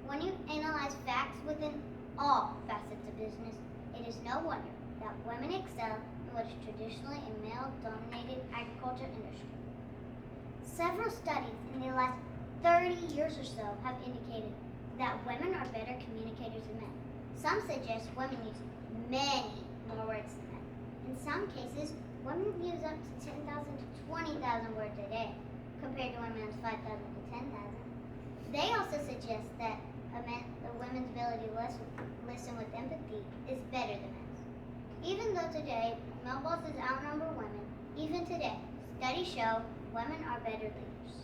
When you analyze facts within all facets of business, it is no wonder that women excel in what is traditionally a male-dominated agriculture industry. Several studies in the last 30 years or so have indicated that women are better communicators than men. Some suggest women use many more words than men. In some cases, women use up to 10,000 to 20,000 words a day, compared to women's 5,000 to 10,000. They also suggest that the women's ability to listen with empathy is better than men's. Even though today male bosses outnumber women, even today, studies show women are better leaders.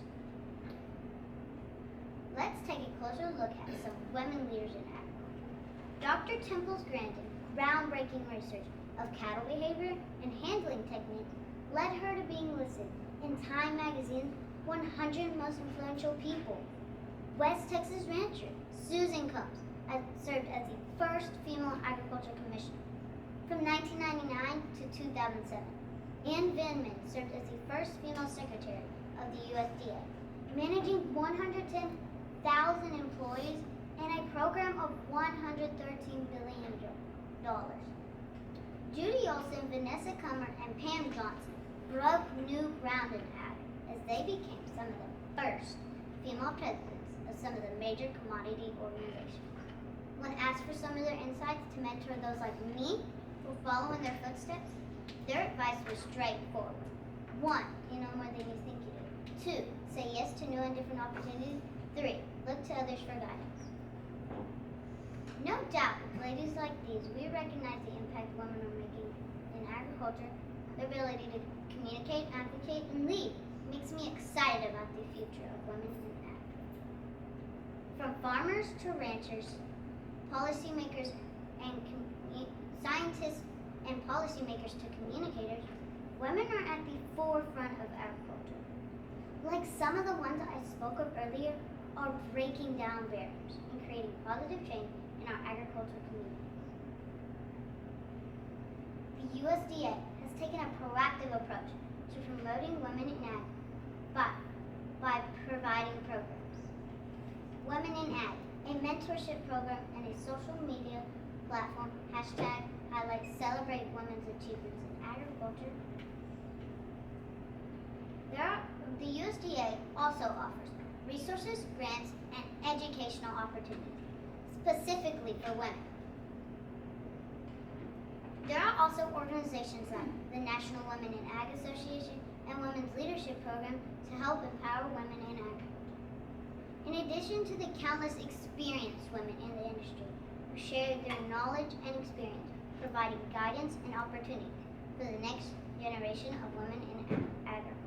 Let's take a closer look at some women leaders in agriculture. Dr. Temple's Grandin, groundbreaking research of cattle behavior and handling techniques led her to being listed in Time Magazine's 100 Most Influential People. West Texas rancher Susan Combs served as the first female agriculture commissioner. From 1999 to 2007, Ann Vinman served as the first female secretary of the USDA, managing 110,000 employees and a program of $113 billion. Olson, Vanessa Kummer, and Pam Johnson broke new ground in ag as they became some of the first female presidents of some of the major commodity organizations. When asked for some of their insights to mentor those like me who follow in their footsteps, their advice was straightforward. 1. You know more than you think you do. 2. Say yes to new and different opportunities. 3. Look to others for guidance. No doubt, with ladies like these, we recognize the impact women are making in agriculture. Their ability to communicate, advocate, and lead makes me excited about the future of women in ag. From farmers to ranchers, policymakers and scientists and policymakers to communicators, women are at the forefront of agriculture. Like some of the ones I spoke of earlier, are breaking down barriers and creating positive change in our agricultural communities. The USDA has taken a proactive approach to promoting women in ag by providing programs. Women in Ag, a mentorship program and a social media platform, #highlights celebrate women's achievements in agriculture. The USDA also offers resources, grants, and educational opportunities specifically for women. There are also organizations like the National Women in Ag Association and Women's Leadership Program to help empower women in agriculture. In addition to the countless experienced women in the industry who share their knowledge and experience, providing guidance and opportunities for the next generation of women in agriculture.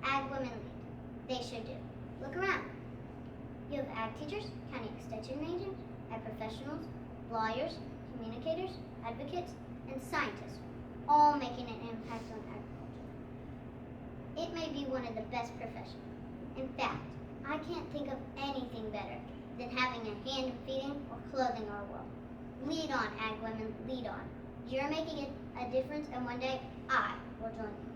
Ag women lead. They sure do. Look around. You have ag teachers, county extension agents, ag professionals, lawyers, communicators, advocates, and scientists, all making an impact on agriculture. It may be one of the best professions. In fact, I can't think of anything better than having a hand in feeding or clothing our world. Lead on, ag women, lead on. You're making a difference, and one day I will join you.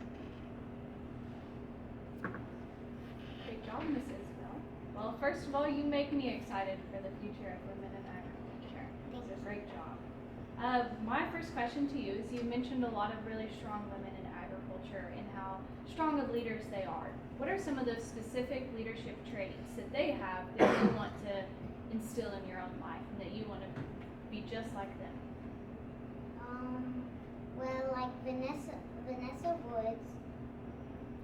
Great job, Mrs. Bell. Well, first of all, you make me excited for the future of women in agriculture. It's a great job. My first question to you is, you mentioned a lot of really strong women in agriculture and how strong of leaders they are. What are some of those specific leadership traits that they have that you want to instill in your own life and that you want to be just like them? Well, like Vanessa Woods,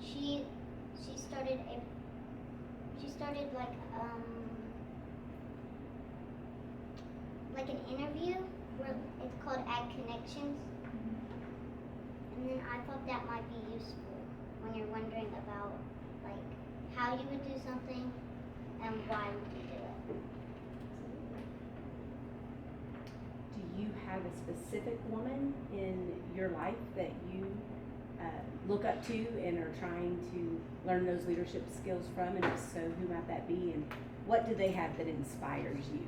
she started like an interview where it's called Ag Connections, and then I thought that might be useful when you're wondering about like how you would do something and why would you do it. Do you have a specific woman in your life that you look up to and are trying to learn those leadership skills from? And if so, who might that be? And what do they have that inspires you?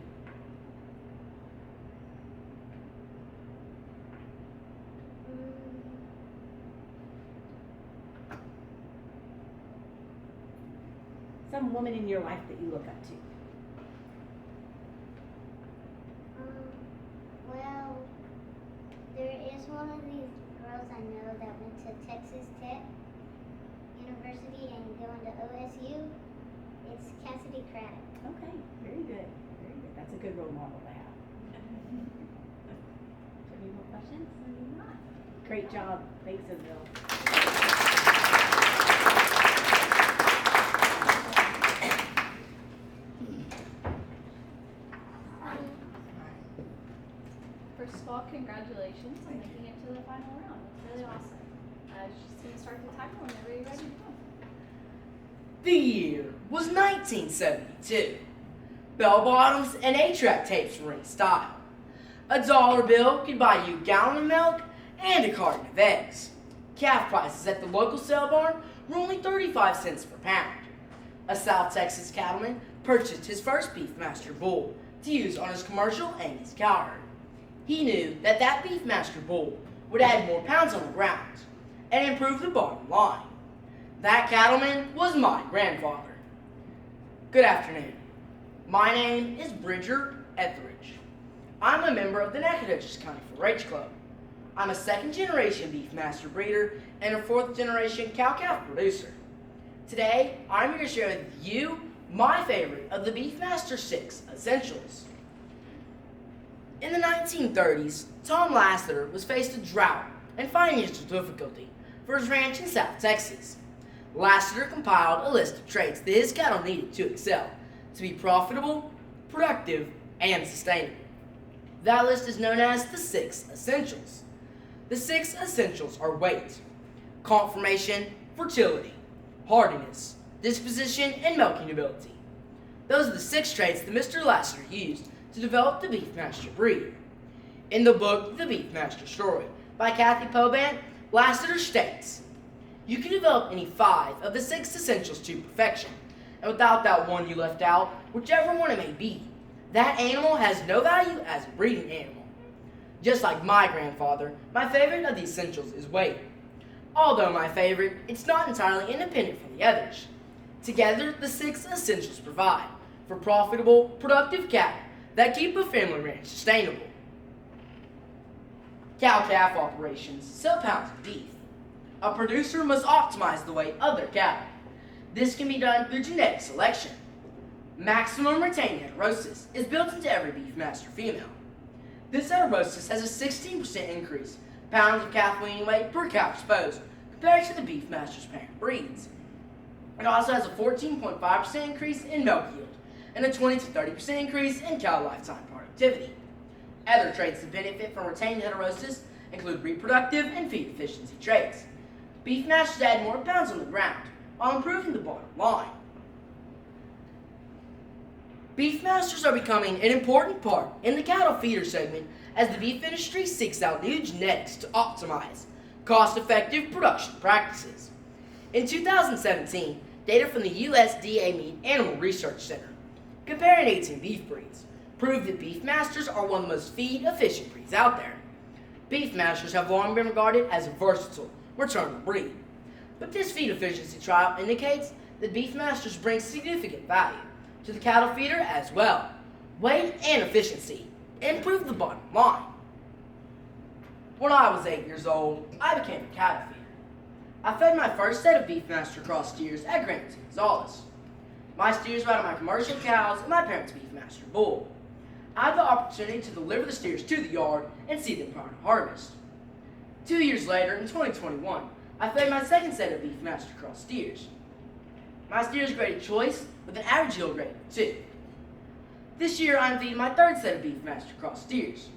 Some woman in your life that you look up to. Well, there is one of these girls I know that went to Texas Tech University and going to OSU. It's Cassidy Craddock. Okay, very good, very good. That's a good role model to have. Any more questions? Great job. Thanks, Isabel. First of all, congratulations on making it to the final round. It's really awesome. Just going to start the timer whenever you're ready to go. The year was 1972. Bell bottoms and 8-track tapes were in style. A $1 bill could buy you a gallon of milk and a carton of eggs. Calf prices at the local sale barn were only 35 cents per pound. A South Texas cattleman purchased his first Beefmaster bull to use on his commercial Angus cow herd. He knew that Beefmaster bull would add more pounds on the ground and improve the bottom line. That cattleman was my grandfather. Good afternoon. My name is Bridger Etheridge. I'm a member of the Nacogdoches County 4-H Club. I'm a second-generation Beefmaster breeder and a fourth-generation cow-calf producer. Today, I'm here to share with you my favorite of the Beefmaster 6 essentials. In the 1930s, Tom Lassiter was faced with drought and financial difficulty for his ranch in South Texas. Lassiter compiled a list of traits that his cattle needed to excel, to be profitable, productive, and sustainable. That list is known as the 6 Essentials. The 6 Essentials are weight, conformation, fertility, hardiness, disposition, and milking ability. Those are the 6 traits that Mr. Lassiter used to develop the Beefmaster breed. In the book, The Beefmaster Story, by Kathy Pobant, Lassiter states, "You can develop any 5 of the 6 essentials to perfection, and without that one you left out, whichever one it may be, that animal has no value as a breeding animal." Just like my grandfather, my favorite of the essentials is weight. Although my favorite, it's not entirely independent from the others. Together, the 6 essentials provide for profitable, productive cattle that keep a family ranch sustainable. Cow-calf operations sell pounds of beef. A producer must optimize the weight of their cattle. This can be done through genetic selection. Maximum retained heterosis is built into every Beefmaster female. This heterosis has a 16% increase pounds of calf weaning weight per cow exposed compared to the Beefmaster's parent breeds. It also has a 14.5% increase in milk yield and a 20 to 30% increase in cow lifetime productivity. Other traits that benefit from retained heterosis include reproductive and feed efficiency traits. Beefmasters add more pounds on the ground while improving the bottom line. Beefmasters are becoming an important part in the cattle feeder segment as the beef industry seeks out new genetics to optimize cost-effective production practices. In 2017, data from the USDA Meat Animal Research Center, comparing 18 beef breeds, proved that Beefmasters are one of the most feed-efficient breeds out there. Beefmasters have long been regarded as a versatile, maternal breed, but this feed efficiency trial indicates that Beefmasters bring significant value to the cattle feeder as well. Weight and efficiency improve the bottom line. When I was 8 years old, I became a cattle feeder. I fed my first set of Beefmaster cross steers at Grant Gonzales. My steers were out of my commercial cows and my parents' Beefmaster bull. I had the opportunity to deliver the steers to the yard and see them prior to harvest. 2 years later, in 2021, I fed my second set of Beefmaster cross steers. My steers graded choice with an average yield grade of 2. This year, I'm feeding my third set of Beefmaster cross steers.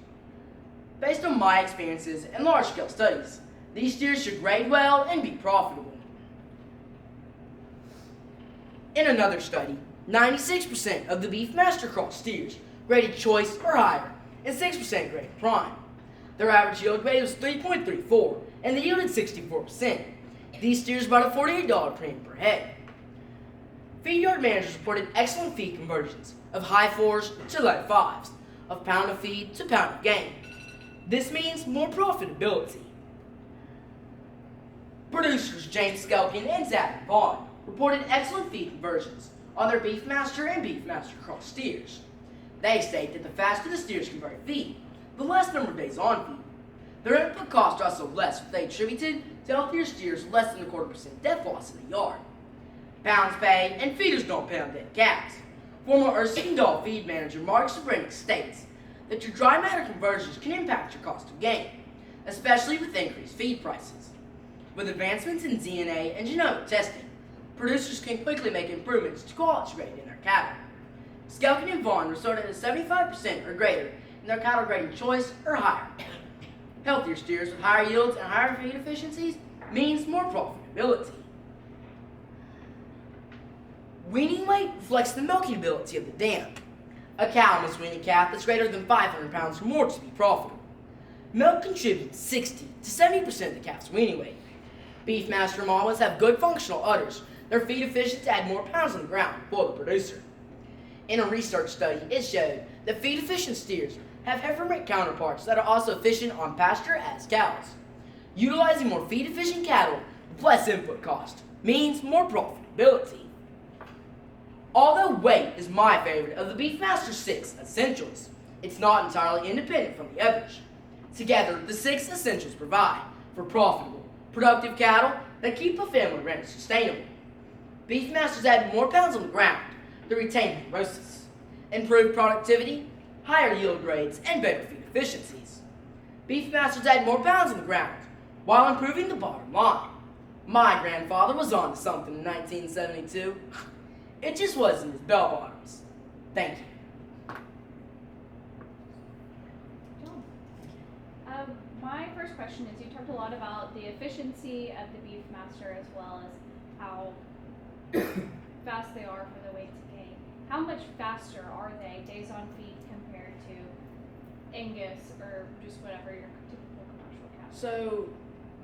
Based on my experiences and large-scale studies, these steers should grade well and be profitable. In another study, 96% of the Beefmaster cross steers graded choice or higher, and 6% graded prime. Their average yield grade was 3.34, and they yielded 64%. These steers brought a $48 premium per head. Feed yard managers reported excellent feed conversions of high 4s to low 5s, of pound of feed to pound of gain. This means more profitability. Producers James Skelkin and Zach Vaughn reported excellent feed conversions on their Beefmaster and Beefmaster cross steers. They state that the faster the steers convert feed, the less number of days on feed. Their input costs are also less, what they attributed to healthier steers less than 0.25% death loss in the yard. Pounds pay and feeders don't pay on dead calves. Former Erskine and Dahl feed manager Mark Sabrinick states that your dry matter conversions can impact your cost of gain, especially with increased feed prices. With advancements in DNA and genomic testing, producers can quickly make improvements to quality rate in their cattle. Skelkin and Vaughn resorted to 75% or greater in their cattle grading choice or higher. Healthier steers with higher yields and higher feed efficiencies means more profitability. Weaning weight reflects the milking ability of the dam. A cow must wean a calf that's greater than 500 pounds or more to be profitable. Milk contributes 60 to 70% of the calf's weaning weight. Beefmaster mamas have good functional udders. Their feed efficiency add more pounds on the ground for the producer. In a research study, it showed that feed-efficient steers have heifer-mate counterparts that are also efficient on pasture as cows. Utilizing more feed-efficient cattle with less input cost means more profitability. Although weight is my favorite of the Beefmaster 6 essentials, it's not entirely independent from the others. Together, the 6 essentials provide for profitable, productive cattle that keep a family ranch sustainable. Beefmasters add more pounds on the ground to retain hemosis, improve productivity, higher yield grades, and better feed efficiencies. Beefmasters add more pounds on the ground while improving the bottom line. My grandfather was on to something in 1972. It just wasn't his bell bottoms. Thank you. My first question is, you talked a lot about the efficiency of the Beefmaster as well as how fast they are for the weight to gain. How much faster are they days on feed compared to Angus or just whatever your typical commercial cattle? So,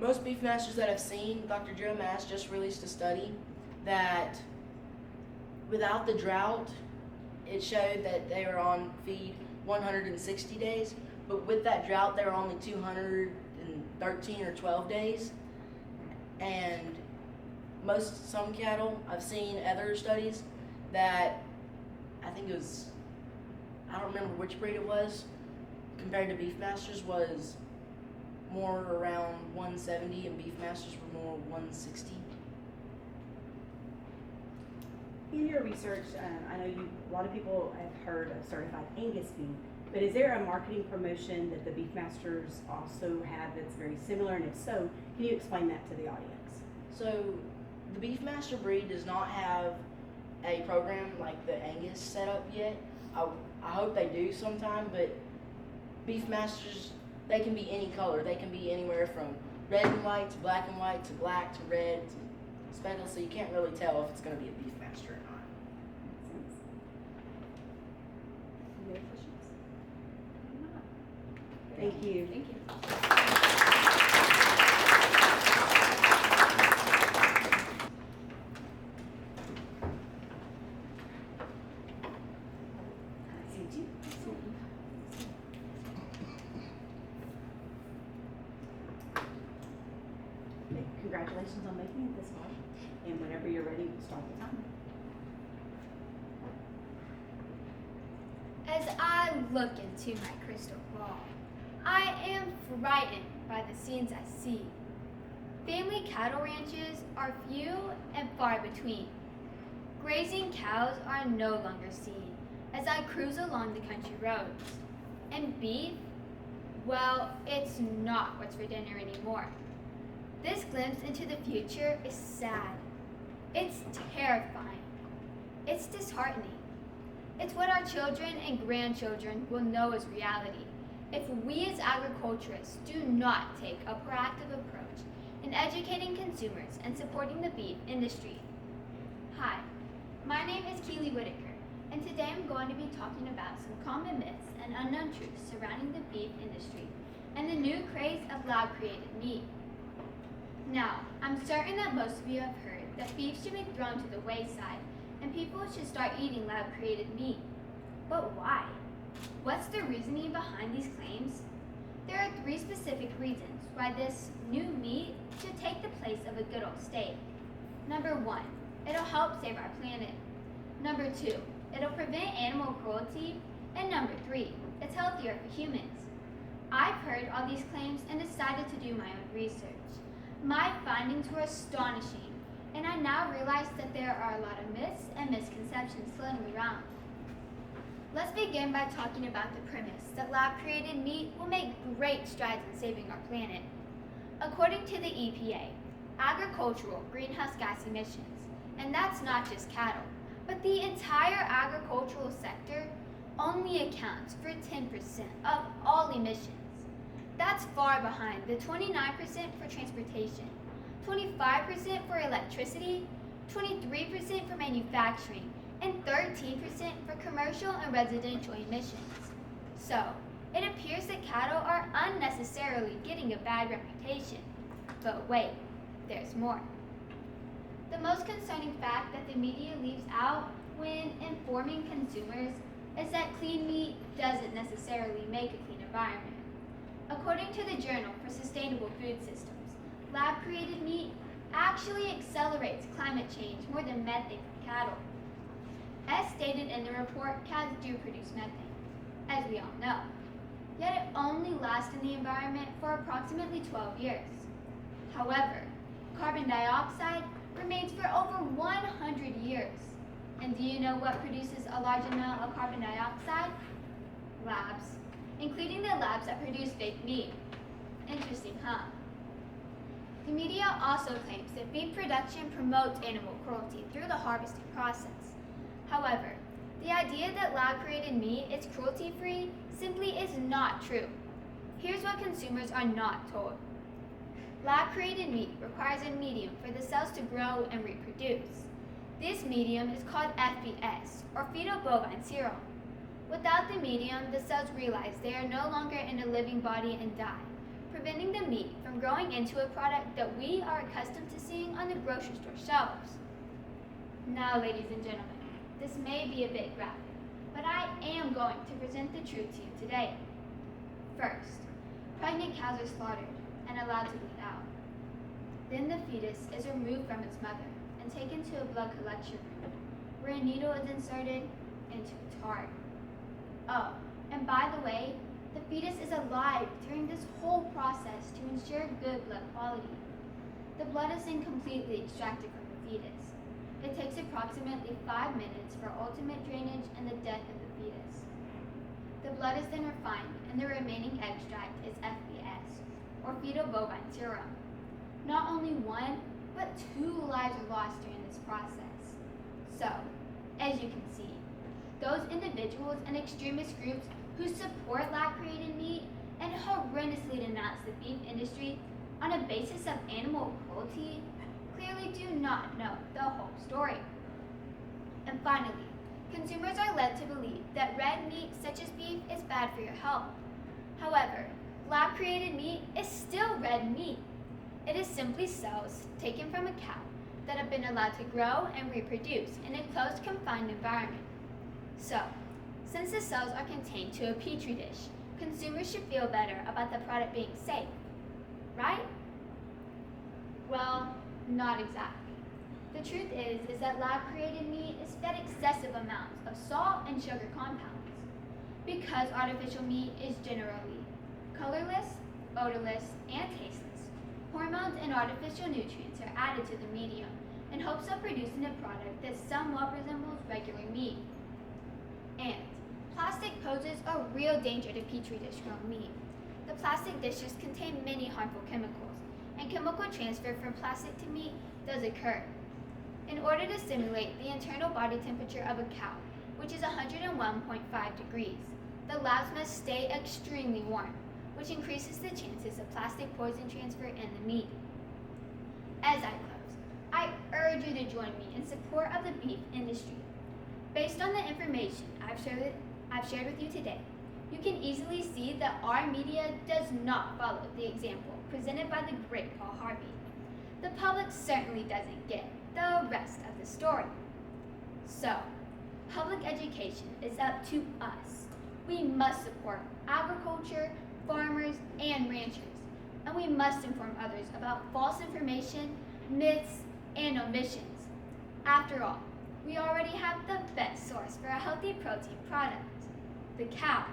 most Beefmasters that I've seen, Dr. Joe Mass just released a study that without the drought, it showed that they were on feed 160 days. But with that drought, they were only 213 or 12 days. And some cattle, I've seen other studies that I think it was, I don't remember which breed it was, compared to Beefmasters was more around 170 and Beefmasters were more 160. In your research, I know a lot of people have heard of certified Angus beef. But is there a marketing promotion that the Beefmasters also have that's very similar? And if so, can you explain that to the audience? So the Beefmaster breed does not have a program like the Angus set up yet. I hope they do sometime, but Beefmasters, they can be any color. They can be anywhere from red and white to black and white to black to red to speckled, so you can't really tell if it's going to be a Beefmaster or not. Any other questions? Thank you. Thank you. Okay, congratulations on making it this far. And whenever you're ready, we'll start the timer. As I look into my crystal ball, I am frightened by the scenes I see. Family cattle ranches are few and far between. Grazing cows are no longer seen as I cruise along the country roads. And beef, well, it's not what's for dinner anymore. This glimpse into the future is sad. It's terrifying. It's disheartening. It's what our children and grandchildren will know as reality if we as agriculturists do not take a proactive approach in educating consumers and supporting the beef industry. Hi, my name is Keely Whitaker, and today I'm going to be talking about some common myths and unknown truths surrounding the beef industry and the new craze of lab-created meat. Now, I'm certain that most of you have heard that beef should be thrown to the wayside and people should start eating lab-created meat. But why? What's the reasoning behind these claims? There are 3 specific reasons why this new meat should take the place of a good old steak. Number 1, it'll help save our planet. Number 2, it'll prevent animal cruelty. And number 3, it's healthier for humans. I've heard all these claims and decided to do my own research. My findings were astonishing, and I now realize that there are a lot of myths and misconceptions floating around. Let's begin by talking about the premise that lab-created meat will make great strides in saving our planet. According to the EPA, agricultural greenhouse gas emissions, and that's not just cattle, but the entire agricultural sector only accounts for 10% of all emissions. That's far behind the 29% for transportation, 25% for electricity, 23% for manufacturing, and 13% for commercial and residential emissions. So, it appears that cattle are unnecessarily getting a bad reputation. But wait, there's more. The most concerning fact that the media leaves out when informing consumers is that clean meat doesn't necessarily make a clean environment. According to the Journal for Sustainable Food Systems, lab-created meat actually accelerates climate change more than methane from cattle. As stated in the report, cows do produce methane. as we all know. Yet it only lasts in the environment for approximately 12 years. However, carbon dioxide remains for over 100 years. And do you know what produces a large amount of carbon dioxide? Labs, including the labs that produce fake meat. Interesting, huh? The media also claims that beef production promotes animal cruelty through the harvesting process. However, the idea that lab-created meat is cruelty-free simply is not true. Here's what consumers are not told. Lab-created meat requires a medium for the cells to grow and reproduce. This medium is called FBS, or fetal bovine serum. Without the medium, the cells realize they are no longer in a living body and die, preventing the meat from growing into a product that we are accustomed to seeing on the grocery store shelves. Now, ladies and gentlemen, this may be a bit graphic, but I am going to present the truth to you today. First, pregnant cows are slaughtered and allowed to bleed out. Then the fetus is removed from its mother and taken to a blood collection room, where a needle is inserted into its heart. Oh, and by the way, the fetus is alive during this whole process to ensure good blood quality. The blood is then completely extracted from the fetus. It takes approximately 5 minutes for ultimate drainage and the death of the fetus. The blood is then refined, and the remaining extract is FBS, or fetal bovine serum. Not only one, but 2 lives are lost during this process. So, as you can see, those individuals and extremist groups who support lab-created meat and horrendously denounce the beef industry on a basis of animal cruelty clearly do not know the whole story. And finally, consumers are led to believe that red meat such as beef is bad for your health. However, lab-created meat is still red meat. It is simply cells taken from a cow that have been allowed to grow and reproduce in a closed, confined environment. So, since the cells are contained to a petri dish, consumers should feel better about the product being safe, right? Well, not exactly. The truth is that lab-created meat is fed excessive amounts of salt and sugar compounds. Because artificial meat is generally colorless, odorless, and tasteless, hormones and artificial nutrients are added to the medium in hopes of producing a product that somewhat resembles regular meat. And plastic poses a real danger to petri dish grown meat. The plastic dishes contain many harmful chemicals, and chemical transfer from plastic to meat does occur. In order to simulate the internal body temperature of a cow, which is 101.5 degrees, the labs must stay extremely warm, which increases the chances of plastic poison transfer in the meat. As I close, I urge you to join me in support of the beef industry. Based on the information I've shared with you today, you can easily see that our media does not follow the example presented by the great Paul Harvey. The public certainly doesn't get the rest of the story. So, public education is up to us. We must support agriculture, farmers, and ranchers, and we must inform others about false information, myths, and omissions. After all, we already have the best source for a healthy protein product, the cow.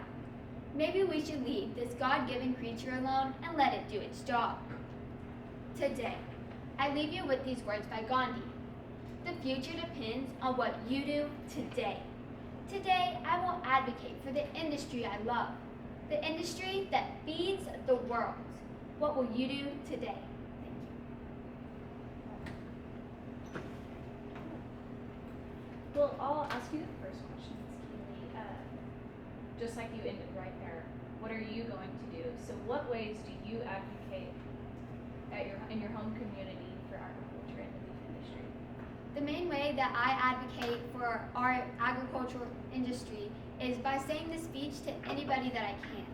Maybe we should leave this God-given creature alone and let it do its job. Today, I leave you with these words by Gandhi. The future depends on what you do today. Today, I will advocate for the industry I love, the industry that feeds the world. What will you do today? Well, I'll ask you the first question, Keely. Just like you ended right there, what are you going to do? So what ways do you advocate in your home community for agriculture and the beef industry? The main way that I advocate for our agricultural industry is by saying this speech to anybody that I can.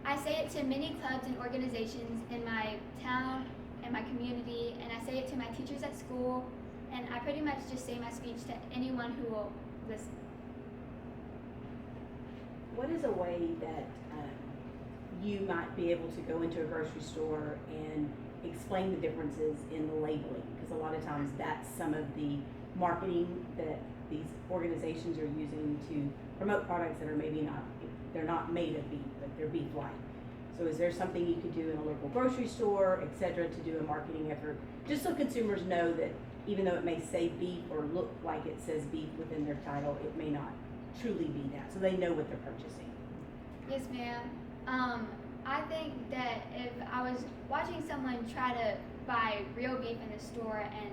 I say it to many clubs and organizations in my town and my community, and I say it to my teachers at school, and I pretty much just say my speech to anyone who will listen. What is a way that you might be able to go into a grocery store and explain the differences in the labeling? Because a lot of times that's some of the marketing that these organizations are using to promote products that are maybe not They're not made of beef, but they're beef-like. So is there something you could do in a local grocery store, et cetera, to do a marketing effort, just so consumers know that even though it may say beef or look like it says beef within their title, it may not truly be that, so they know what they're purchasing? Yes, ma'am. I think that if I was watching someone try to buy real beef in a store and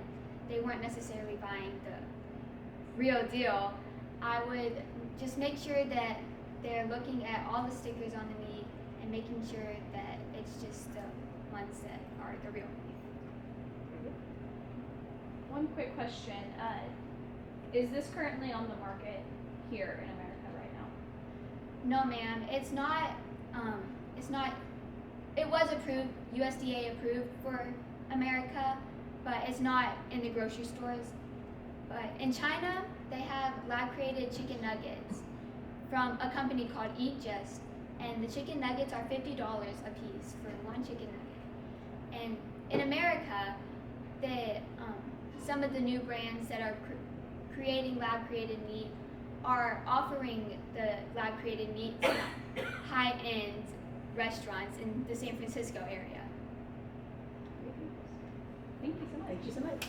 they weren't necessarily buying the real deal, I would just make sure that they're looking at all the stickers on the meat and making sure that it's just the ones that are the real beef. One quick question. Is this currently on the market here in America right now? No, ma'am. It's not. It was approved, USDA approved for America, but it's not in the grocery stores. But in China, they have lab-created chicken nuggets from a company called Eat Just, and the chicken nuggets are $50 a piece for one chicken nugget. And in America, some of the new brands that are creating lab-created meat are offering the lab-created meat to high-end restaurants in the San Francisco area. Thank you so much. Thank you so much.